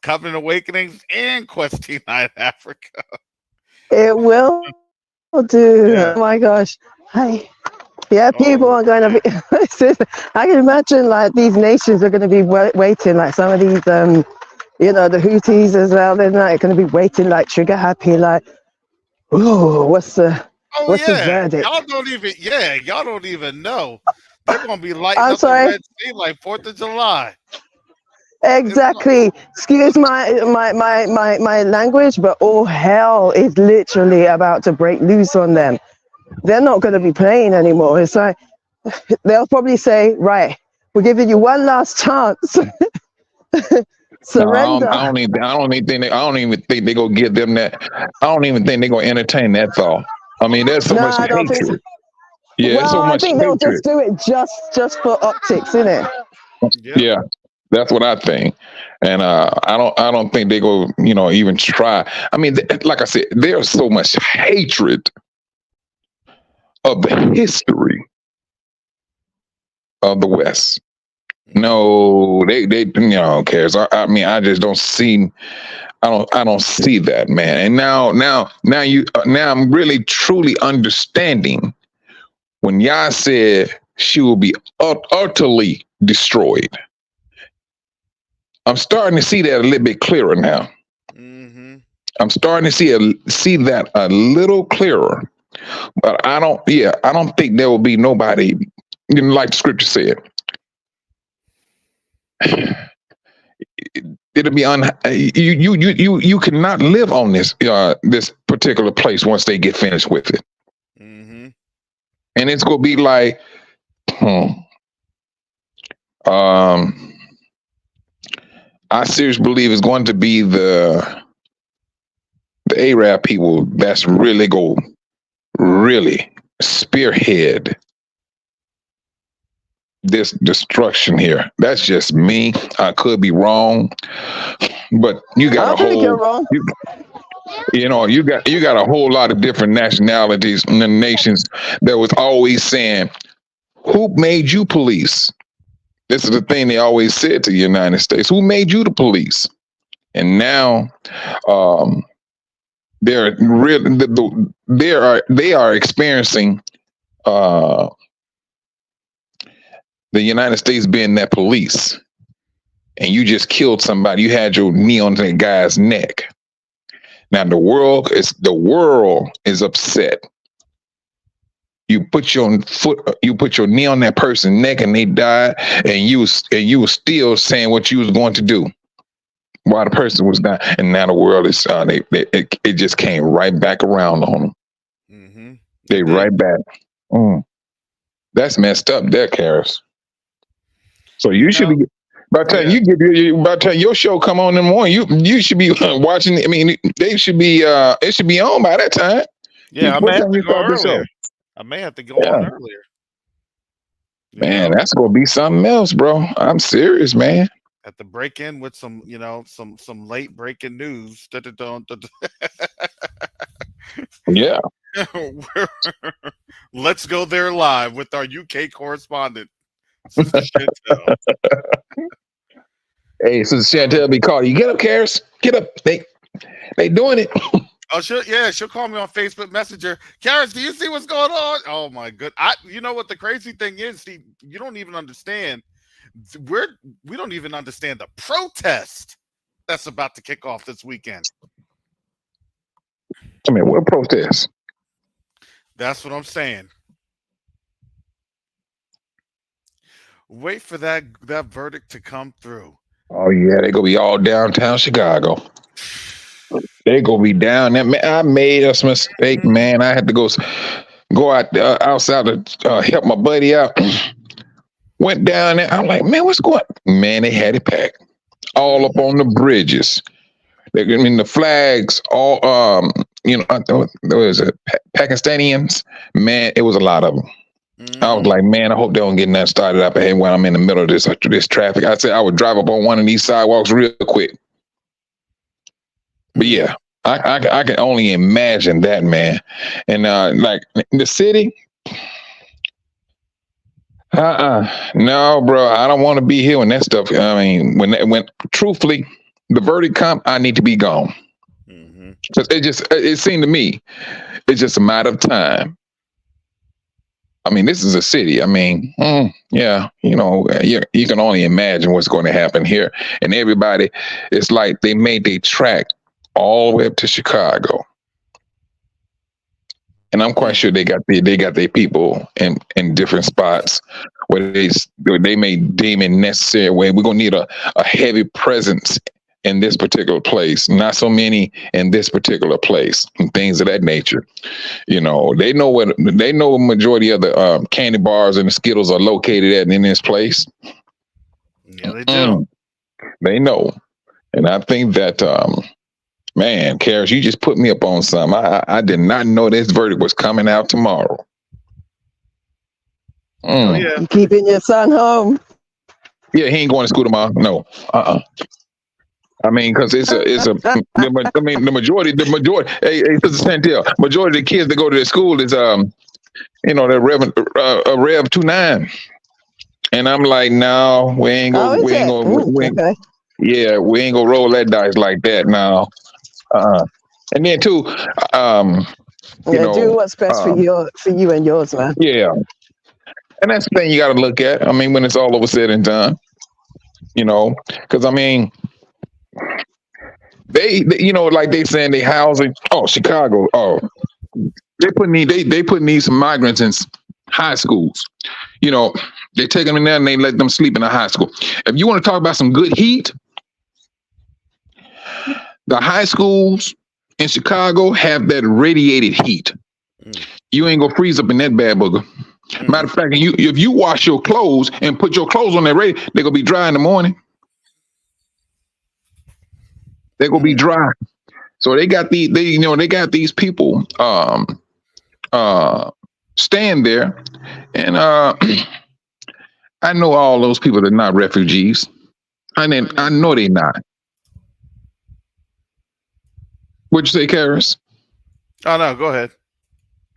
S3: Covenant Awakenings and Quest T9 Africa.
S4: It will do.
S3: Yeah.
S4: Oh my gosh. Hey. Yeah, people
S3: Oh,
S4: are going to be. I can imagine like these nations are going to be waiting, like some of these, the Houthis as well. They're like going to be waiting, like trigger happy, like, oh, what's the
S3: yeah.
S4: verdict?
S3: Y'all don't even know. They're gonna be lighting
S4: I'm
S3: up the
S4: sorry.
S3: Red Sea like 4th of July.
S4: Exactly. Excuse my language, but all hell is literally about to break loose on them. They're not going to be playing anymore. It's like they'll probably say, right, we're giving you one last chance. Surrender.
S5: I don't even think they gonna give them that. I don't even think they're gonna entertain that thought. I mean, there's so much
S4: I don't think
S5: hatred.
S4: so.
S5: Yeah, there's so
S4: Well, I
S5: much
S4: think they'll
S5: hatred.
S4: just do it just for optics, innit?
S5: Yeah, that's what I think. And I don't think they go, even try. I mean, like I said, there's so much hatred of the history of the West. No, they cares. I mean, I just don't see. I don't see that, man. And now I'm really truly understanding when Yah said she will be utterly destroyed. I'm starting to see that a little bit clearer now.
S3: Mm-hmm.
S5: I'm starting to see that a little clearer. But I don't think there will be nobody, like the scripture said. It'll be you cannot live on this particular place once they get finished with it.
S3: Mm-hmm.
S5: And it's gonna be like, I seriously believe it's going to be the Arab people that's really spearhead this destruction here. That's just me. I could be wrong, but you got
S4: you're wrong.
S5: you got a whole lot of different nationalities and nations that was always saying, "Who made you police?" This is the thing they always said to the United States: "Who made you the police?" And now, they're really they are experiencing the United States being that police, and you just killed somebody. You had your knee on that guy's neck. Now the world is upset. You put your knee on that person's neck, and they died, and you were still saying what you was going to do while the person was dying, and now the world is it just came right back around on them.
S3: Mm-hmm.
S5: They right back. That's messed up, there, Karis. So you should be. By the time your show come on in the morning, you should be watching. I mean, they should be. It should be on by that time.
S3: Yeah, I may have to go earlier. I may have to go on earlier.
S5: Man, that's gonna be something else, bro. I'm serious, man.
S3: At the break in with some late breaking news.
S5: Yeah.
S3: Let's go there live with our UK correspondent, Sister Chantel.
S5: Hey, Sister Chantel be calling you. Get up, Karis. Get up. They doing it.
S3: Oh, she'll call me on Facebook Messenger. Karis, do you see what's going on? Oh my good. You know what the crazy thing is? See, you don't even understand. We don't even understand the protest that's about to kick off this weekend.
S5: I mean, what protest?
S3: That's what I'm saying. Wait for that verdict to come through.
S5: Oh yeah, they gonna be all downtown Chicago. They gonna be down there. Man, I made a mistake, man. I had to go out outside to help my buddy out. Went down there. I'm like, man, what's going on? Man, they had it packed. All up on the bridges. The flags all there was Pakistanians. Man, it was a lot of them. I was like, man, I hope they don't get that started up ahead when I'm in the middle of this traffic. I said I would drive up on one of these sidewalks real quick. But yeah, I can only imagine that, man. And like the city, no, bro, I don't want to be here when that stuff. I mean, when truthfully, the verdict come, I need to be gone. Because it seemed to me, it's just a matter of time. I mean, this is a city. I mean, yeah, you can only imagine what's going to happen here. And everybody, it's like they made their track all the way up to Chicago. And I'm quite sure they got their people in different spots where they may deem it necessary. Where we're gonna need a heavy presence in this particular place, not so many in this particular place, and things of that nature. They know a majority of the candy bars and the Skittles are located at in this place.
S3: Yeah, they do.
S5: They know, and I think that man, Karis, you just put me up on something. I did not know this verdict was coming out tomorrow.
S3: Oh, yeah.
S4: You keeping your son home?
S5: Yeah, he ain't going to school tomorrow. No. I mean, because the majority. Hey, Sister Santel, majority of the kids that go to the school is they're Rev 29, and I'm like, no, we ain't gonna, we ain't gonna roll that dice like that now. And then too,
S4: do what's best for you and yours, man.
S5: Yeah, and that's the thing you got to look at. I mean, when it's all over said and done, because I mean. They like they saying they housing. Oh, Chicago. Oh, they putting these migrants in high schools. They take them in there and they let them sleep in a high school. If you want to talk about some good heat, the high schools in Chicago have that radiated heat. You ain't gonna freeze up in that bad booger. Matter of fact, if you wash your clothes and put your clothes on that radiator, they're gonna be dry in the morning. They're gonna be dry. So they got these people staying there, and I know all those people are not refugees. I know they not. What'd you say, Karis?
S3: Oh no, go ahead.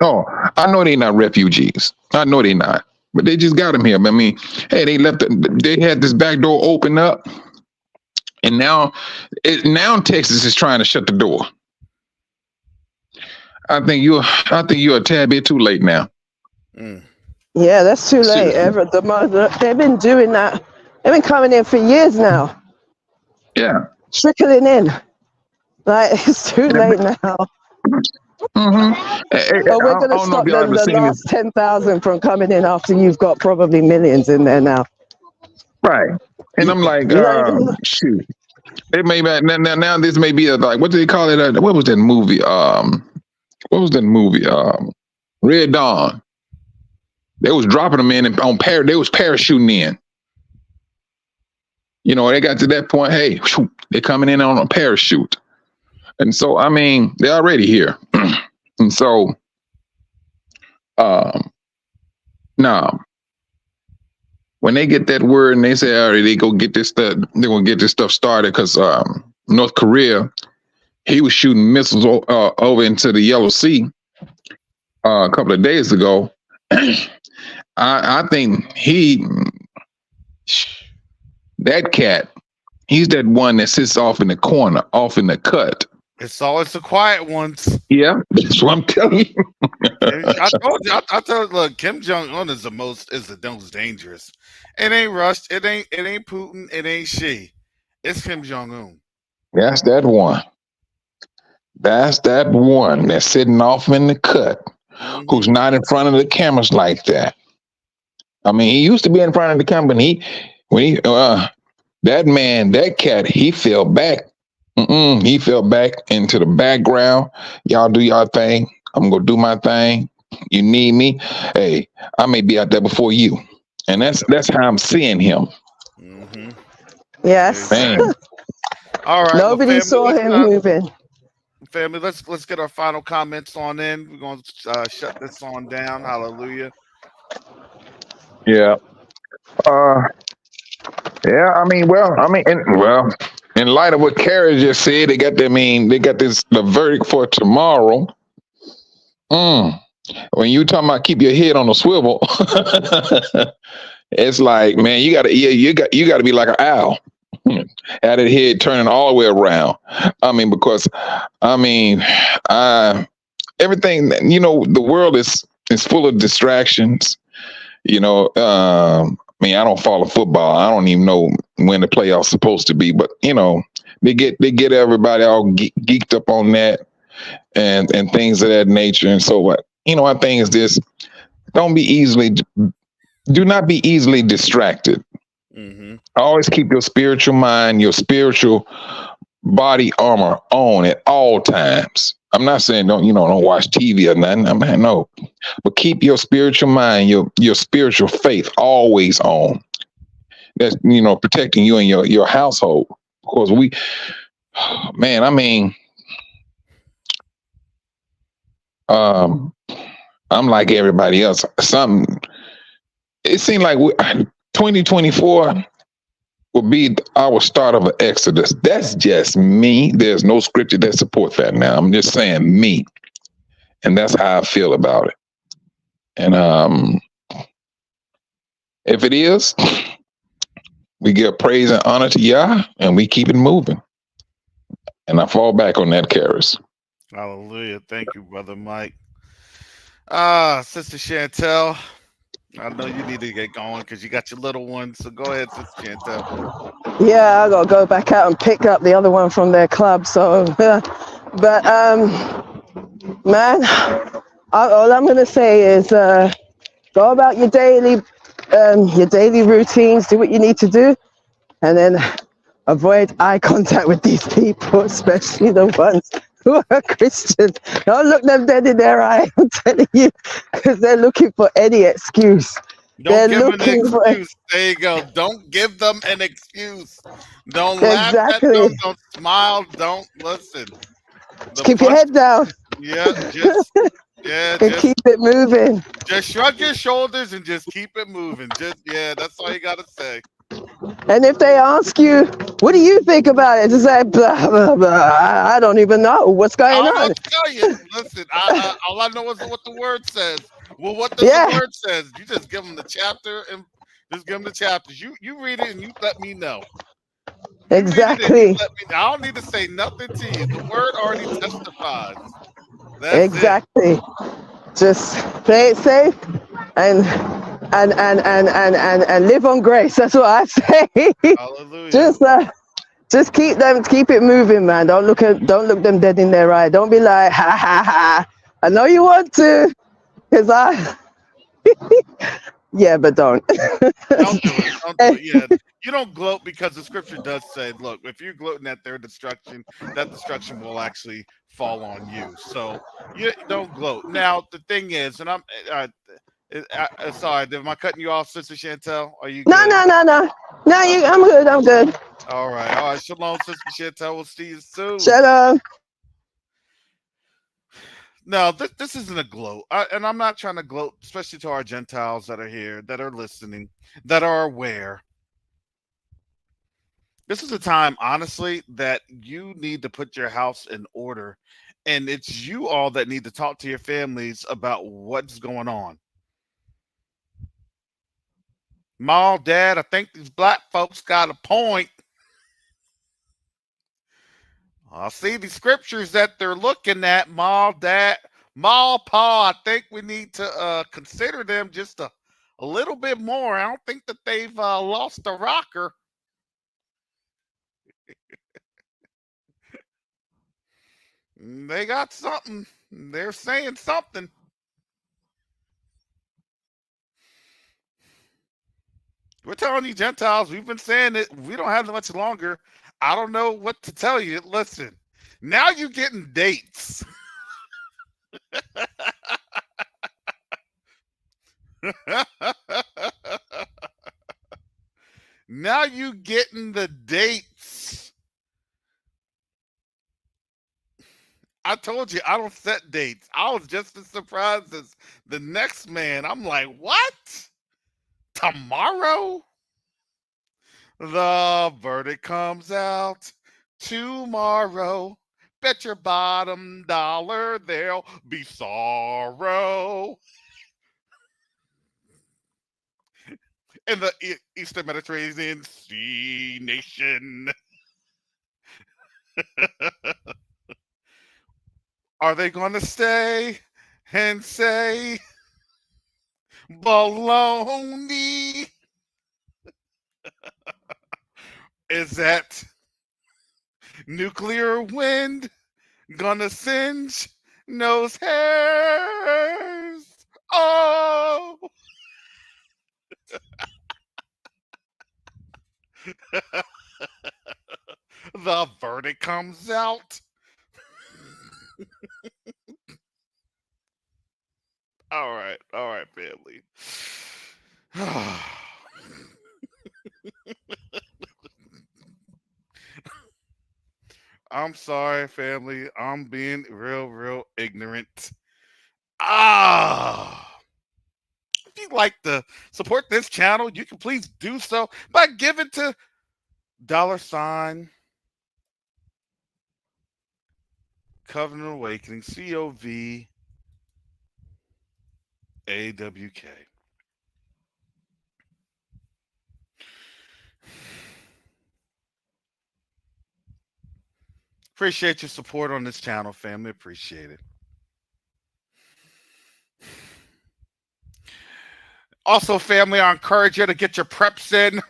S5: Oh, I know they not refugees. I know they not, but they just got them here. I mean, hey, they had this back door open up. And now Texas is trying to shut the door. I think you're a tad bit too late now.
S4: Yeah, that's too late. They've been doing that. They've been coming in for years now.
S5: Yeah,
S4: trickling in. Like it's too late now. But we're going to stop the last 10,000 from coming in after you've got probably millions in there now.
S5: Right. And I'm like, shoot. It may be now. This may be like, what do they call it? What was that movie? Red Dawn. They was dropping them in they was parachuting in. They got to that point. Hey, they're coming in on a parachute, and so I mean, they're already here, and so, now. When they get that word and they say, all right, they go get this stuff, they're gonna get this stuff started because North Korea, he was shooting missiles over into the Yellow Sea a couple of days ago. I think that cat, he's that one that sits off in the corner, off in the cut.
S3: It's always the quiet ones.
S5: Yeah, that's what I'm telling you.
S3: I told you, look, Kim Jong-un is the most dangerous. It ain't Russia, it ain't Putin, it ain't Xi. It's Kim Jong-un.
S5: That's that one. That's that one that's sitting off in the cut, who's not in front of the cameras like that. I mean, he used to be in front of the camera, but that cat, he fell back. He fell back into the background. Y'all do y'all thing. I'm gonna do my thing. You need me. Hey, I may be out there before you, and that's how I'm seeing him.
S4: Yes.
S5: Man.
S3: All right.
S4: Nobody saw him moving.
S3: family. Let's get our final comments on in. We're going to shut this on down. Hallelujah.
S5: Yeah. Yeah. In light of what Carrie just said, they got. They got the verdict for tomorrow. Mm. When you talking about keep your head on a swivel, it's like, man, you got to be like an owl. Had it head turning all the way around. Because I mean, everything, the world is full of distractions. I don't follow football. I don't even know when the playoffs supposed to be, but they get everybody all geeked up on that and things of that nature. And so what? My thing is this: do not be easily distracted.
S3: Mm-hmm.
S5: Always keep your spiritual mind, your spiritual body armor on at all times. I'm not saying don't watch TV or nothing. No, but keep your spiritual mind, your spiritual faith always on. That's protecting you and your household. Because I'm like everybody else. It seemed like 2024 will be our start of an exodus. That's just me. There's no scripture that supports that. Now I'm just saying me, and that's how I feel about it. And if it is, we give praise and honor to Yah, and we keep it moving. And I fall back on that, Karis.
S3: Hallelujah. Thank you, Brother Mike. Sister Chantel, I know you need to get going because you got your little one. So go ahead, Sister Chantel.
S4: Yeah, I gotta go back out and pick up the other one from their club. So, but man, all I'm gonna say is go about your daily routines, do what you need to do, and then avoid eye contact with these people, especially the ones who are Christians. Don't look them dead in their eye, I'm telling you, because they're looking for any excuse.
S3: Don't give them an excuse. There you go. Don't give them an excuse. Don't laugh at them. Don't smile. Don't listen.
S4: Just keep your head down.
S3: Yeah, just
S4: keep it moving.
S3: Just shrug your shoulders and just keep it moving. That's all you gotta say.
S4: And if they ask you, what do you think about it? Just say, blah, blah, blah. I don't even know what's going on.
S3: I'll tell you. Listen, all I know is what the word says. Well, what does the word says? You just give them the chapter and just give them the chapters. You read it and you let me know.
S4: Exactly.
S3: I don't need to say nothing to you. The word already testifies. That's
S4: exactly.
S3: It.
S4: Just play it safe and live on grace. That's what I say.
S3: Hallelujah.
S4: Just keep it moving, man. Don't look them dead in their eye. Don't be like, ha ha ha. I know you want to, because yeah, but don't.
S3: Don't do it. Don't do it. Yeah. You don't gloat because the scripture does say, look, if you're gloating at their destruction, that destruction will actually fall on you. So you don't gloat. Now, the thing is, and I'm sorry, am I cutting you off, Sister Chantel? Are you good?
S4: No, I'm good.
S3: All right. Shalom, Sister Chantel. We'll see you soon.
S4: Shalom.
S3: No, this isn't a gloat. And I'm not trying to gloat, especially to our Gentiles that are here, that are listening, that are aware. This is a time, honestly, that you need to put your house in order. And it's you all that need to talk to your families about what's going on. Mom, Dad, I think these black folks got a point. I see the scriptures that they're looking at, Mom, Dad, Mom, Pa. I think we need to consider them just a little bit more. I don't think that they've lost the rocker. They got something. They're saying something. We're telling you, Gentiles, we've been saying it. We don't have much longer. I don't know what to tell you. Listen, now you're getting dates. Now you getting the dates. I told you I don't set dates. I was just as surprised as the next man. I'm like, what? Tomorrow? The verdict comes out tomorrow. Bet your bottom dollar there'll be sorrow. In the Eastern Mediterranean Sea Nation. Are they going to stay and say baloney? Is that nuclear wind gonna singe nose hairs? Oh, the verdict comes out. All right, family. I'm sorry, family. I'm being real ignorant. If you'd like to support this channel, you can please do so by giving to $ Covenant Awakening, COVAWK. Appreciate your support on this channel, family. Appreciate it. Also, family, I encourage you to get your preps in.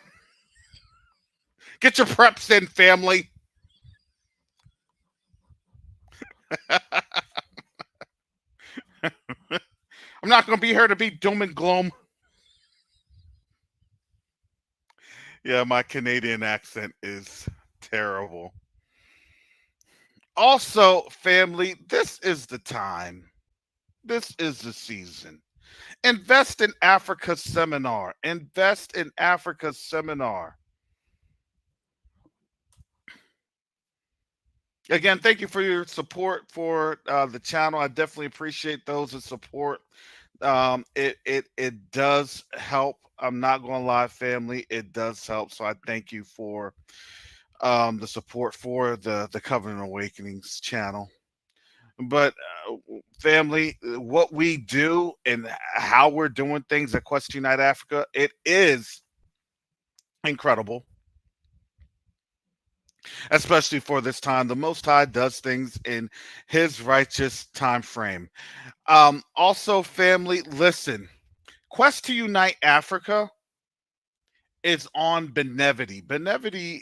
S3: Get your preps in, family. I'm not going to be here to be doom and gloom. Yeah, my Canadian accent is terrible. Also, family, this is the time. This is the season. Invest in Africa Seminar. Invest in Africa Seminar. Again, thank you for your support for the channel. I definitely appreciate those that support. It does help. I'm not going to lie, family. It does help. So I thank you for the support for the Covenant Awakenings channel. But family, what we do and how we're doing things at Quest Unite Africa, it is incredible. Especially for this time. The Most High does things in his righteous time frame. Also, family, listen, Quest to Unite Africa is on Benevity. Benevity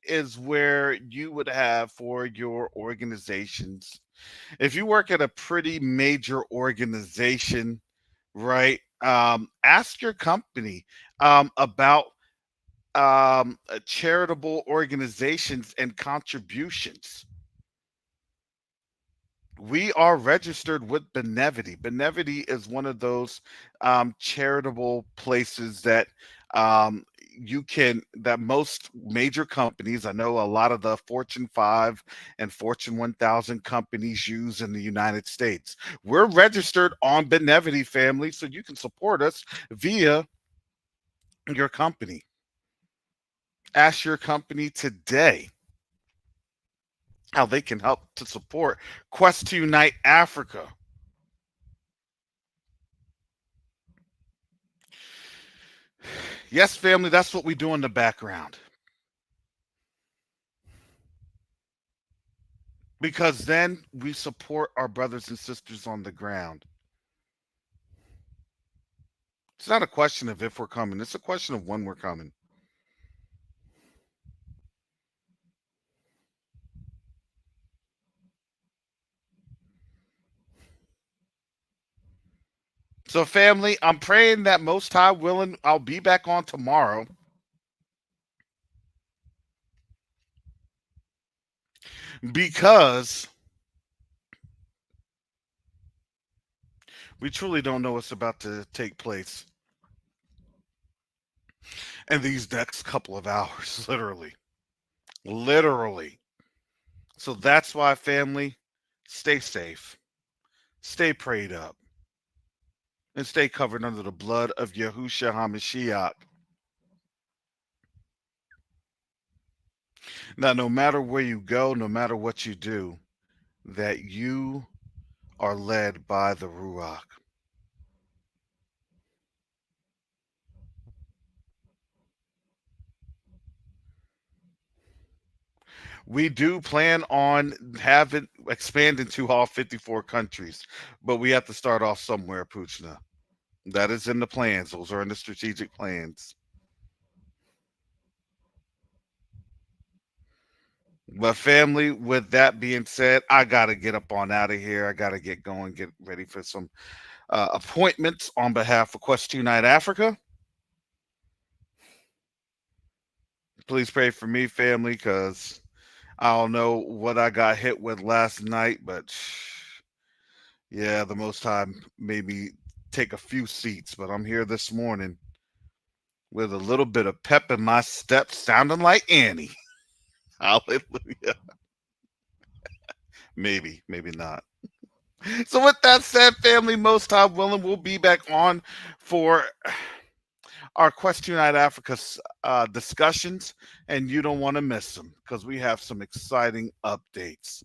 S3: is where you would have for your organizations. If you work at a pretty major organization, right? Ask your company about charitable organizations and contributions. We are registered with Benevity. Benevity is one of those charitable places that that most major companies, I know a lot of the Fortune 5 and Fortune 1000 companies use in the United States. We're registered on Benevity, family, so you can support us via your company. Ask your company today how they can help to support Quest to Unite Africa. Yes, family, that's what we do in the background. Because then we support our brothers and sisters on the ground. It's not a question of if we're coming. It's a question of when we're coming. So, family, I'm praying that Most High willing, I'll be back on tomorrow. Because we truly don't know what's about to take place in these next couple of hours, literally. So that's why, family, Stay safe, stay prayed up, and stay covered under the blood of Yahushua HaMashiach. Now, no matter where you go, no matter what you do, that you are led by the Ruach. We do plan on having expanding to all 54 countries, but we have to start off somewhere, Puchna. That is in the plans. Those are in the strategic plans. But family, with that being said, I gotta get up on out of here. I gotta get going, get ready for some appointments on behalf of Quest Unite Africa. Please pray for me, family, because I don't know what I got hit with last night, but yeah, the Most High made me take a few seats, but I'm here this morning with a little bit of pep in my step, sounding like Annie. Hallelujah. Maybe, maybe not. So with that said, family, Most High willing, we'll be back on for our Quest Unite Africa discussions, and you don't want to miss them because we have some exciting updates.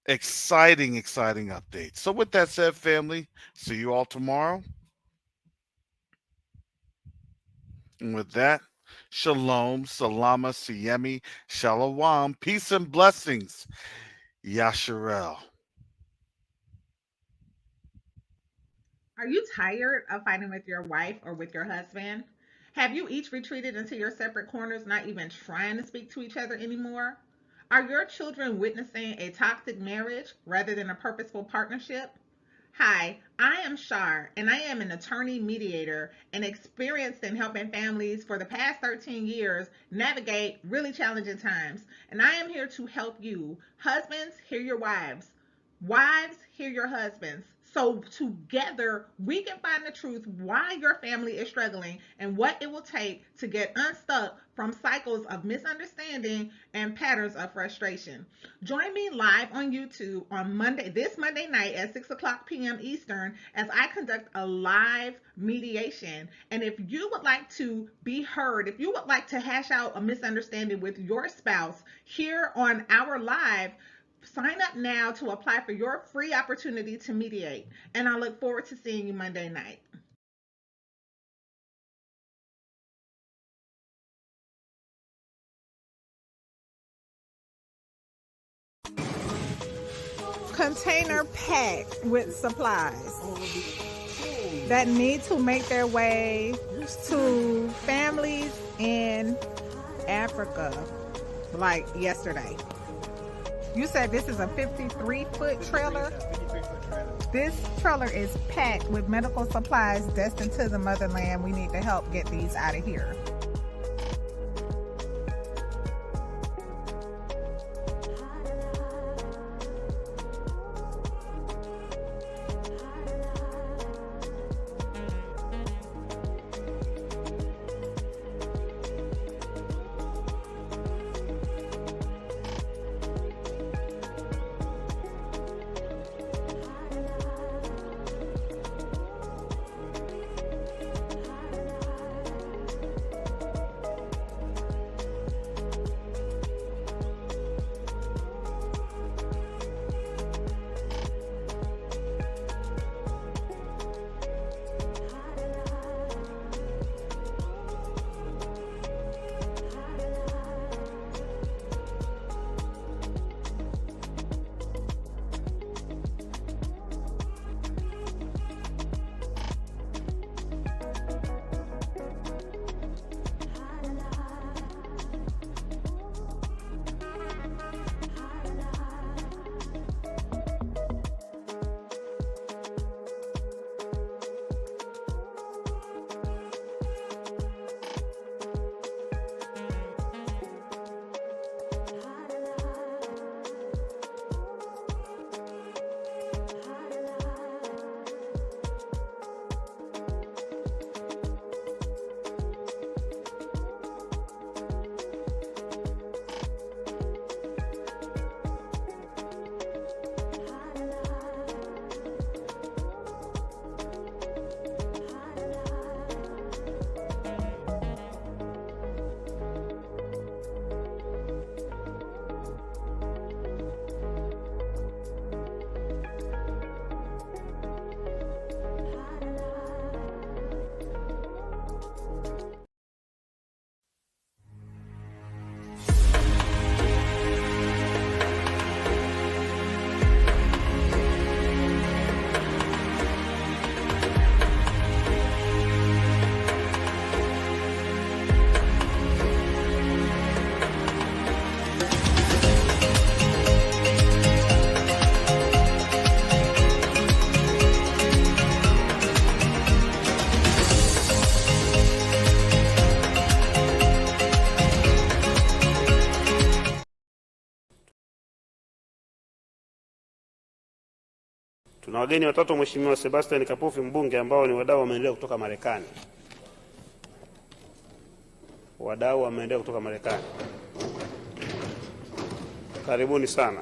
S3: Exciting updates. So with that said, family, see you all tomorrow. And with that, shalom, salama, siyemi, shalom, peace and blessings. Yasharel.
S2: Are you tired of fighting with your wife or with your husband? Have you each retreated into your separate corners, not even trying to speak to each other anymore? Are your children witnessing a toxic marriage rather than a purposeful partnership? Hi, I am Shar, and I am an attorney mediator and experienced in helping families for the past 13 years navigate really challenging times. And I am here to help you. Husbands, hear your wives. Wives, hear your husbands. So together we can find the truth why your family is struggling and what it will take to get unstuck from cycles of misunderstanding and patterns of frustration. Join me live on YouTube on this Monday night at 6 o'clock p.m. Eastern as I conduct a live mediation. And if you would like to be heard, if you would like to hash out a misunderstanding with your spouse here on our live, sign up now to apply for your free opportunity to mediate. And I look forward to seeing you Monday night. Container packed with supplies that need to make their way to families in Africa like yesterday. You said this is a 53-foot trailer? This trailer is packed with medical supplies destined to the motherland. We need to help get these out of here.
S1: Tuna wageni watatu, Mheshimiwa Sebastian Kapufi mbunge, ambao ni wadau wa maendeleo kutoka Marekani. Wadau wa maendeleo kutoka Marekani. Karibuni sana.